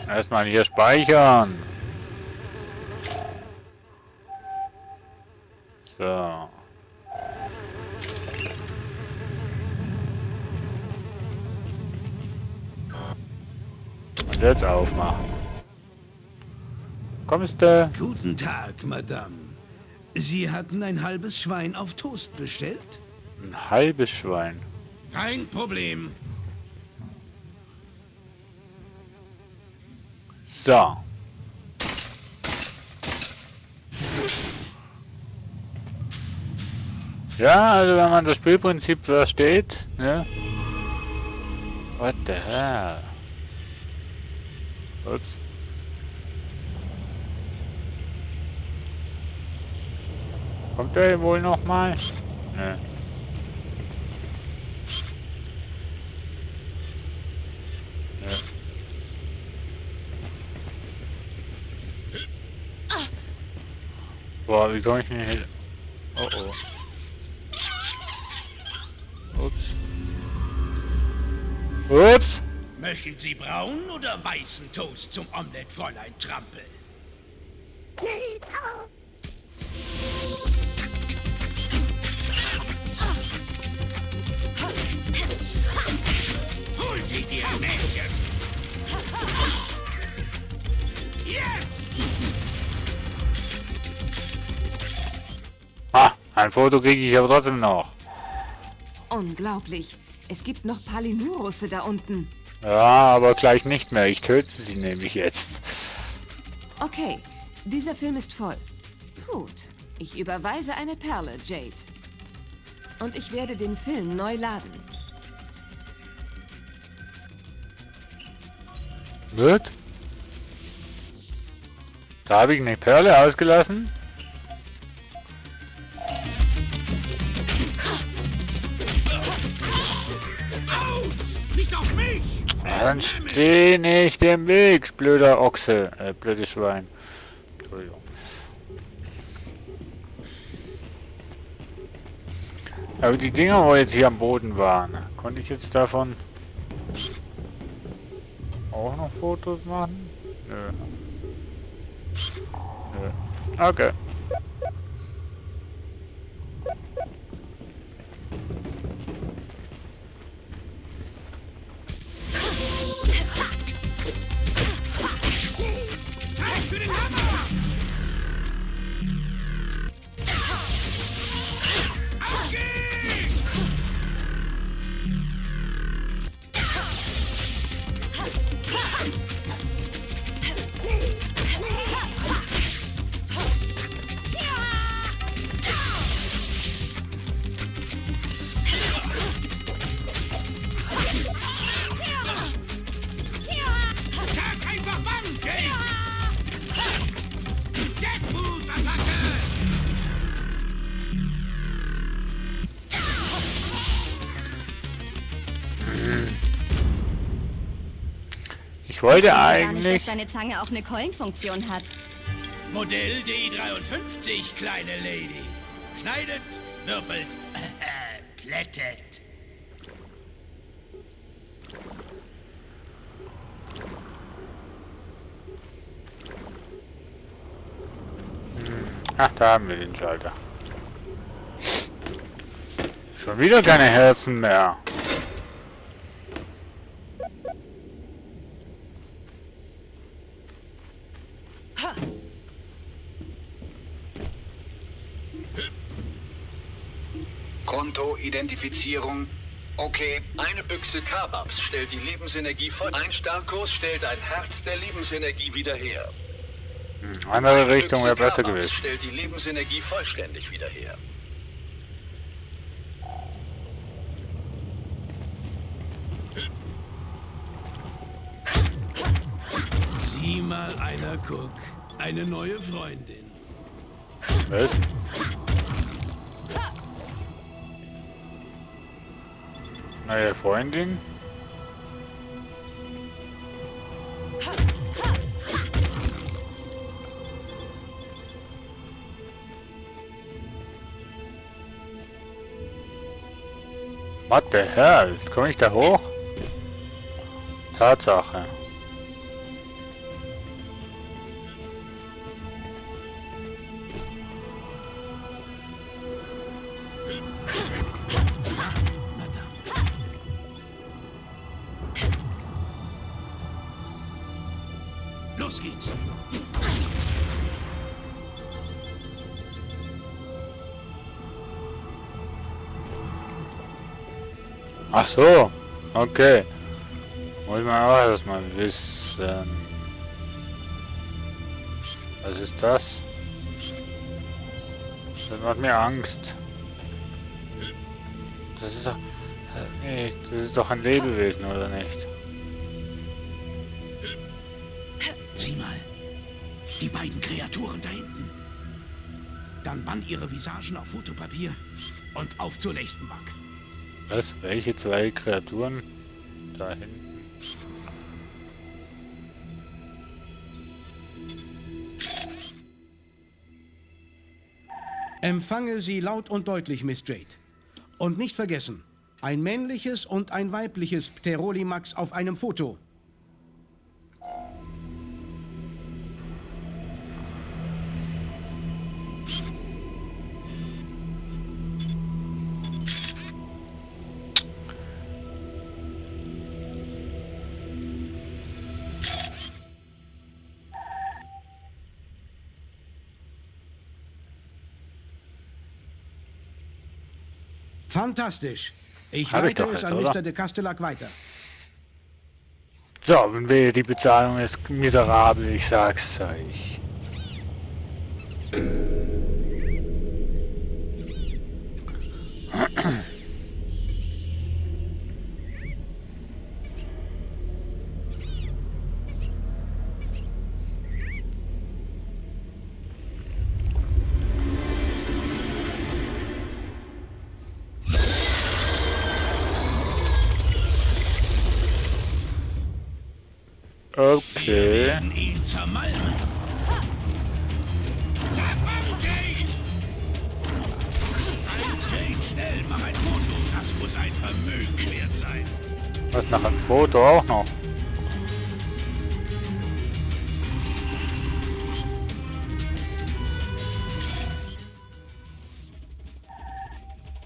Speaker 6: Erstmal hier speichern. So. Und jetzt aufmachen. Kommst du?
Speaker 12: Guten Tag, Madame. Sie hatten ein halbes Schwein auf Toast bestellt?
Speaker 6: Ein halbes Schwein.
Speaker 2: Kein Problem.
Speaker 6: So. Ja, also wenn man das Spielprinzip versteht, ne? What the hell? Ups. Kommt der wohl noch mal? Ne. Ja. Boah, wie komme ich denn hier? Oh oh. Ups. Ups!
Speaker 2: Möchten Sie braunen oder weißen Toast zum Omelett, Fräulein Trampel? Hol sie dir, Mädchen! Jetzt!
Speaker 6: Ah, ein Foto kriege ich aber trotzdem noch.
Speaker 5: Unglaublich. Es gibt noch Palinurusse da unten.
Speaker 6: Ja, aber gleich nicht mehr. Ich töte sie nämlich jetzt.
Speaker 5: Okay, dieser Film ist voll. Gut, ich überweise eine Perle, Jade. Und ich werde den Film neu laden.
Speaker 6: Gut. Da habe ich eine Perle ausgelassen.
Speaker 2: Nicht auf mich!
Speaker 6: Dann steh nicht im Weg, blöder Ochse. Blödes Schwein. Entschuldigung. Aber die Dinger, wo jetzt hier am Boden waren, konnte ich jetzt davon auch noch Fotos machen? Nö. Nö. Okay.
Speaker 2: Zeit für den Hammer! Auf geht's! Sag einfach wann, Jake! Deadpool-Attacke!
Speaker 6: Ich wollte
Speaker 3: Gar nicht,
Speaker 6: eigentlich...
Speaker 3: dass deine Zange auch eine Keulenfunktion hat.
Speaker 2: Modell D53, kleine Lady. Schneidet, würfelt, plättet.
Speaker 6: Ach, da haben wir den Schalter. Schon wieder keine Herzen mehr.
Speaker 1: Kontoidentifizierung. Okay. Eine Büchse Kababs stellt die Lebensenergie voll. Ein Starkos stellt ein Herz der Lebensenergie wieder her.
Speaker 6: Andere Richtung wäre
Speaker 1: Büchse
Speaker 6: besser
Speaker 1: Kababs
Speaker 6: gewesen.
Speaker 1: stellt die Lebensenergie vollständig wieder her.
Speaker 12: Sieh mal einer, guck. Eine neue Freundin.
Speaker 6: Was? Neue Freundin? What the hell? Komme ich da hoch? Tatsache.
Speaker 2: Los geht's.
Speaker 6: Ach so, okay. Muss man auch erstmal wissen. Was ist das? Das macht mir Angst. Das ist doch... Nee, das ist doch ein Lebewesen, oder nicht?
Speaker 12: Sieh mal. Die beiden Kreaturen da hinten. Dann band ihre Visagen auf Fotopapier und auf zur nächsten Bank.
Speaker 6: Was? Welche zwei Kreaturen? Da hinten.
Speaker 12: Empfange sie laut und deutlich, Miss Jade. Und nicht vergessen, ein männliches und ein weibliches Pterolimax auf einem Foto. Fantastisch. Ich leite es an Mr. de Castellac weiter.
Speaker 6: So, und wehe, die Bezahlung ist miserabel, ich sag's euch. Okay.
Speaker 2: Ihn zermalmen. Sag mal, Jade! Jade, schnell, mach ein Foto. Das muss ein Vermögen wert sein.
Speaker 6: Was, nach einem Foto auch noch?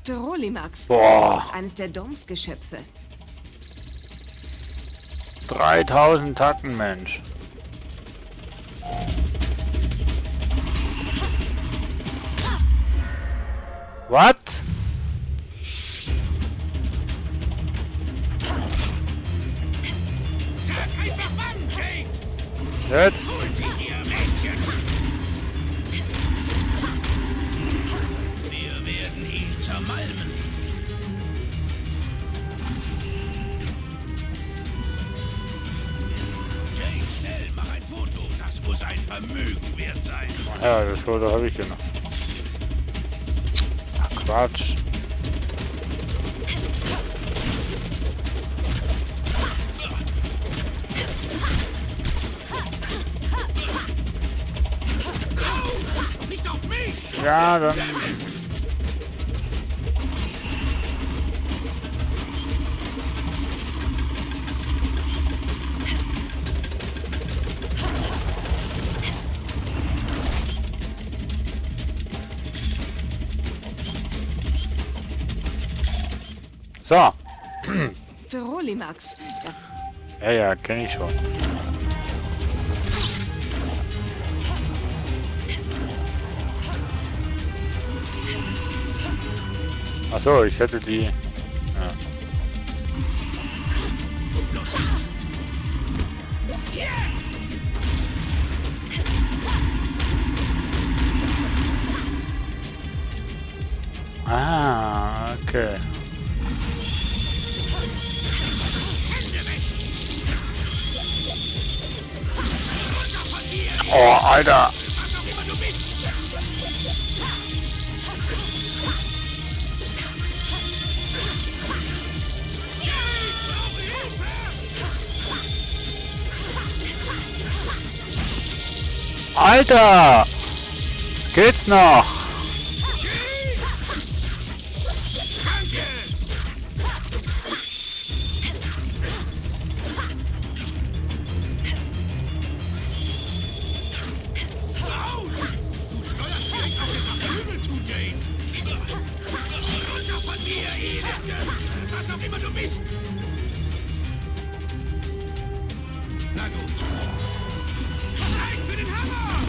Speaker 5: Pterolimax.
Speaker 6: Boah.
Speaker 5: Das ist eines der Doms-Geschöpfe.
Speaker 6: 3000 Tacken, Mensch. What?
Speaker 2: Sag einfach wann, Jade!
Speaker 6: Jetzt?
Speaker 2: Hol sie hier, Mädchen! Wir werden ihn zermalmen. Muss ein Vermögen wert sein.
Speaker 6: Ja, das Foto habe ich hier noch. Ach, Quatsch.
Speaker 2: Nicht auf mich!
Speaker 6: Ja, dann... So.
Speaker 5: Pterolimax.
Speaker 6: Ja, kenne ich schon. Ach so, ich hätte die... Ja. Ah, okay. Oh, Alter. Alter! Geht's noch?
Speaker 2: Was auch immer du bist! Na gut. Zeit für den Hammer!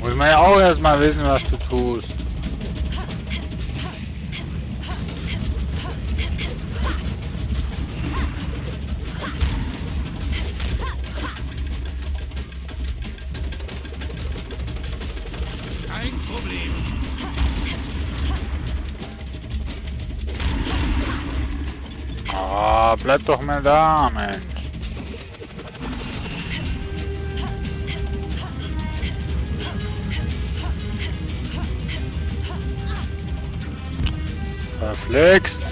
Speaker 6: Muss man ja auch erstmal wissen, was du tust.
Speaker 2: Kein Problem.
Speaker 6: Ah, bleib doch mal da, Mensch. Verflixt.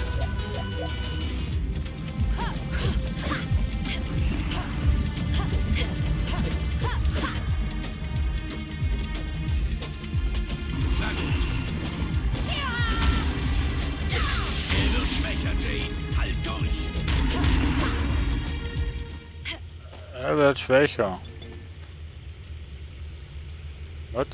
Speaker 6: Er wird schwächer. Was?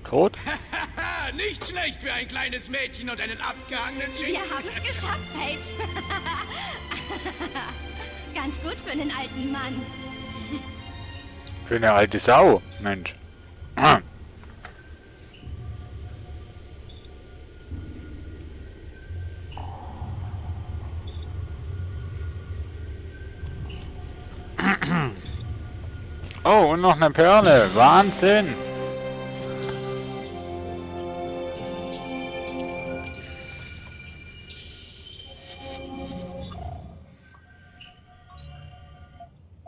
Speaker 6: Tot?
Speaker 2: Nicht schlecht für ein kleines Mädchen und einen abgehangenen Schinken.
Speaker 3: Wir haben es geschafft, Paige. Ganz gut für einen alten Mann.
Speaker 6: Für eine alte Sau, Mensch. Oh, und noch eine Perle. Wahnsinn.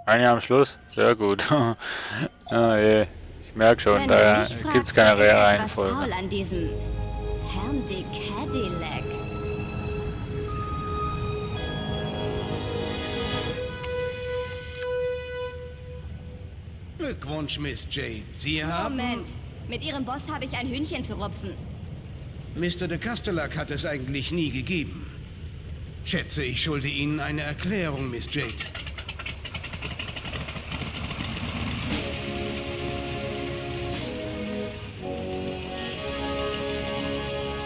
Speaker 6: Eine am Schluss? Sehr gut. Ah, je. Ich merke schon, da gibt es keine Reihenfolge.
Speaker 3: Was faul an diesem Herrn de Cadillac.
Speaker 12: Glückwunsch, Miss Jade. Sie haben...
Speaker 3: Moment. Mit Ihrem Boss habe ich ein Hühnchen zu rupfen.
Speaker 12: Mr. de Castellac hat es eigentlich nie gegeben. Schätze, ich schulde Ihnen eine Erklärung, Miss Jade.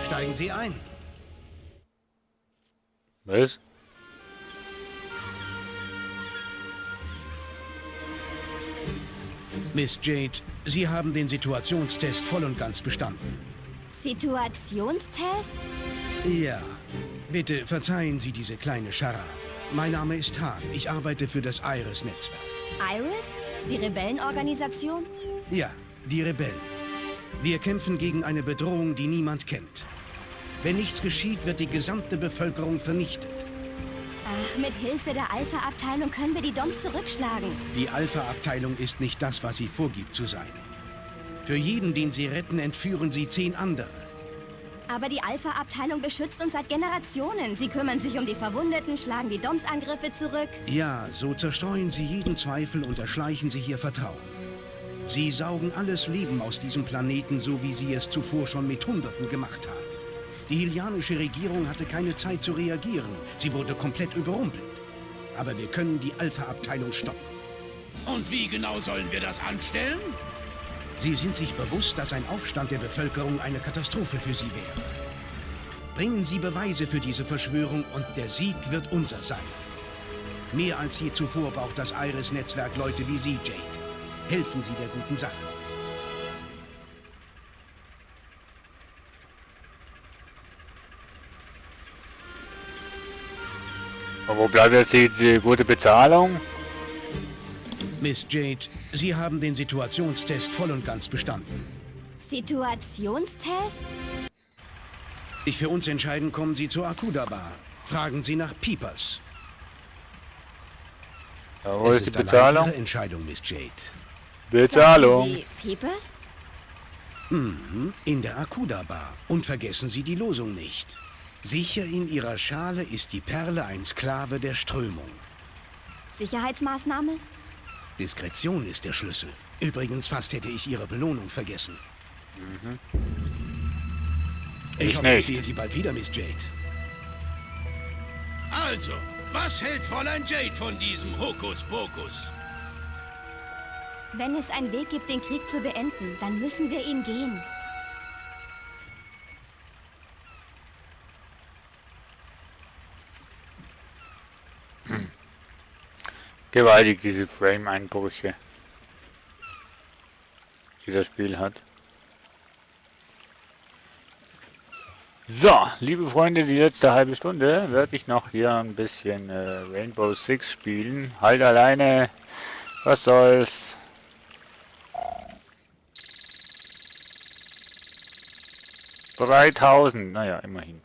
Speaker 12: Steigen Sie ein.
Speaker 6: Was?
Speaker 12: Miss Jade, Sie haben den Situationstest voll und ganz bestanden.
Speaker 3: Situationstest?
Speaker 12: Ja. Bitte verzeihen Sie diese kleine Scharade. Mein Name ist Hahn. Ich arbeite für das Iris-Netzwerk.
Speaker 3: Iris? Die Rebellenorganisation?
Speaker 12: Ja, die Rebellen. Wir kämpfen gegen eine Bedrohung, die niemand kennt. Wenn nichts geschieht, wird die gesamte Bevölkerung vernichtet.
Speaker 3: Ach, mit Hilfe der Alpha-Abteilung können wir die Doms zurückschlagen.
Speaker 12: Die Alpha-Abteilung ist nicht das, was sie vorgibt zu sein. Für jeden, den sie retten, entführen sie 10 andere.
Speaker 3: Aber die Alpha-Abteilung beschützt uns seit Generationen. Sie kümmern sich um die Verwundeten, schlagen die Doms-Angriffe zurück.
Speaker 12: Ja, so zerstreuen sie jeden Zweifel und erschleichen sich ihr Vertrauen. Sie saugen alles Leben aus diesem Planeten, so wie sie es zuvor schon mit Hunderten gemacht haben. Die hilianische Regierung hatte keine Zeit zu reagieren. Sie wurde komplett überrumpelt. Aber wir können die Alpha-Abteilung stoppen.
Speaker 2: Und wie genau sollen wir das anstellen?
Speaker 12: Sie sind sich bewusst, dass ein Aufstand der Bevölkerung eine Katastrophe für sie wäre. Bringen Sie Beweise für diese Verschwörung und der Sieg wird unser sein. Mehr als je zuvor braucht das Iris-Netzwerk Leute wie Sie, Jade. Helfen Sie der guten Sache.
Speaker 6: Und wo bleibt jetzt die gute Bezahlung?
Speaker 12: Miss Jade, Sie haben den Situationstest voll und ganz bestanden.
Speaker 3: Situationstest?
Speaker 12: Sich für uns entscheiden, kommen Sie zur Akuda Bar. Fragen Sie nach Peepers.
Speaker 6: Ja, wo ist die Bezahlung?
Speaker 12: Ihre Entscheidung, Miss Jade.
Speaker 6: Bezahlung.
Speaker 3: Sagen Sie Peepers?
Speaker 12: Mhm, in der Akuda Bar. Und vergessen Sie die Losung nicht. Sicher in Ihrer Schale ist die Perle ein Sklave der Strömung.
Speaker 3: Sicherheitsmaßnahme?
Speaker 12: Diskretion ist der Schlüssel. Übrigens, fast hätte ich Ihre Belohnung vergessen.
Speaker 6: Mhm.
Speaker 12: Ich hoffe, ich sehe Sie bald wieder, Miss Jade.
Speaker 2: Also, was hält Fräulein Jade von diesem Hokuspokus?
Speaker 3: Wenn es einen Weg gibt, den Krieg zu beenden, dann müssen wir ihn gehen.
Speaker 6: gewaltig, diese Frame-Einbrüche, die das Spiel hat. So, liebe Freunde, die letzte halbe Stunde werde ich noch hier ein bisschen Rainbow Six spielen. Halt alleine, was soll's. $3000, naja, immerhin.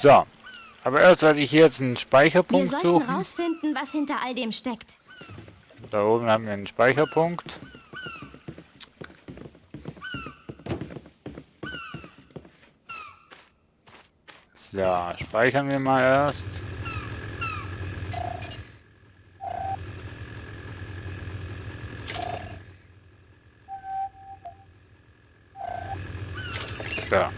Speaker 6: So, aber erst werde ich hier jetzt einen Speicherpunkt
Speaker 3: Wir sollten
Speaker 6: suchen.
Speaker 3: rausfinden, was hinter all dem steckt.
Speaker 6: Da oben haben wir einen Speicherpunkt. So, speichern wir mal erst. So.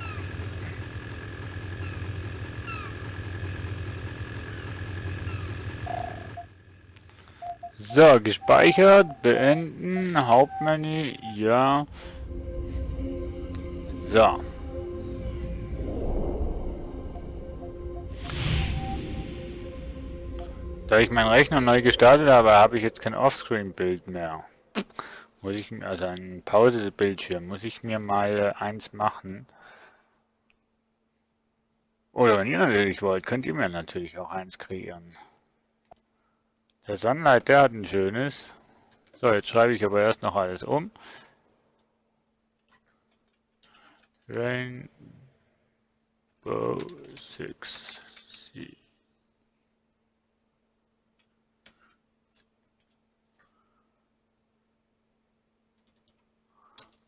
Speaker 6: So, gespeichert, beenden, Hauptmenü, ja. So. Da ich meinen Rechner neu gestartet habe, habe ich jetzt kein Offscreen-Bild mehr. Muss ich mir, also ein Pause-Bildschirm, muss ich mir mal eins machen. Oder wenn ihr natürlich wollt, könnt ihr mir natürlich auch eins kreieren. Der Sunlight, der hat ein schönes. So, jetzt schreibe ich aber erst noch alles um. Rainbow Six Siege.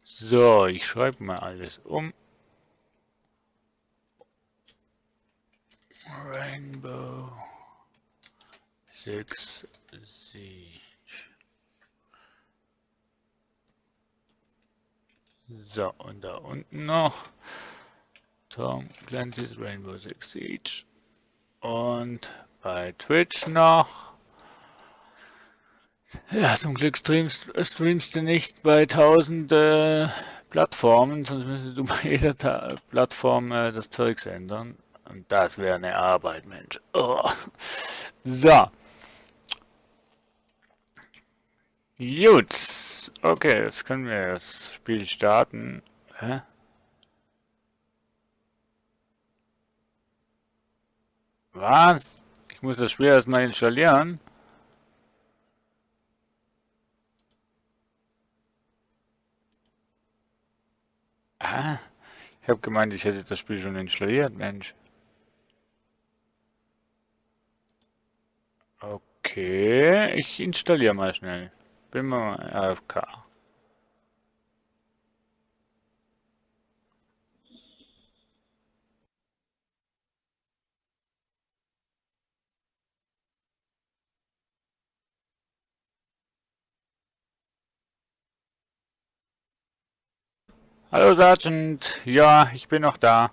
Speaker 6: So, ich schreibe mal alles um. Rainbow Six Siege. So, und da unten noch Tom Clancy's Rainbow Six Siege. Und bei Twitch noch. Ja, zum Glück streamst du nicht bei 1000 Plattformen, sonst müsstest du bei jeder Plattform das Zeugs ändern. Und das wäre eine Arbeit, Mensch. Oh. So. Gut. Okay, jetzt können wir das Spiel starten. Hä? Was? Ich muss das Spiel erstmal installieren. Ah, ich habe gemeint, ich hätte das Spiel schon installiert, Mensch. Okay, ich installiere mal schnell. Bin mal AFK. Hallo Sergeant, ja, ich bin noch da.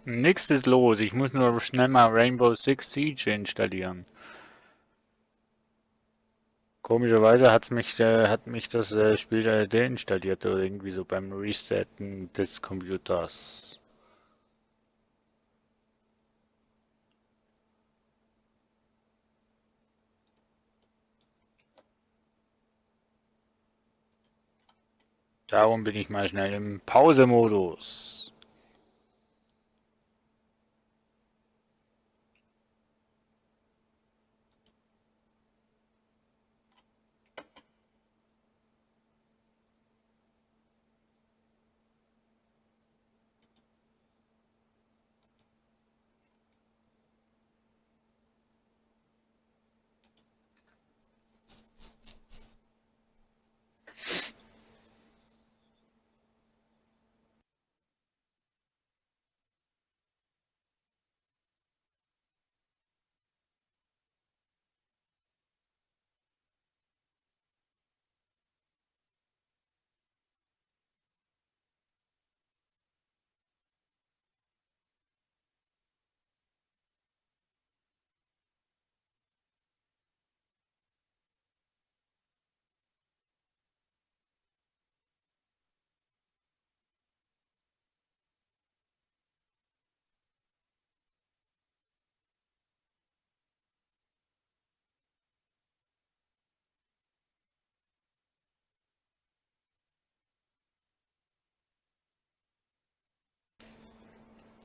Speaker 6: Nichts ist los, ich muss nur schnell mal Rainbow Six Siege installieren. Komischerweise hat mich das Spiel deinstalliert oder irgendwie so beim Resetten des Computers. Darum bin ich mal schnell im Pause-Modus.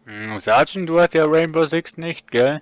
Speaker 6: Sergeant, du hast ja Rainbow Six nicht, gell?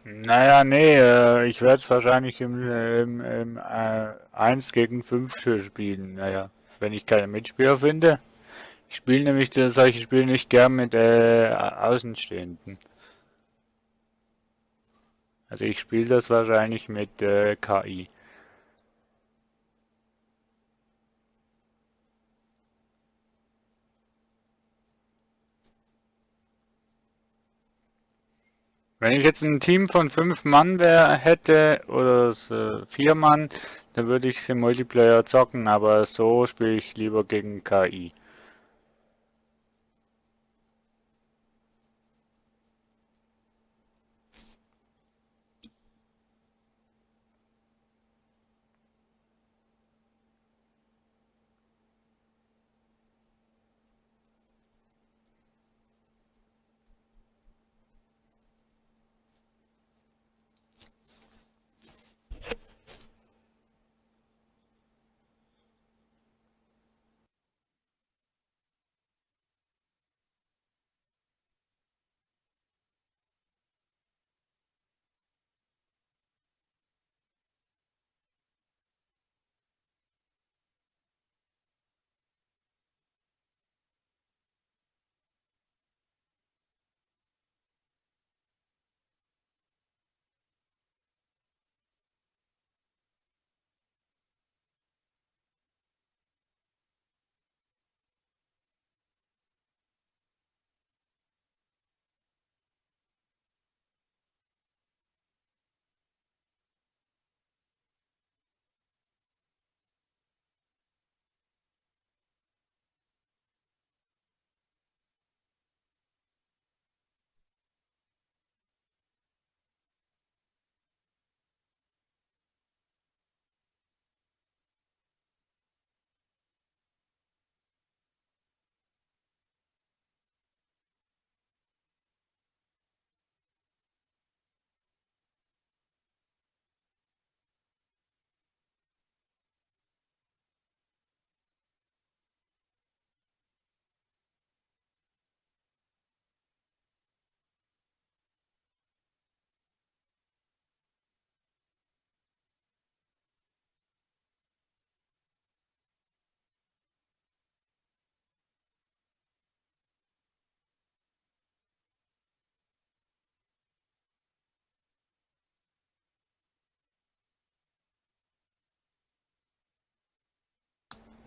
Speaker 6: Naja, nee, ich werde es wahrscheinlich im 1 gegen 5 spielen. Naja, wenn ich keine Mitspieler finde. Ich spiele nämlich solche Spiele nicht gern mit Außenstehenden. Also ich spiele das wahrscheinlich mit KI. Wenn ich jetzt ein Team von 5 Mann hätte oder 4 Mann, dann würde ich im Multiplayer zocken, aber so spiele ich lieber gegen KI.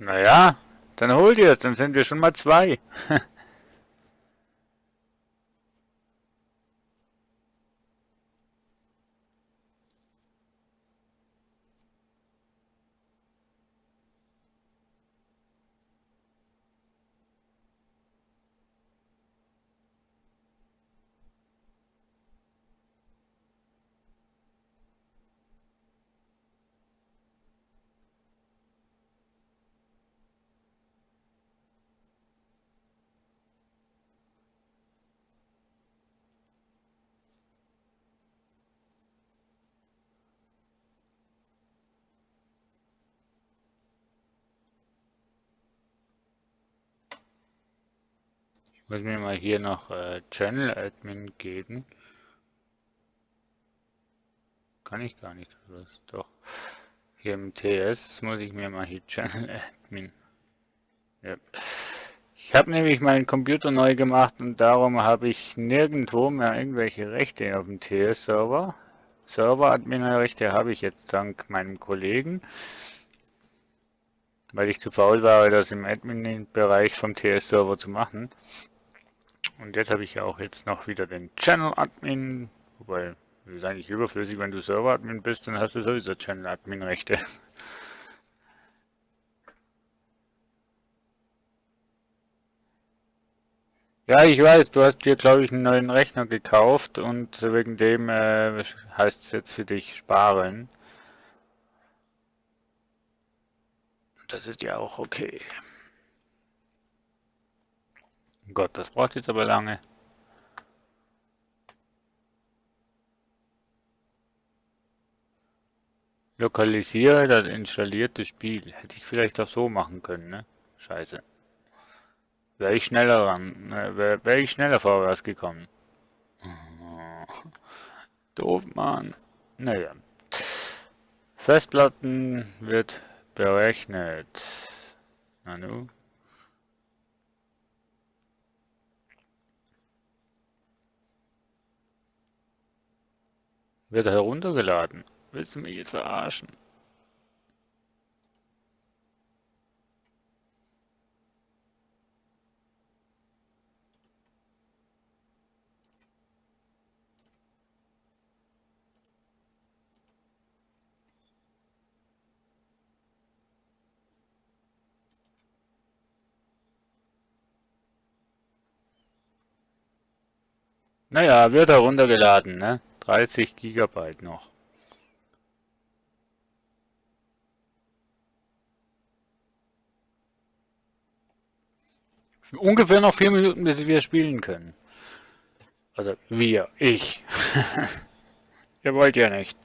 Speaker 6: Naja, dann hol dir es, dann sind wir schon mal 2. Ich muss mir mal hier noch Channel Admin geben. Kann ich gar nicht. Was? Doch. Hier im TS muss ich mir mal hier Channel Admin. Ja. Ich habe nämlich meinen Computer neu gemacht und darum habe ich nirgendwo mehr irgendwelche Rechte auf dem TS-Server. Server-Admin-Rechte habe ich jetzt dank meinem Kollegen, weil ich zu faul war, das im Admin-Bereich vom TS-Server zu machen. Und jetzt habe ich ja auch jetzt noch wieder den Channel-Admin, wobei Das ist eigentlich überflüssig, wenn du Server-Admin bist, dann hast du sowieso Channel-Admin-Rechte. Ja, ich weiß, du hast dir, glaube ich, einen neuen Rechner gekauft und wegen dem heißt es jetzt für dich sparen. Das ist ja auch okay. Gott, das braucht jetzt aber lange. Lokalisiere das installierte Spiel. Hätte ich vielleicht auch so machen können, ne? Scheiße. Wäre ich schneller ran, wäre ich schneller vorwärts gekommen. Doof, Mann. Naja. Festplatten wird berechnet. Nanu. Wird heruntergeladen. Willst du mich jetzt verarschen? Naja, wird heruntergeladen, ne? 30 Gigabyte noch. Ungefähr noch 4 Minuten, bis wir spielen können. Also wir, ich. Ihr wollt ja nicht.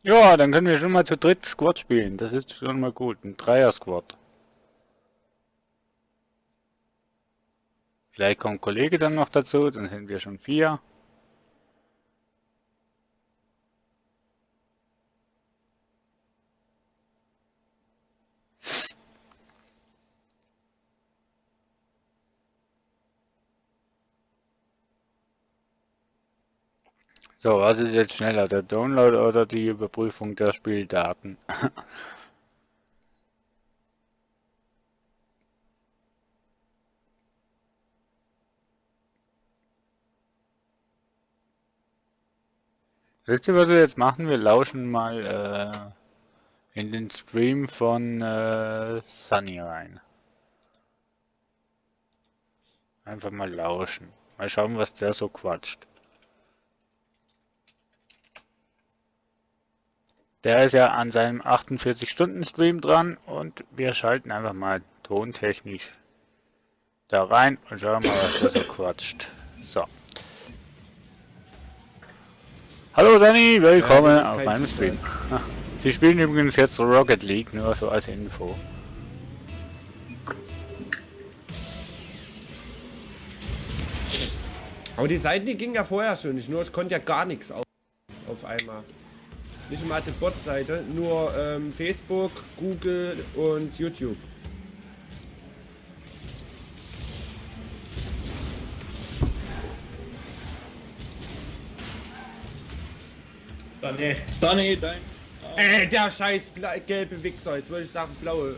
Speaker 6: Ja, dann können wir schon mal zu dritt Squad spielen. Das ist schon mal gut. Ein Dreier-Squad. Vielleicht kommt ein Kollege dann noch dazu, dann sind wir schon 4. So, was ist jetzt schneller, der Download oder die Überprüfung der Spieldaten? Wisst ihr, was wir jetzt machen? Wir lauschen mal in den Stream von Sunny rein. Einfach mal lauschen. Mal schauen, was der so quatscht. Der ist ja an seinem 48-Stunden-Stream dran und wir schalten einfach mal tontechnisch da rein und schauen mal, was der so quatscht. So. Hallo Sunny, willkommen auf meinem Stream. Sie spielen übrigens jetzt Rocket League, nur so als Info.
Speaker 14: Aber die Seiten, die gingen ja vorher schon nicht, nur ich konnte ja gar nichts auf einmal. Nicht mal die Bot-Seite, nur Facebook, Google und YouTube.
Speaker 15: Donny, dein...
Speaker 14: Der scheiß gelbe Wichser, jetzt wollte ich sagen blaue.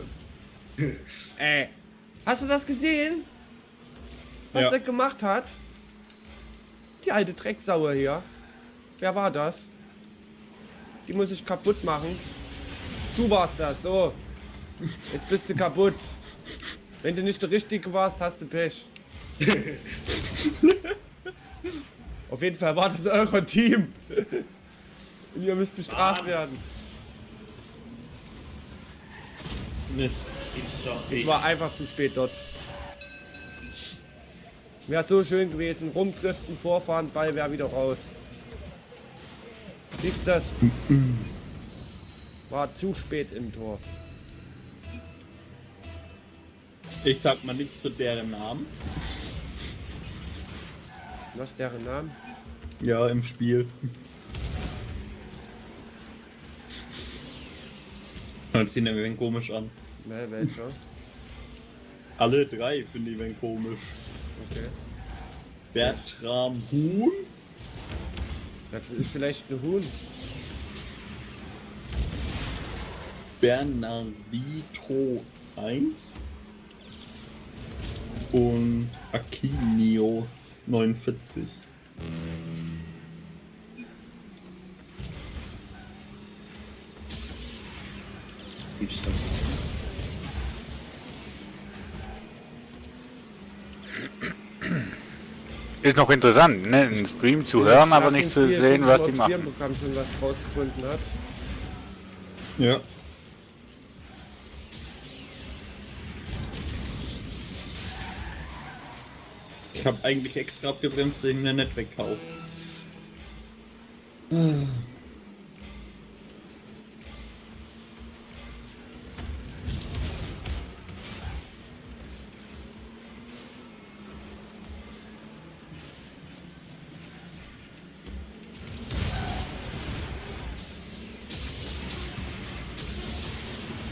Speaker 14: Hast du das gesehen? Was der gemacht hat? Die alte Drecksauer hier. Wer war das? Die muss ich kaputt machen. Du warst das, so. Jetzt bist du kaputt. Wenn du nicht der Richtige warst, hast du Pech. Auf jeden Fall war das euer Team. Und ihr müsst bestraft werden.
Speaker 15: Mist.
Speaker 14: Ich war einfach zu spät dort. Wäre so schön gewesen. Rumdriften, vorfahren, Ball wäre wieder raus. Siehst du das? War zu spät im Tor.
Speaker 15: Ich sag mal nichts zu deren Namen.
Speaker 14: Was ist deren Name?
Speaker 15: Ja, im Spiel. Hört sich ein wenig komisch an.
Speaker 14: Ne, welcher?
Speaker 15: Alle drei finde ich ein wenig komisch.
Speaker 14: Okay.
Speaker 15: Bertram Huhn?
Speaker 14: Das ist vielleicht ein Huhn.
Speaker 15: Bernardito 1 und Aquinios 49. Gibt's das?
Speaker 6: Ist noch interessant, ne? Einen Stream zu hören, aber nicht zu sehen, was die machen.
Speaker 14: Programm schon was rausgefunden hat.
Speaker 15: Ja. Ich habe eigentlich extra abgebremst wegen der Netwegkauf.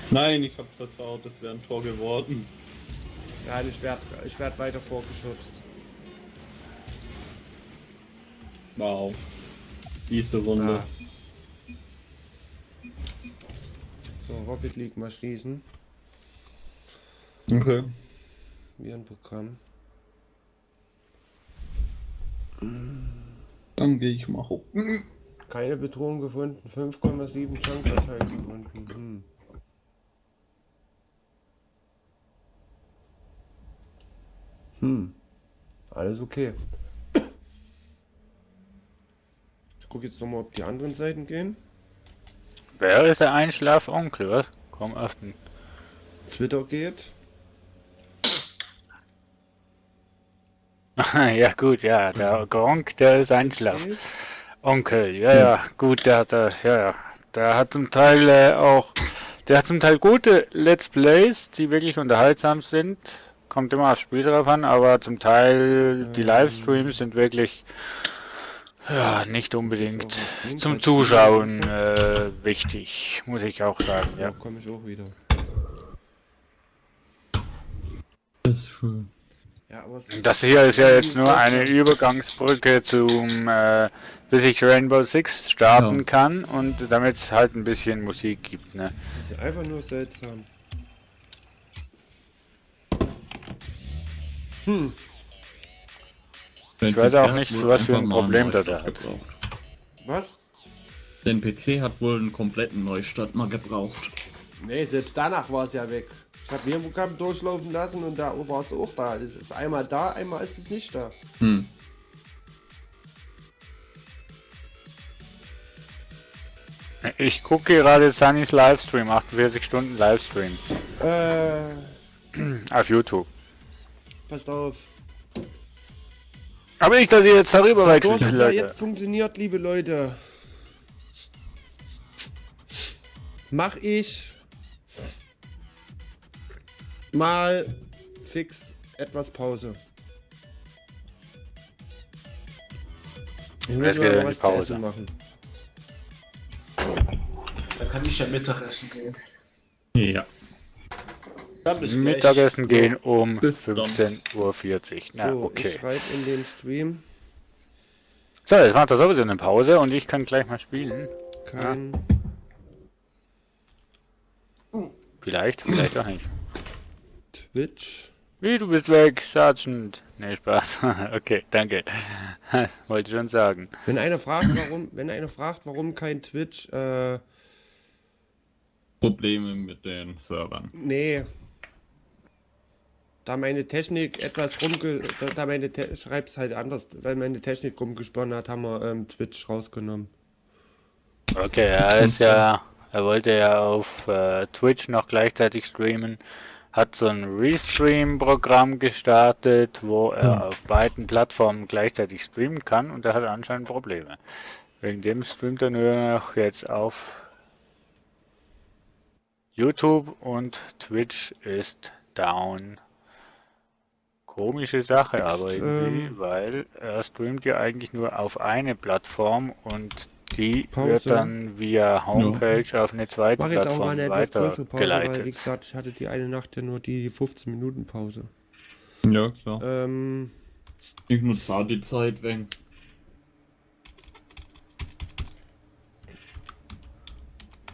Speaker 15: Nein, ich hab versaut, das wäre ein Tor geworden.
Speaker 14: Ja, ich werd weiter vorgeschubst.
Speaker 15: Wow. Diese Runde.
Speaker 14: Ah. So, Rocket League mal schließen.
Speaker 15: Okay.
Speaker 14: Wie ein Programm.
Speaker 15: Dann gehe ich mal hoch.
Speaker 14: Keine Bedrohung gefunden, 5,7 Junkverteil gefunden. Alles okay. Ich gucke jetzt nochmal, ob die anderen Seiten gehen.
Speaker 6: Wer ist der Einschlafonkel, was? Komm, öffnen.
Speaker 14: Twitter geht.
Speaker 6: Ja gut, ja, der Gronk, der ist Einschlafonkel. Ja, gut, der hat zum Teil der hat zum Teil gute Let's Plays, die wirklich unterhaltsam sind. Kommt immer aufs Spiel drauf an, aber zum Teil die Livestreams sind wirklich nicht unbedingt zum Zuschauen wichtig, muss ich auch sagen. Ja,
Speaker 14: komme ich auch wieder.
Speaker 15: Das ist schön.
Speaker 14: Ja, aber
Speaker 6: das hier ist ja jetzt nur eine Übergangsbrücke bis ich Rainbow Six starten kann und damit es halt ein bisschen Musik gibt. Ne?
Speaker 14: Das ist einfach nur seltsam.
Speaker 6: Ich weiß auch nicht, was für ein Problem das hat.
Speaker 14: Was?
Speaker 15: Dein PC hat wohl einen kompletten Neustart mal gebraucht.
Speaker 14: Nee, selbst danach war es ja weg. Ich habe ein Programm durchlaufen lassen und da war es auch da. Es ist einmal da, einmal ist es nicht da.
Speaker 6: Ich gucke gerade Sunnys Livestream, 48 Stunden Livestream. Auf YouTube.
Speaker 14: Passt auf.
Speaker 6: Aber nicht, dass ihr jetzt darüber wechselt,
Speaker 14: Leute.
Speaker 6: Leute.
Speaker 14: Jetzt funktioniert, liebe Leute. Mach ich mal fix etwas Pause. Ich muss mal was zu essen machen.
Speaker 15: Da kann ich ja Mittagessen gehen. Ja.
Speaker 6: Mittagessen gehen um 15:40 Uhr. Na,
Speaker 14: so,
Speaker 6: okay.
Speaker 14: ich schreibe in den Stream.
Speaker 6: So, jetzt macht er sowieso eine Pause und ich kann gleich mal spielen.
Speaker 14: Kein...
Speaker 6: Vielleicht auch nicht.
Speaker 14: Twitch.
Speaker 6: Wie, du bist weg, Sergeant. Nee, Spaß. Okay, danke. Wollte schon sagen.
Speaker 14: Wenn einer fragt, warum kein Twitch,
Speaker 15: Probleme mit den Servern.
Speaker 14: nee. Da meine Technik etwas schreib's halt anders, weil meine Technik rumgesponnen hat, haben wir Twitch rausgenommen.
Speaker 6: Okay, er wollte ja auf Twitch noch gleichzeitig streamen, hat so ein Restream-Programm gestartet, wo er auf beiden Plattformen gleichzeitig streamen kann und er hat anscheinend Probleme. Wegen dem streamt er nur noch jetzt auf YouTube und Twitch ist down. Komische Sache aber irgendwie, weil er streamt ja eigentlich nur auf eine Plattform und die wird dann via Homepage auf eine zweite
Speaker 14: Mach jetzt auch mal
Speaker 6: Plattform
Speaker 14: eine etwas größere Pause, weil wie
Speaker 6: weitergeleitet.
Speaker 14: gesagt, ich hatte die eine Nacht ja nur die 15 Minuten Pause.
Speaker 15: Ja, klar. Ich nutze auch die Zeit weg.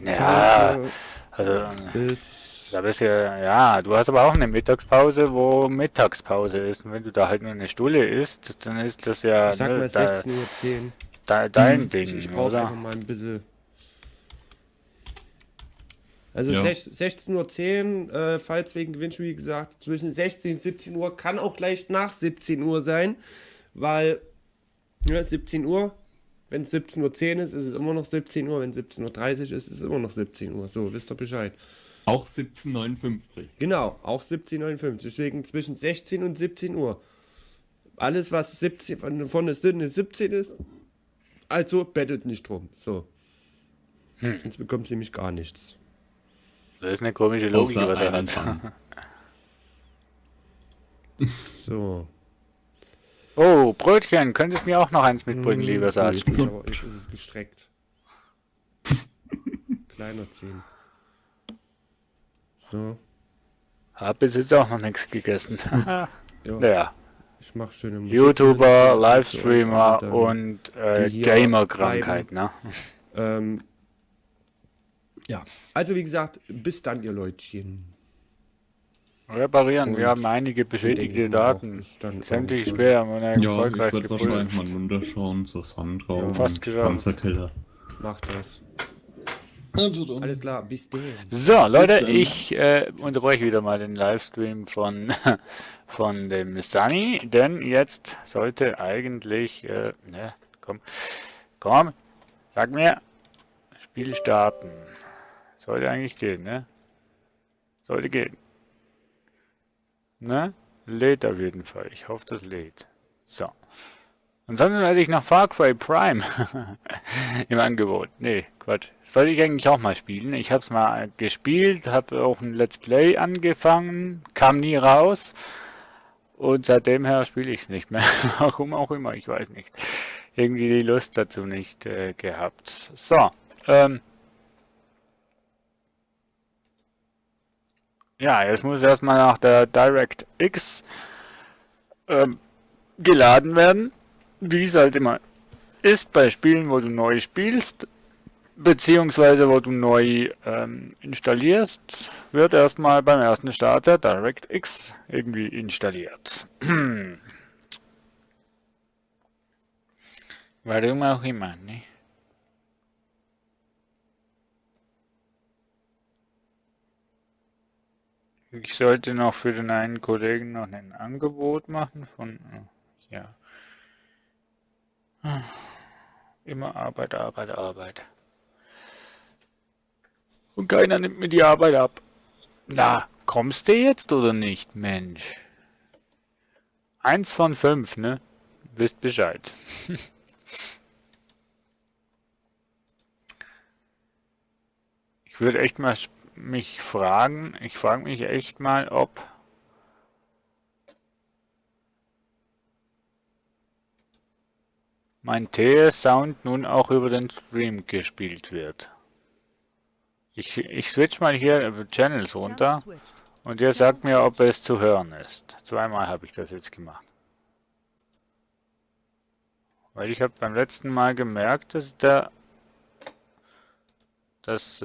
Speaker 6: Ja, also da bist ja, du hast aber auch eine Mittagspause, wo Mittagspause ist. Und wenn du da halt nur eine Stulle isst, dann ist das ja
Speaker 14: Ich sag mal 16:10 Uhr.
Speaker 6: Dein Ding,
Speaker 14: Ich brauche
Speaker 6: oder?
Speaker 14: einfach mal ein bisschen. Also
Speaker 15: Ja.
Speaker 14: 16:10 Uhr, falls wegen Gewinnspiel, wie gesagt, zwischen 16 und 17 Uhr, kann auch leicht nach 17 Uhr sein, weil 17 Uhr, wenn es 17:10 Uhr ist es immer noch 17 Uhr, wenn es 17:30 Uhr ist es immer noch 17 Uhr. So, wisst ihr Bescheid.
Speaker 15: Auch 17:59.
Speaker 14: Genau, auch 17:59. Deswegen zwischen 16 und 17 Uhr. Alles, was 17 von der Stunde 17 ist, also bettelt nicht drum. So. Sonst bekommt sie nämlich gar nichts.
Speaker 6: Das ist eine komische Logik,
Speaker 15: Außer
Speaker 6: was er
Speaker 15: einen
Speaker 6: hat.
Speaker 15: Fang.
Speaker 14: So.
Speaker 6: Oh, Brötchen, könntest du mir auch noch eins mitbringen, lieber Sag.
Speaker 14: Jetzt ist es gestreckt. Kleiner ziehen. So.
Speaker 6: Hab bis jetzt auch noch nichts gegessen.
Speaker 14: Ja.
Speaker 6: Ja.
Speaker 14: Ich mach schöne Musik.
Speaker 6: YouTuber,
Speaker 14: Für
Speaker 6: Livestreamer
Speaker 14: euch alle,
Speaker 6: und
Speaker 14: die hier
Speaker 6: Gamer-Krankheit, ne?
Speaker 14: Ja, also wie gesagt, bis dann, ihr Leutchen.
Speaker 6: Reparieren, wir
Speaker 14: Und
Speaker 6: haben einige beschädigte Daten. Sämtliche
Speaker 14: gut.
Speaker 6: Speer haben wir
Speaker 15: Ja,
Speaker 6: erfolgreich
Speaker 15: ich werde
Speaker 6: gepulvert.
Speaker 15: wahrscheinlich mal runterschauen zur Sandraum
Speaker 6: Ja, fast
Speaker 15: und
Speaker 6: geschafft.
Speaker 15: Panzerkeller.
Speaker 14: Macht das.
Speaker 15: Also dann.
Speaker 14: Alles klar, bis dann.
Speaker 6: So, Leute,
Speaker 14: dann.
Speaker 6: ich unterbreche wieder mal den Livestream von dem Sunny, denn jetzt sollte eigentlich, ne, komm, sag mir, Spiel starten. Sollte eigentlich gehen, ne? Sollte gehen. Ne? Lädt auf jeden Fall. Ich hoffe, das lädt. So. Ansonsten hätte ich noch Far Cry Prime im Angebot. Nee, Quatsch. Sollte ich eigentlich auch mal spielen. Ich habe es mal gespielt, habe auch ein Let's Play angefangen, kam nie raus. Und seitdem her spiele ich es nicht mehr. Warum auch immer, ich weiß nicht. Irgendwie die Lust dazu nicht gehabt. So. Ja, jetzt muss erstmal nach der DirectX geladen werden. Wie es halt immer ist bei Spielen, wo du neu spielst, beziehungsweise wo du neu installierst, wird erstmal beim ersten Start der DirectX irgendwie installiert. Warum auch immer, ne? Ich sollte noch für den einen Kollegen noch ein Angebot machen von, ja. Immer Arbeit, Arbeit, Arbeit. Und keiner nimmt mir die Arbeit ab. Na, kommst du jetzt oder nicht, Mensch? 1 von 5, ne? Wisst Bescheid. Ich würde echt mal mich fragen, ich frage mich echt mal, ob mein TS-Sound nun auch über den Stream gespielt wird. Ich switch mal hier Channels runter und ihr sagt mir, ob es zu hören ist. Zweimal habe ich das jetzt gemacht. Weil ich habe beim letzten Mal gemerkt, dass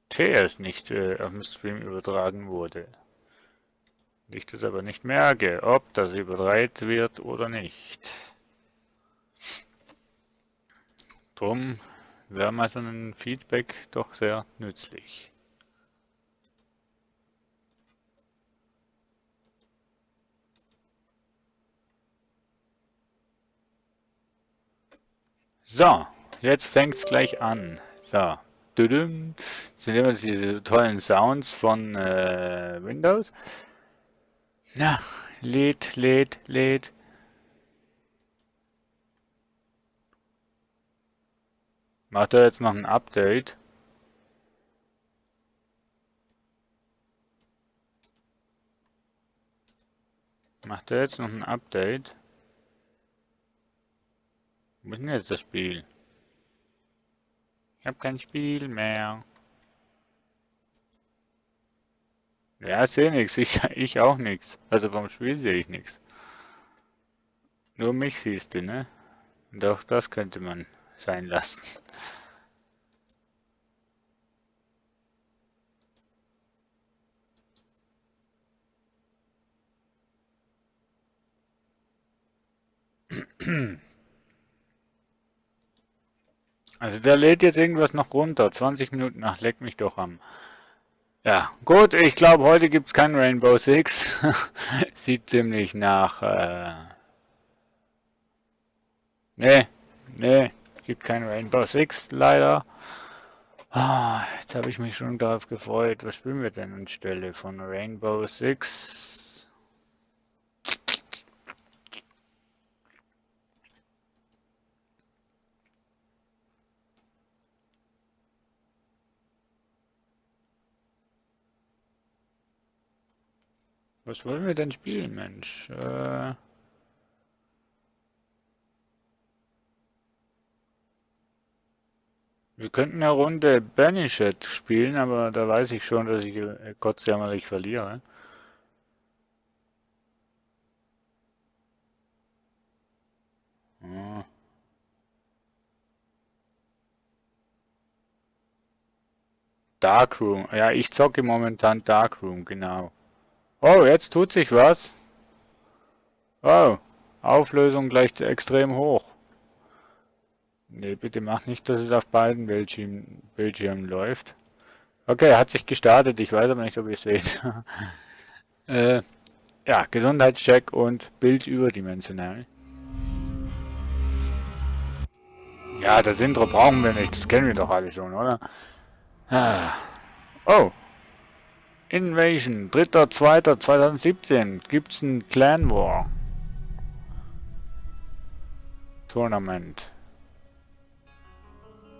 Speaker 6: TS nicht auf dem Stream übertragen wurde. Ich das aber nicht merke, ob das übertragen wird oder nicht. Drum wäre mal so ein Feedback doch sehr nützlich. So, jetzt fängt es gleich an. So, düdüm. Das sind immer diese tollen Sounds von Windows. Na, lädt. Macht er jetzt noch ein Update? Macht er jetzt noch ein Update? Wo ist denn jetzt das Spiel? Ich habe kein Spiel mehr. Ja, sehe nichts. Ich auch nichts. Also vom Spiel sehe ich nichts. Nur mich siehst du, ne? Doch, das könnte man sein lassen. Also der lädt jetzt irgendwas noch runter. 20 Minuten. Ach, leck mich doch am. Ja, gut. Ich glaube, heute gibt es kein Rainbow Six. Sieht ziemlich nach... Nee, gibt kein Rainbow Six, leider. Ah, jetzt habe ich mich schon darauf gefreut. Was spielen wir denn anstelle von Rainbow Six? Was wollen wir denn spielen, Mensch? Wir könnten eine Runde Banished spielen, aber da weiß ich schon, dass ich gottsjammerlich verliere. Hm. Darkroom. Ja, ich zocke momentan Darkroom, genau. Oh, jetzt tut sich was. Oh, Auflösung gleich extrem hoch. Nee, bitte mach nicht, dass es auf beiden Bildschirmen läuft. Okay, hat sich gestartet. Ich weiß aber nicht, ob ihr es seht. Ja, Gesundheitscheck und Bild überdimensional. Ja, das Intro brauchen wir nicht. Das kennen wir doch alle schon, oder? Oh. Invasion, 3.2.2017 gibt's ein Clan War Tournament.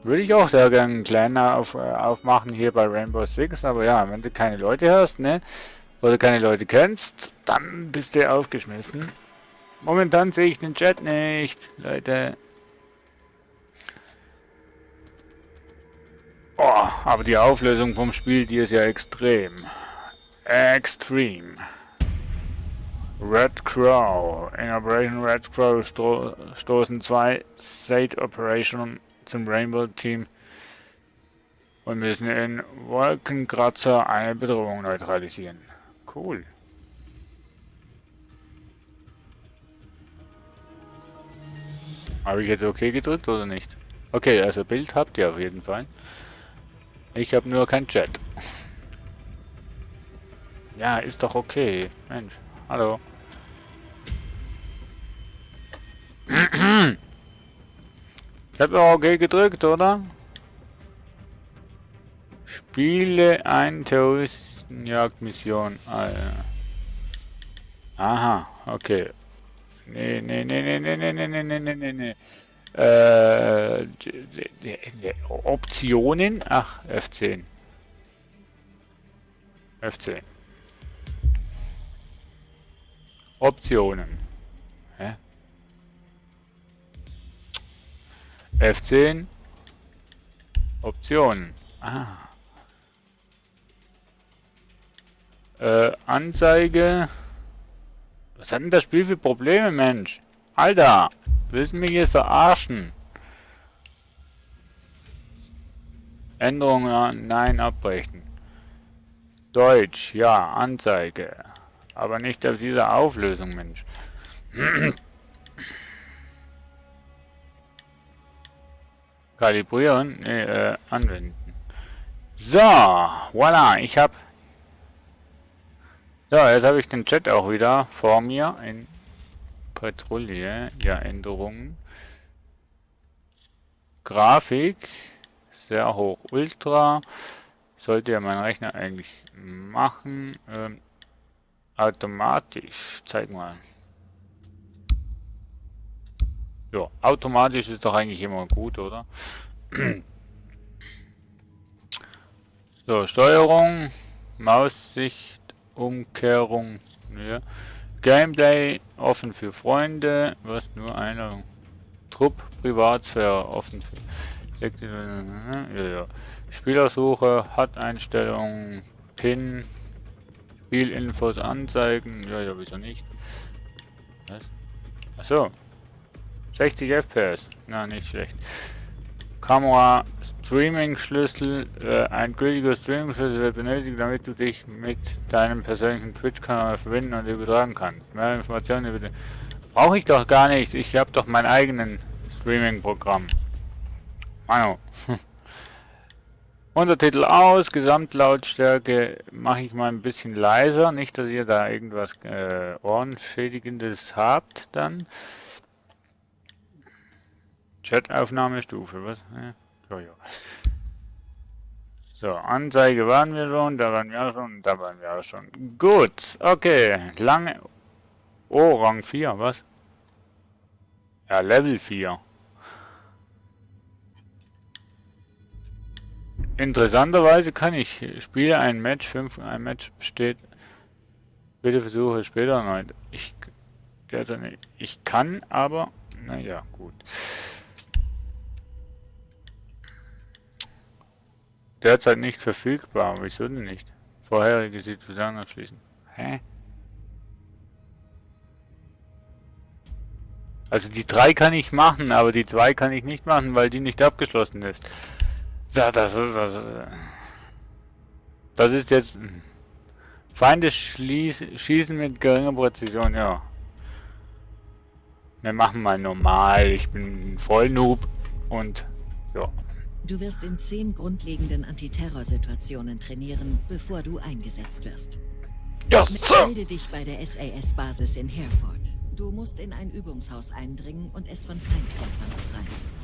Speaker 6: Würde ich auch sehr gerne einen Clan aufmachen hier bei Rainbow Six, aber ja, wenn du keine Leute hast, ne, oder keine Leute kennst, dann bist du aufgeschmissen. Momentan sehe ich den Chat nicht, Leute. Oh, aber die Auflösung vom Spiel, die ist ja extrem. Extreme. Red Crow. In Operation Red Crow stoßen 2 State Operation zum Rainbow Team und müssen in Wolkenkratzer eine Bedrohung neutralisieren. Cool. Habe ich jetzt okay gedrückt oder nicht? Okay, also Bild habt ihr auf jeden Fall. Ich habe nur kein Chat. Ja, ist doch okay. Mensch, hallo. Ich habe doch okay gedrückt, oder? Spiele 1000 Jagdmission. Aha, okay. Nee. Optionen? Ach, F10. F10. Optionen. Hä? F10. Optionen. Ah. Anzeige. Was hat denn das Spiel für Probleme, Mensch? Alter, willst du mich jetzt verarschen? Änderungen, nein, abbrechen. Deutsch, ja, Anzeige. Aber nicht auf dieser Auflösung, Mensch. Kalibrieren? Nee, anwenden. So, voilà, ich habe... So, jetzt habe ich den Chat auch wieder vor mir in Patrouille. Ja, Änderungen. Grafik. Sehr hoch. Ultra. Sollte ja mein Rechner eigentlich machen. Automatisch. Zeig mal. Ja, automatisch ist doch eigentlich immer gut, oder? So, Steuerung, Maussicht, Umkehrung, ja. Gameplay, offen für Freunde, was nur einer. Trupp, Privatsphäre, offen für... Ja. Spielersuche, HUD-Einstellungen, PIN, Spielinfos anzeigen, ja, wieso nicht? Was? Achso. 60 FPS, na nicht schlecht. Kamera, Streaming-Schlüssel, ein gültiger Streaming-Schlüssel wird benötigt, damit du dich mit deinem persönlichen Twitch-Kanal verbinden und übertragen kannst. Mehr Informationen über den... Brauche ich doch gar nicht, ich habe doch mein eigenen Streaming-Programm. Mano. Untertitel aus, Gesamtlautstärke mache ich mal ein bisschen leiser, nicht, dass ihr da irgendwas Ohrenschädigendes habt dann. Chat-Aufnahmestufe, was? Ja. So, Anzeige waren wir schon, da waren wir schon, da waren wir auch schon. Gut, okay, lange... Oh, Rang 4, was? Ja, Level 4. Interessanterweise kann ich spiele ein Match, ein Match besteht. Bitte versuche später erneut. Ich kann, aber naja, gut. Derzeit nicht verfügbar. Wieso denn nicht? Vorherige Situation abschließen. Hä? Also die 3 kann ich machen, aber die 2 kann ich nicht machen, weil die nicht abgeschlossen ist. Das ist jetzt... Feinde schießen mit geringer Präzision, ja. Wir machen mal normal. Ich bin voll Noob und ja.
Speaker 16: Du wirst in 10 grundlegenden Antiterrorsituationen trainieren, bevor du eingesetzt wirst.
Speaker 6: Ja,
Speaker 16: Melde dich bei der SAS-Basis in Hereford. Du musst in ein Übungshaus eindringen und es von Feindkämpfern befreien.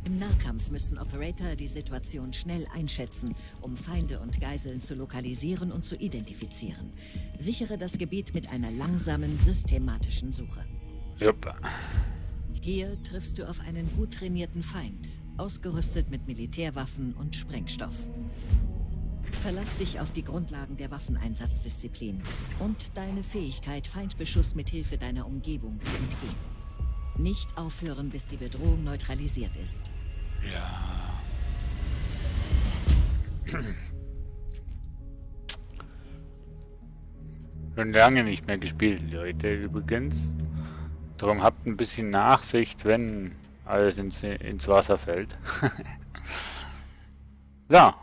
Speaker 16: Im Nahkampf müssen Operator die Situation schnell einschätzen, um Feinde und Geiseln zu lokalisieren und zu identifizieren. Sichere das Gebiet mit einer langsamen, systematischen Suche.
Speaker 6: Jupp.
Speaker 16: Hier triffst du auf einen gut trainierten Feind, ausgerüstet mit Militärwaffen und Sprengstoff. Verlass dich auf die Grundlagen der Waffeneinsatzdisziplin und deine Fähigkeit, Feindbeschuss mit Hilfe deiner Umgebung zu entgehen. Nicht aufhören, bis die Bedrohung neutralisiert ist.
Speaker 6: Ja. Schon lange nicht mehr gespielt, Leute, übrigens. Darum habt ein bisschen Nachsicht, wenn alles ins Wasser fällt. So,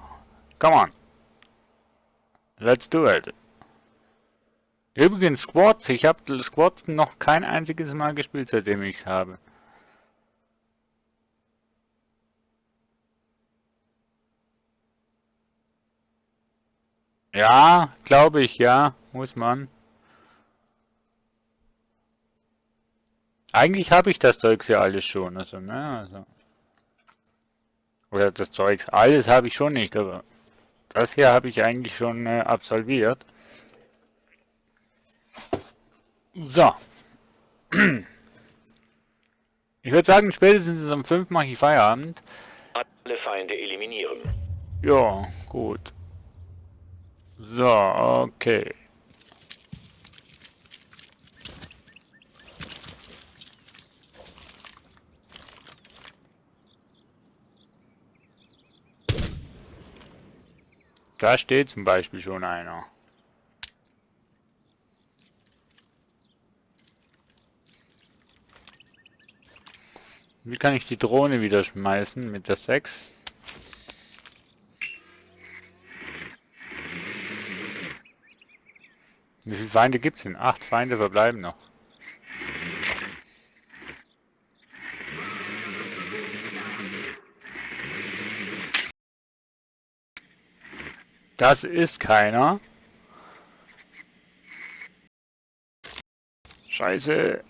Speaker 6: come on. Let's do it. Übrigens Squads, ich habe Squads noch kein einziges Mal gespielt, seitdem ich es habe. Ja, glaube ich, ja, muss man. Eigentlich habe ich das Zeugs ja alles schon, also, ne, also. Oder das Zeugs, alles habe ich schon nicht, aber das hier habe ich eigentlich schon absolviert. So. Ich würde sagen, spätestens um 5 mache ich Feierabend.
Speaker 17: Alle Feinde eliminieren.
Speaker 6: Ja, gut. So, okay. Da steht zum Beispiel schon einer. Wie kann ich die Drohne wieder schmeißen mit der 6? Wie viele Feinde gibt's denn? 8 Feinde verbleiben noch. Das ist keiner. Scheiße.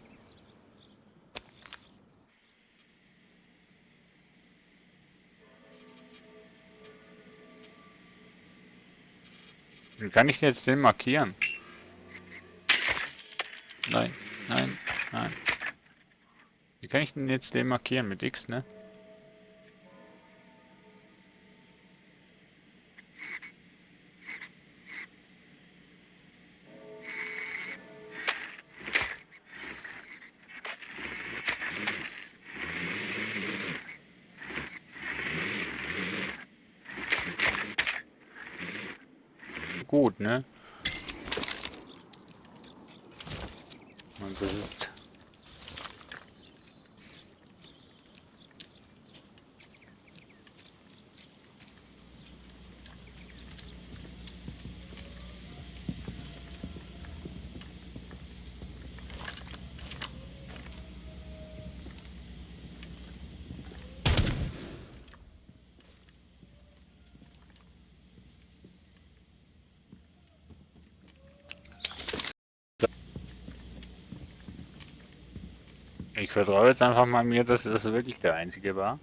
Speaker 6: Wie kann ich denn jetzt den markieren? Nein, nein, nein. Wie kann ich denn jetzt den markieren? Mit X, ne? Gut, ne? Und das ist... Ich vertraue jetzt einfach mal mir, dass das wirklich der einzige war.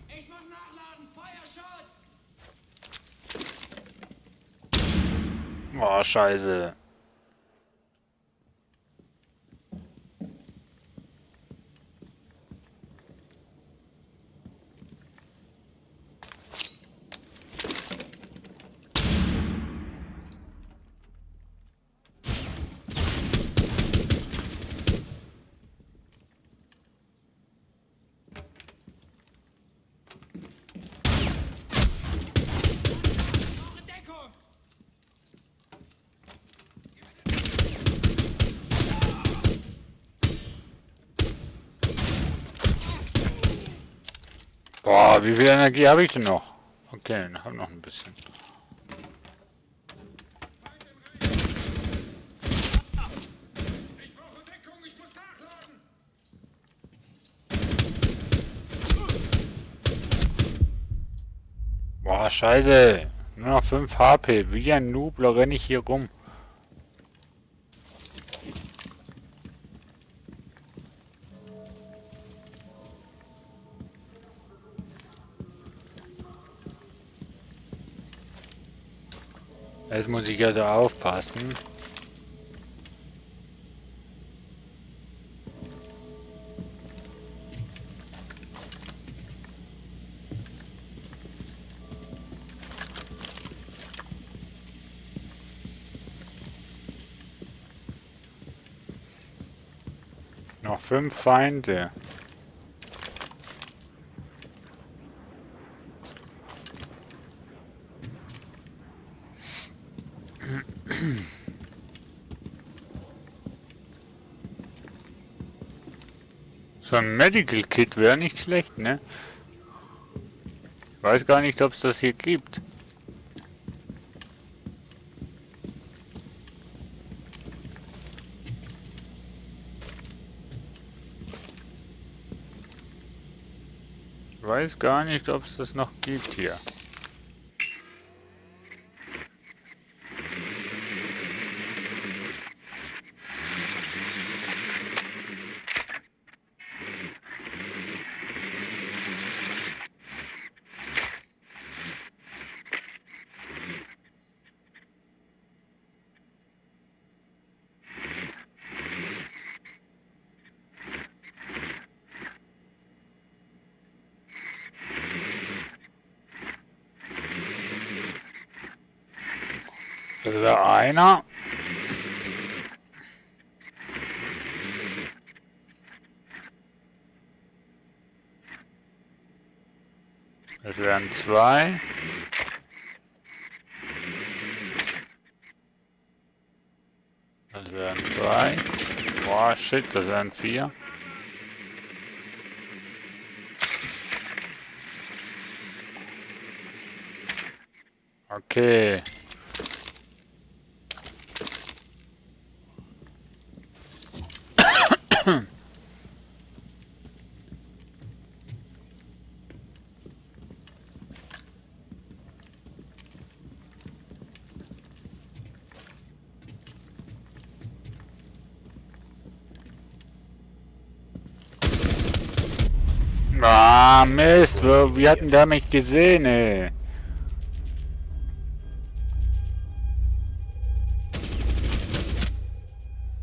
Speaker 2: Ich muss nachladen! Feuerschutz!
Speaker 6: Oh, scheiße. Boah, wie viel Energie habe ich denn noch? Okay, ich habe noch ein bisschen. Boah, scheiße. Nur noch 5 HP. Wie ein Nubler renne ich hier rum. Jetzt muss ich also aufpassen. Noch 5 Feinde. So ein Medical Kit wäre nicht schlecht, ne? Ich weiß gar nicht, ob es das hier gibt. Ich weiß gar nicht, ob es das noch gibt hier. Das wäre einer. Das wären 2. Das wären 2. Boah, shit, das wären 4. Okay. Ah, Mist, wie hat denn der mich gesehen, ey?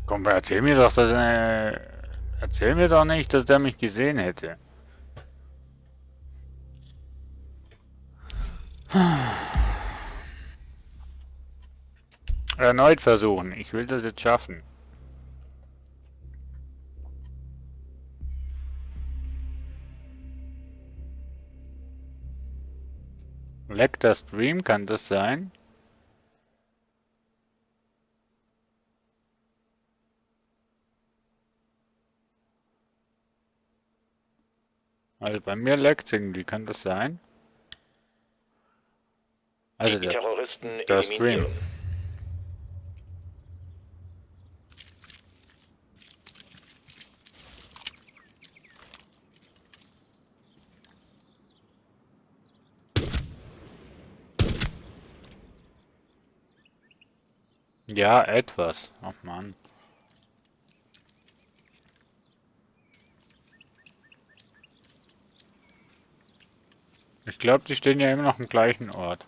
Speaker 6: Komm, erzähl mir doch, erzähl mir doch nicht, dass der mich gesehen hätte. Erneut versuchen, ich will das jetzt schaffen. Leckt der Stream, kann das sein? Also bei mir leckt irgendwie, kann das sein? Also
Speaker 17: Die Terroristen
Speaker 6: der Stream.
Speaker 17: eliminieren.
Speaker 6: Ja, etwas. Ach Mann. Ich glaube, die stehen ja immer noch am gleichen Ort.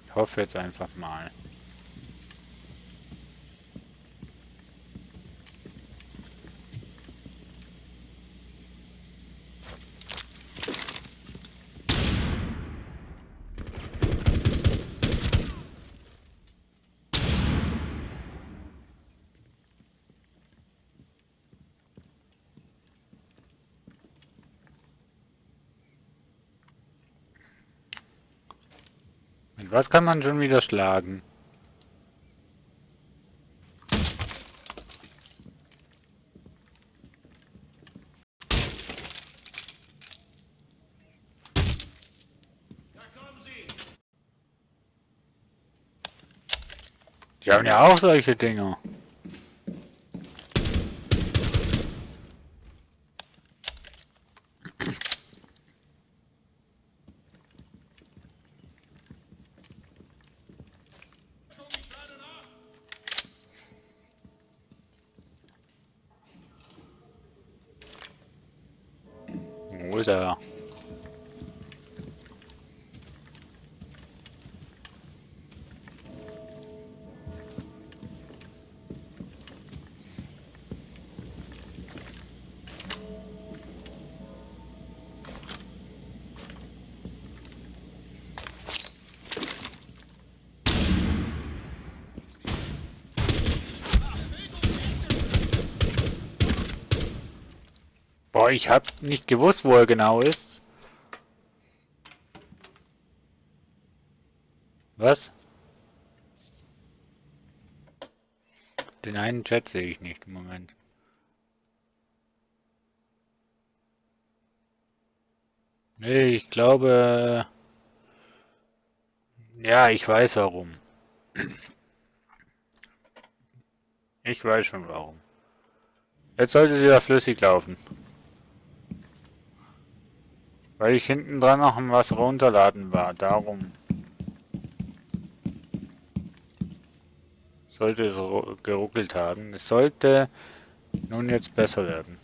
Speaker 6: Ich hoffe jetzt einfach mal. Mit was kann man schon wieder schlagen? Die haben ja auch solche Dinger. Wo ist er? Boah, ich hab nicht gewusst, wo er genau ist. Was? Den einen Chat sehe ich nicht im Moment. Nee, ich glaube... Ja, ich weiß warum. Ich weiß schon warum. Jetzt sollte es wieder flüssig laufen. Weil ich hinten dran noch was runterladen war, darum. Sollte es geruckelt haben. Es sollte nun jetzt besser werden.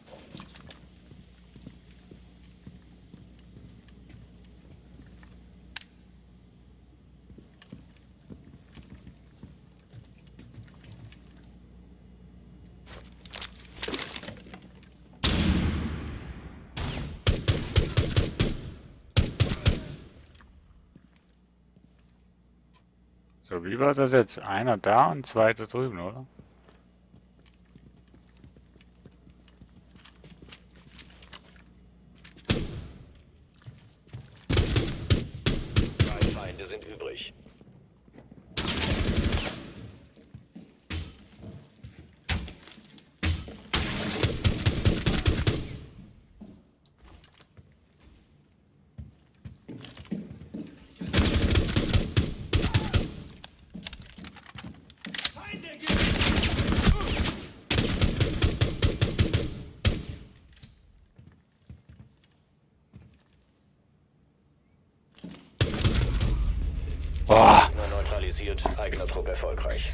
Speaker 6: So, wie war das jetzt? Einer da und zwei da drüben, oder?
Speaker 17: Drei Feinde sind übrig.
Speaker 6: Boah.
Speaker 17: Gegner neutralisiert, eigener Trupp erfolgreich.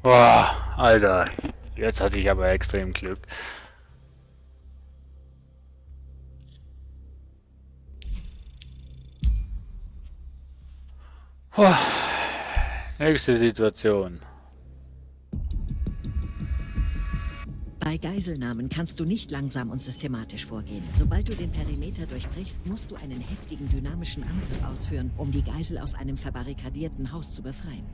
Speaker 6: Boah, Alter. Jetzt hatte ich aber extrem Glück. Boah. Nächste Situation.
Speaker 16: Bei Geiselnahmen kannst du nicht langsam und systematisch vorgehen. Sobald du den Perimeter durchbrichst, musst du einen heftigen dynamischen Angriff ausführen, um die Geisel aus einem verbarrikadierten Haus zu befreien.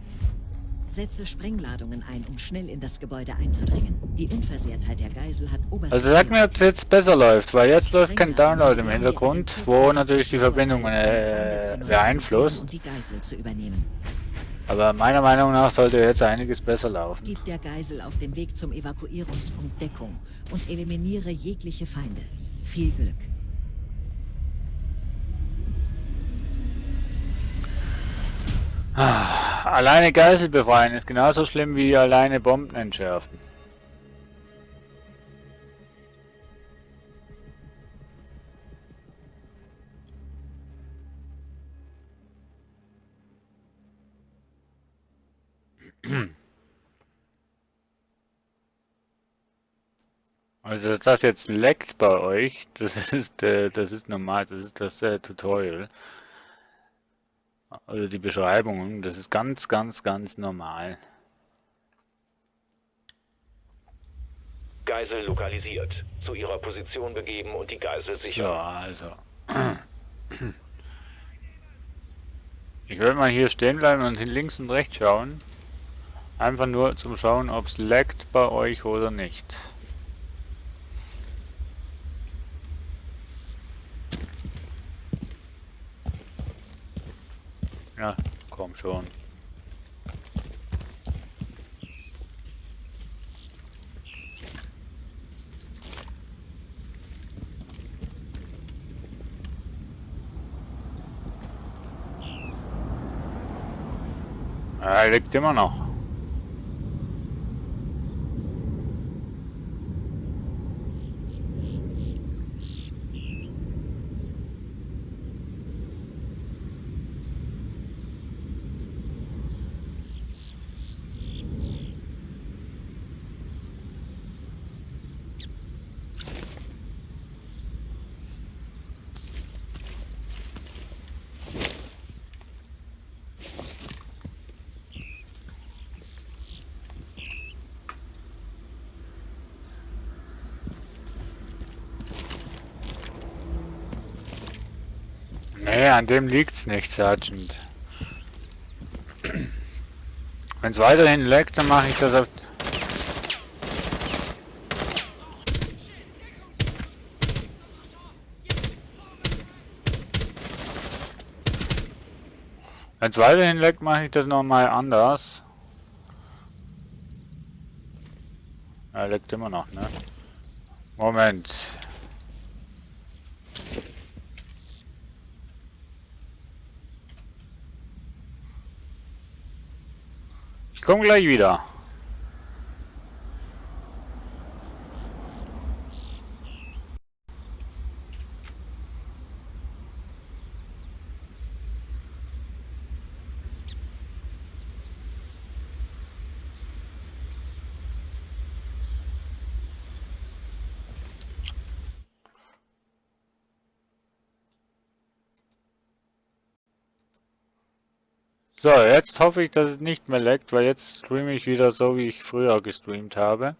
Speaker 16: Setze Sprengladungen ein, um schnell in das Gebäude einzudringen. Die Unversehrtheit der Geisel hat oberste...
Speaker 6: Also sag mir, ob es jetzt besser läuft, weil jetzt läuft kein Download im Hintergrund, wo natürlich die Verbindung beeinflusst.
Speaker 16: Um die Geisel zu übernehmen.
Speaker 6: Aber meiner Meinung nach sollte jetzt einiges besser laufen.
Speaker 16: Gib der Geisel auf dem Weg zum Evakuierungspunkt Deckung und eliminiere jegliche Feinde. Viel Glück.
Speaker 6: Alleine Geisel befreien ist genauso schlimm wie alleine Bomben entschärfen. Also dass das jetzt leckt bei euch, das ist normal, das ist das Tutorial. Also die Beschreibungen, das ist ganz normal.
Speaker 17: Geisel lokalisiert. Zu ihrer Position begeben und die Geisel sichern.
Speaker 6: Ja, also. Ich werde mal hier stehen bleiben und links und rechts schauen. Einfach nur zum Schauen, ob es leckt bei euch oder nicht. Ja, komm schon. Er liegt immer noch. Nee, an dem liegt's nicht, Sergeant. Wenn es weiterhin leckt, dann mache ich das auf... Wenn es weiterhin leckt, mache ich das nochmal anders. Er leckt immer noch, ne? Moment. Ich komme gleich wieder. So, jetzt hoffe ich, dass es nicht mehr leckt, weil jetzt streame ich wieder so, wie ich früher gestreamt habe.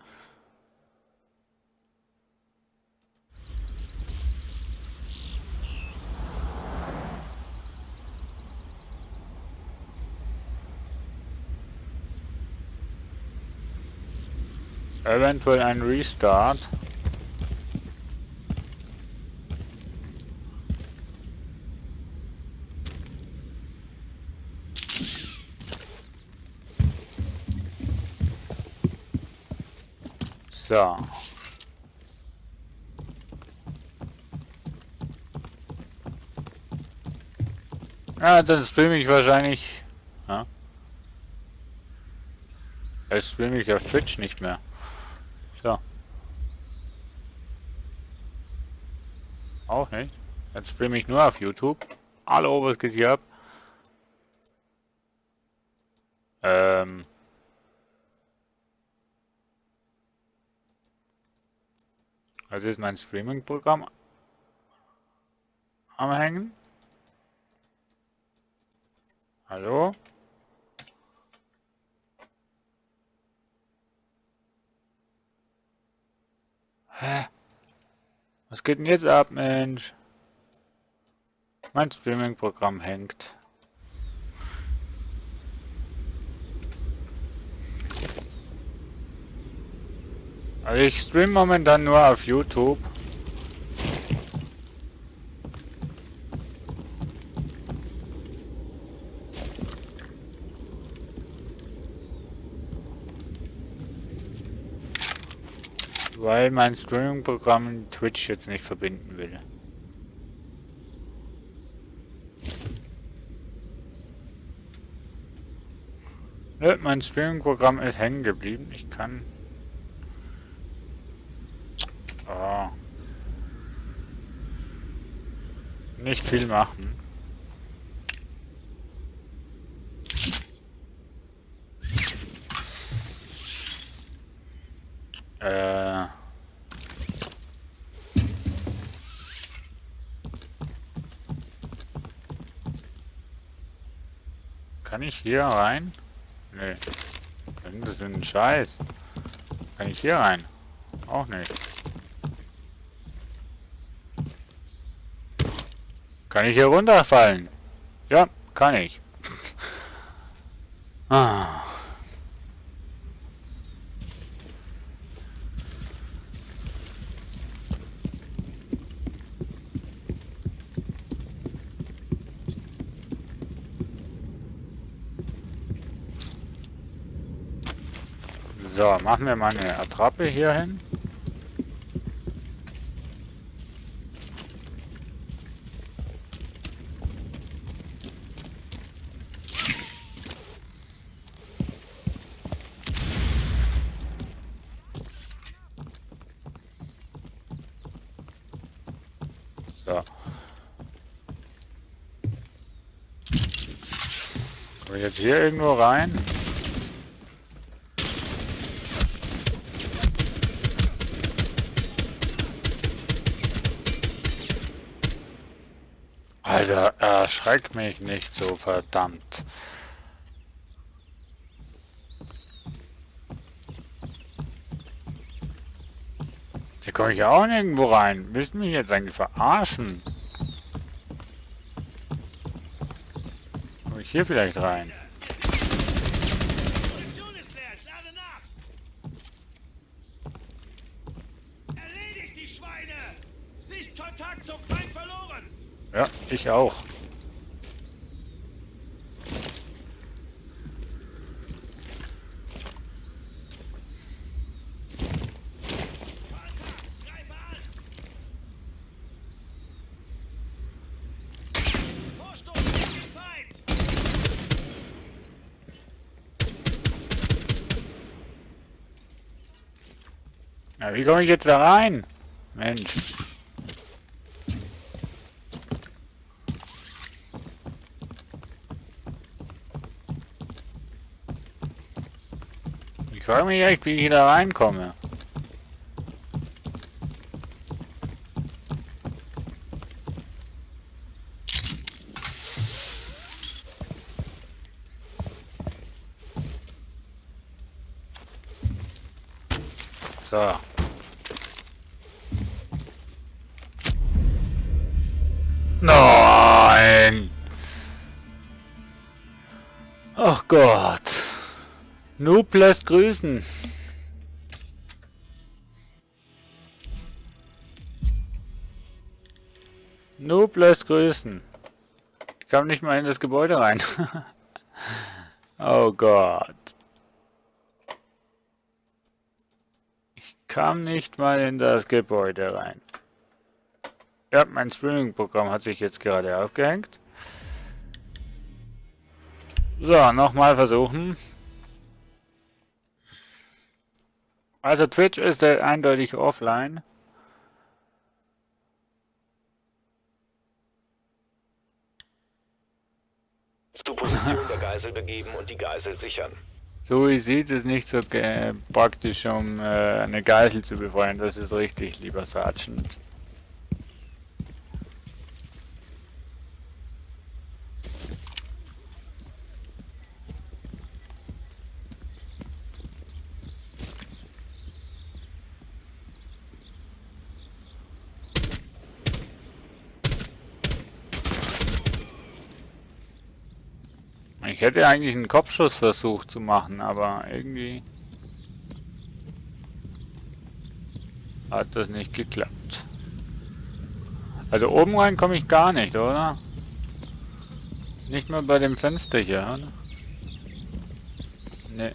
Speaker 6: Eventuell ein Restart. So. Ja, dann streame ich wahrscheinlich. Ja. Jetzt streame ich auf Twitch nicht mehr. So. Auch nicht. Jetzt streame ich nur auf YouTube. Hallo, was geht hier ab? Also ist mein Streaming-Programm am Hängen. Hallo? Hä? Was geht denn jetzt ab, Mensch? Mein Streaming-Programm hängt. Also ich streame momentan nur auf YouTube. Weil mein Streaming-Programm Twitch jetzt nicht verbinden will. Nö, mein Streaming-Programm ist hängen geblieben. Ich kann... Oh. Nicht viel machen. Kann ich hier rein? Nee. Das ist ein Scheiß. Kann ich hier rein? Auch nicht. Kann ich hier runterfallen? Ja, kann ich. Ah. So, machen wir mal eine Attrappe hier hin. So. Komme ich jetzt hier irgendwo rein? Alter, erschreck mich nicht so, verdammt. Hier komme ich auch nirgendwo rein. Müsst mich jetzt eigentlich verarschen? Komme ich hier vielleicht rein?
Speaker 9: Munition ist leer, ich lade nach. Erledigt die Schweine! Sichtkontakt zum Feind verloren!
Speaker 6: Ja, ich auch. Ja, wie komme ich jetzt da rein? Mensch. Ich frage mich echt, wie ich da reinkomme. So. Nein! Ach Gott. Noob lässt grüßen. Noob lässt grüßen. Ich kam nicht mal in das Gebäude rein. Oh Gott. Ich kam nicht mal in das Gebäude rein. Ja, mein Streaming-Programm hat sich jetzt gerade aufgehängt. So, nochmal versuchen. Also Twitch ist eindeutig offline.
Speaker 17: Zur Position der Geisel begeben und die Geisel sichern.
Speaker 6: So wie sieht es nicht so praktisch, um eine Geisel zu befreien. Das ist richtig, lieber Sergeant. Ich hätte eigentlich einen Kopfschussversuch zu machen, aber irgendwie hat das nicht geklappt. Also oben rein komme ich gar nicht, oder? Nicht mal bei dem Fenster hier, oder? Nee.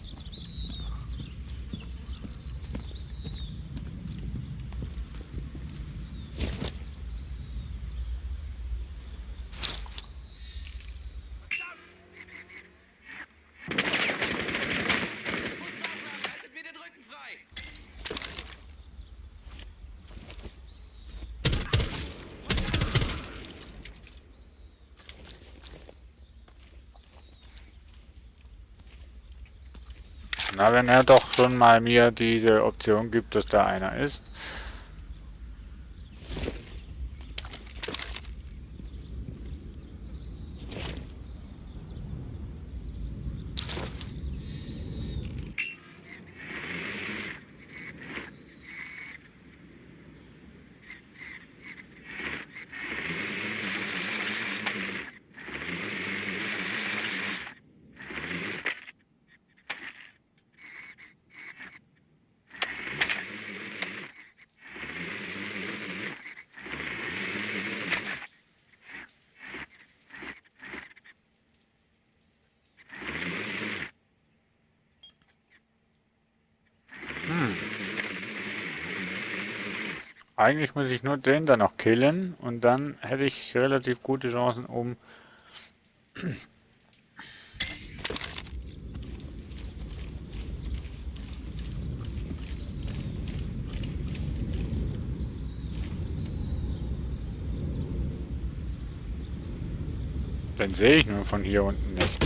Speaker 6: Na, wenn er doch schon mal mir diese Option gibt, dass da einer ist. Eigentlich muss ich nur den da noch killen und dann hätte ich relativ gute Chancen, um den sehe ich nur von hier unten nicht.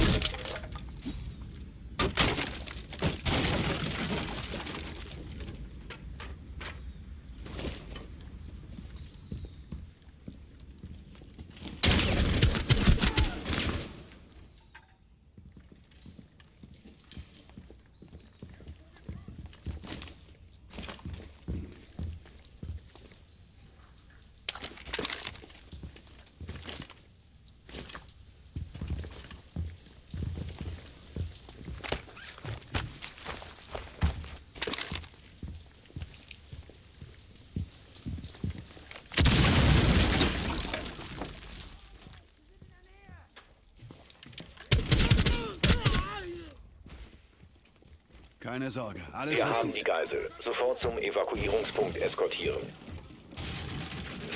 Speaker 12: Keine Sorge, alles
Speaker 17: Wir
Speaker 12: wird
Speaker 17: haben
Speaker 12: gut.
Speaker 17: die Geisel. Sofort zum Evakuierungspunkt eskortieren.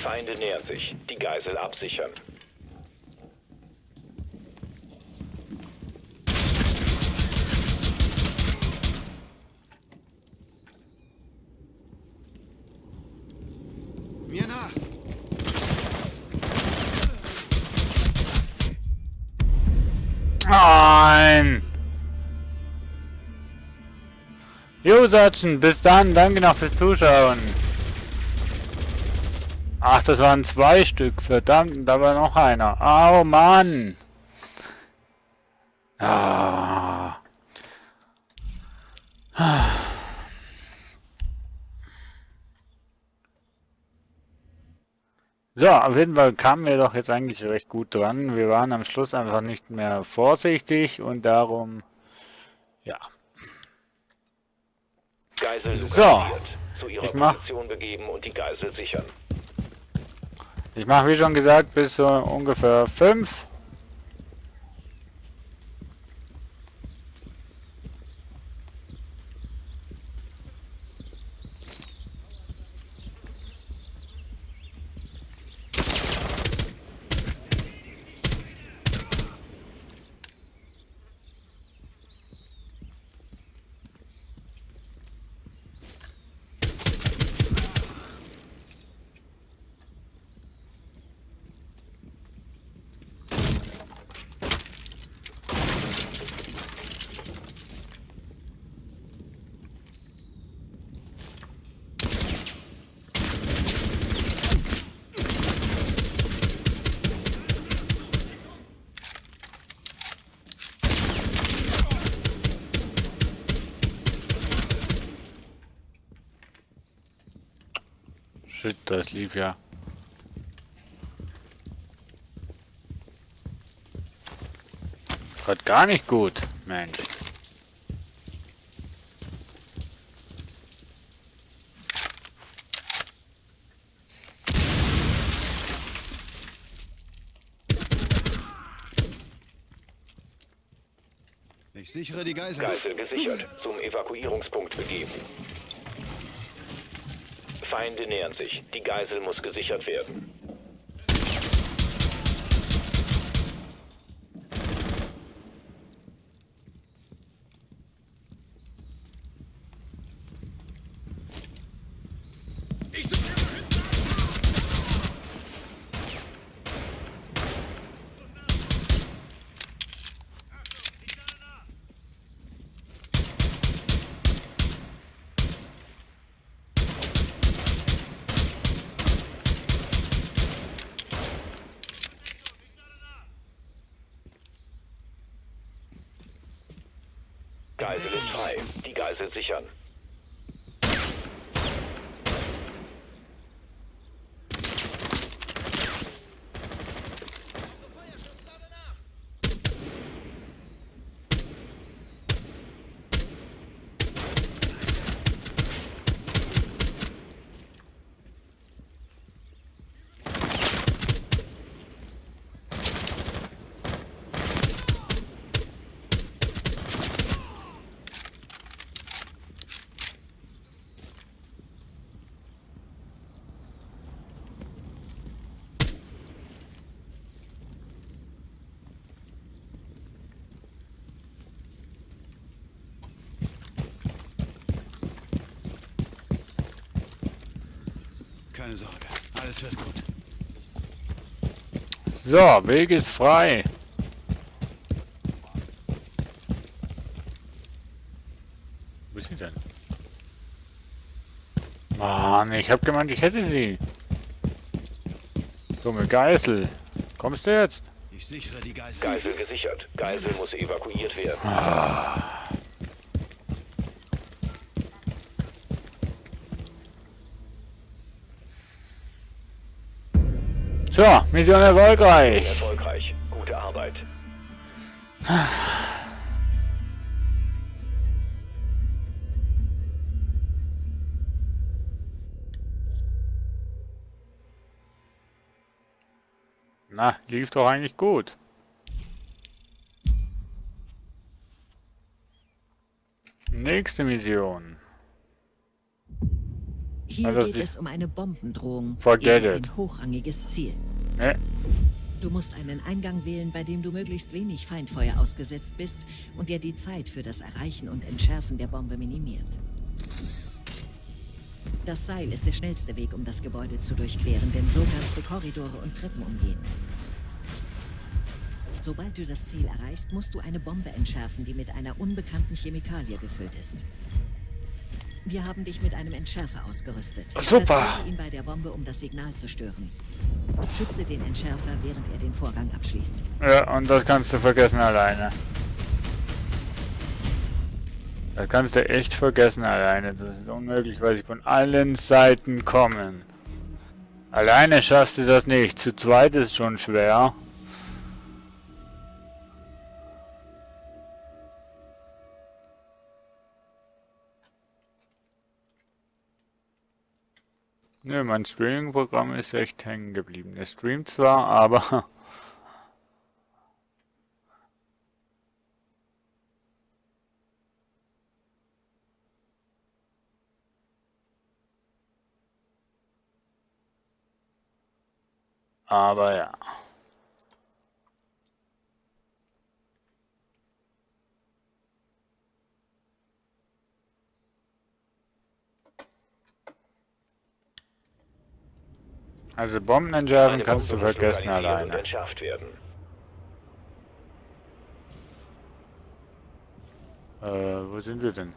Speaker 17: Feinde nähern sich. Die Geisel absichern.
Speaker 12: Mir nach!
Speaker 6: Nein! Jo, Sergeant, bis dann. Danke noch fürs Zuschauen. Ach, das waren 2 Stück. Verdammt, da war noch einer. Oh, Mann. Ah. So, auf jeden Fall kamen wir doch jetzt eigentlich recht gut dran. Wir waren am Schluss einfach nicht mehr vorsichtig und darum, ja.
Speaker 17: Geisel
Speaker 6: So,
Speaker 17: lokalisiert. Zu ihrer
Speaker 6: ich mach
Speaker 17: Position begeben und die Geisel sichern.
Speaker 6: wie schon gesagt, bis so ungefähr 5. Shit, das lief ja. Gerade gar nicht gut, Mensch.
Speaker 18: Ich sichere die Geisel.
Speaker 17: Geisel gesichert. Zum Evakuierungspunkt begeben. Feinde nähern sich. Die Geisel muss gesichert werden. Geisel ist frei. Die Geisel sichern.
Speaker 18: Keine Sorge, alles wird gut.
Speaker 6: So, Weg ist frei. Wo ist sie denn? Mann, ich hab gemeint, ich hätte sie. Dumme Geißel. Kommst du jetzt?
Speaker 18: Ich sichere die Geisel.
Speaker 17: Geisel gesichert. Geisel muss evakuiert werden.
Speaker 6: So, Mission erfolgreich.
Speaker 17: Erfolgreich. Gute Arbeit.
Speaker 6: Na, lief doch eigentlich gut. Nächste Mission.
Speaker 16: Hier
Speaker 6: Also
Speaker 16: geht es um eine Bombendrohung.
Speaker 6: Forget
Speaker 16: gegen
Speaker 6: it.
Speaker 16: ein hochrangiges Ziel.
Speaker 6: Ne.
Speaker 16: Du musst einen Eingang wählen, bei dem du möglichst wenig Feindfeuer ausgesetzt bist und der die Zeit für das Erreichen und Entschärfen der Bombe minimiert. Das Seil ist der schnellste Weg, um das Gebäude zu durchqueren, denn so kannst du Korridore und Treppen umgehen. Sobald du das Ziel erreichst, musst du eine Bombe entschärfen, die mit einer unbekannten Chemikalie gefüllt ist. Wir haben dich mit einem Entschärfer ausgerüstet.
Speaker 6: Super.
Speaker 16: Platziere ihn bei der Bombe, um das Signal zu stören. Schütze den Entschärfer, während er den Vorgang abschließt.
Speaker 6: Ja, und das kannst du vergessen alleine. Das kannst du echt vergessen alleine. Das ist unmöglich, weil sie von allen Seiten kommen. Alleine schaffst du das nicht. Zu zweit ist schon schwer. Nö, mein Streaming-Programm ist echt hängen geblieben. Er streamt zwar, aber... Aber ja. Also Bomben entschärfen kannst du vergessen alleine.
Speaker 17: Entschärft werden.
Speaker 6: Wo sind wir denn?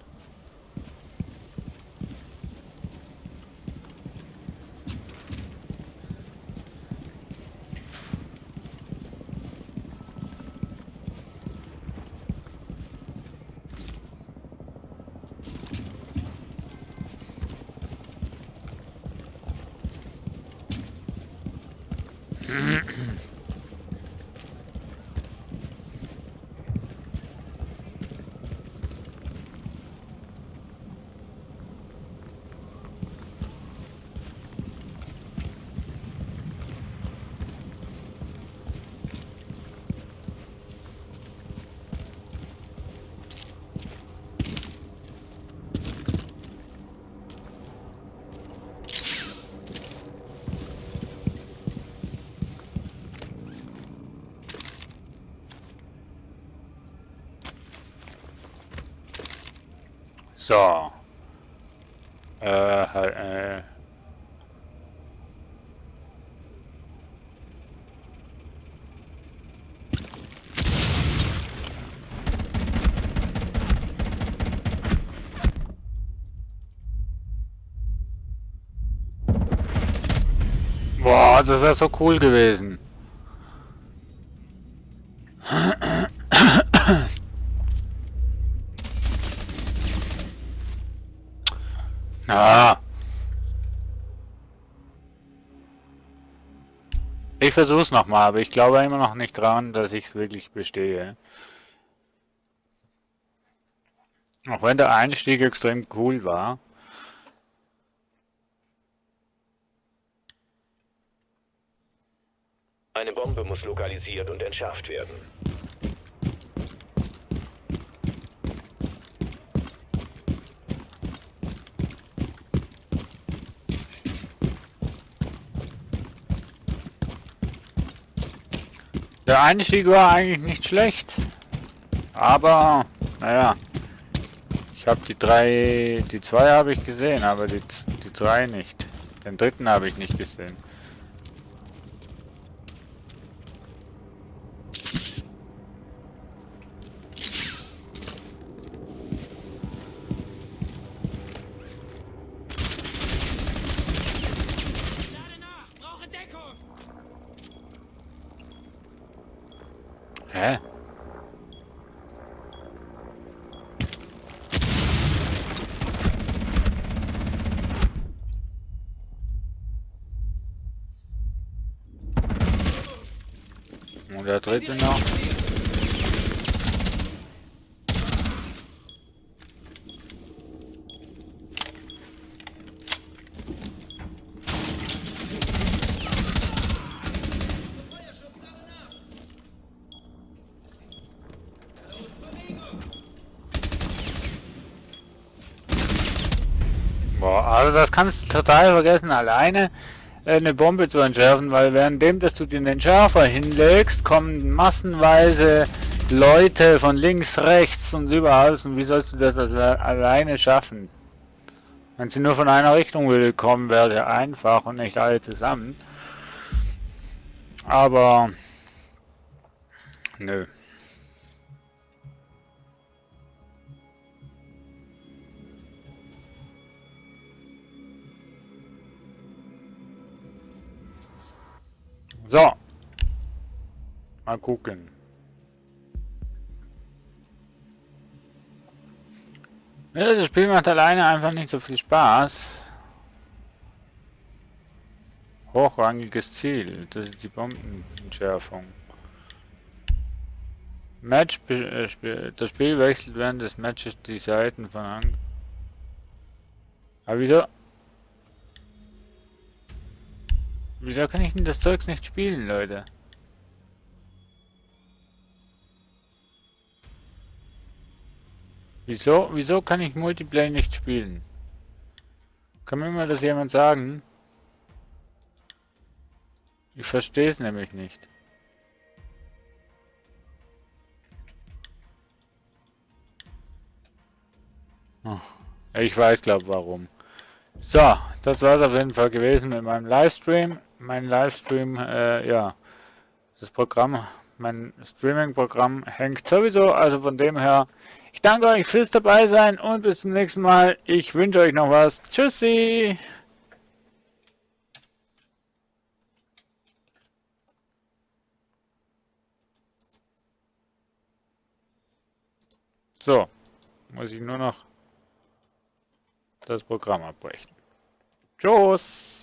Speaker 6: So. Boah, das wäre so cool gewesen. Ah. Ich versuch's nochmal, aber ich glaube immer noch nicht dran, dass ich es wirklich bestehe. Auch wenn der Einstieg extrem cool war.
Speaker 17: Eine Bombe muss lokalisiert und entschärft werden.
Speaker 6: Der Einstieg war eigentlich nicht schlecht, aber naja, ich habe die zwei habe ich gesehen, aber die drei nicht. Den dritten habe ich nicht gesehen. Hä? Und der dritte noch. Boah, also das kannst du total vergessen, alleine eine Bombe zu entschärfen, weil währenddem, dass du den Entschärfer hinlegst, kommen massenweise Leute von links, rechts und überall. Und wie sollst du das also alleine schaffen? Wenn sie nur von einer Richtung würde kommen, wäre es ja einfach und nicht alle zusammen. Aber nö. So. Mal gucken. Ja, das Spiel macht alleine einfach nicht so viel Spaß. Hochrangiges Ziel. Das ist die Bombenentschärfung. Das Spiel wechselt während des Matches die Seiten von an. Aber wieso? Wieso kann ich denn das Zeugs nicht spielen, Leute? Wieso kann ich Multiplayer nicht spielen? Kann mir mal das jemand sagen? Ich verstehe es nämlich nicht. Oh, ich weiß, glaube warum. So, das war es auf jeden Fall gewesen mit meinem Livestream. Mein Livestream, ja, das Programm, mein Streaming-Programm hängt sowieso, also von dem her, ich danke euch fürs dabei sein und bis zum nächsten Mal. Ich wünsche euch noch was. Tschüssi! So, muss ich nur noch das Programm abbrechen. Tschüss!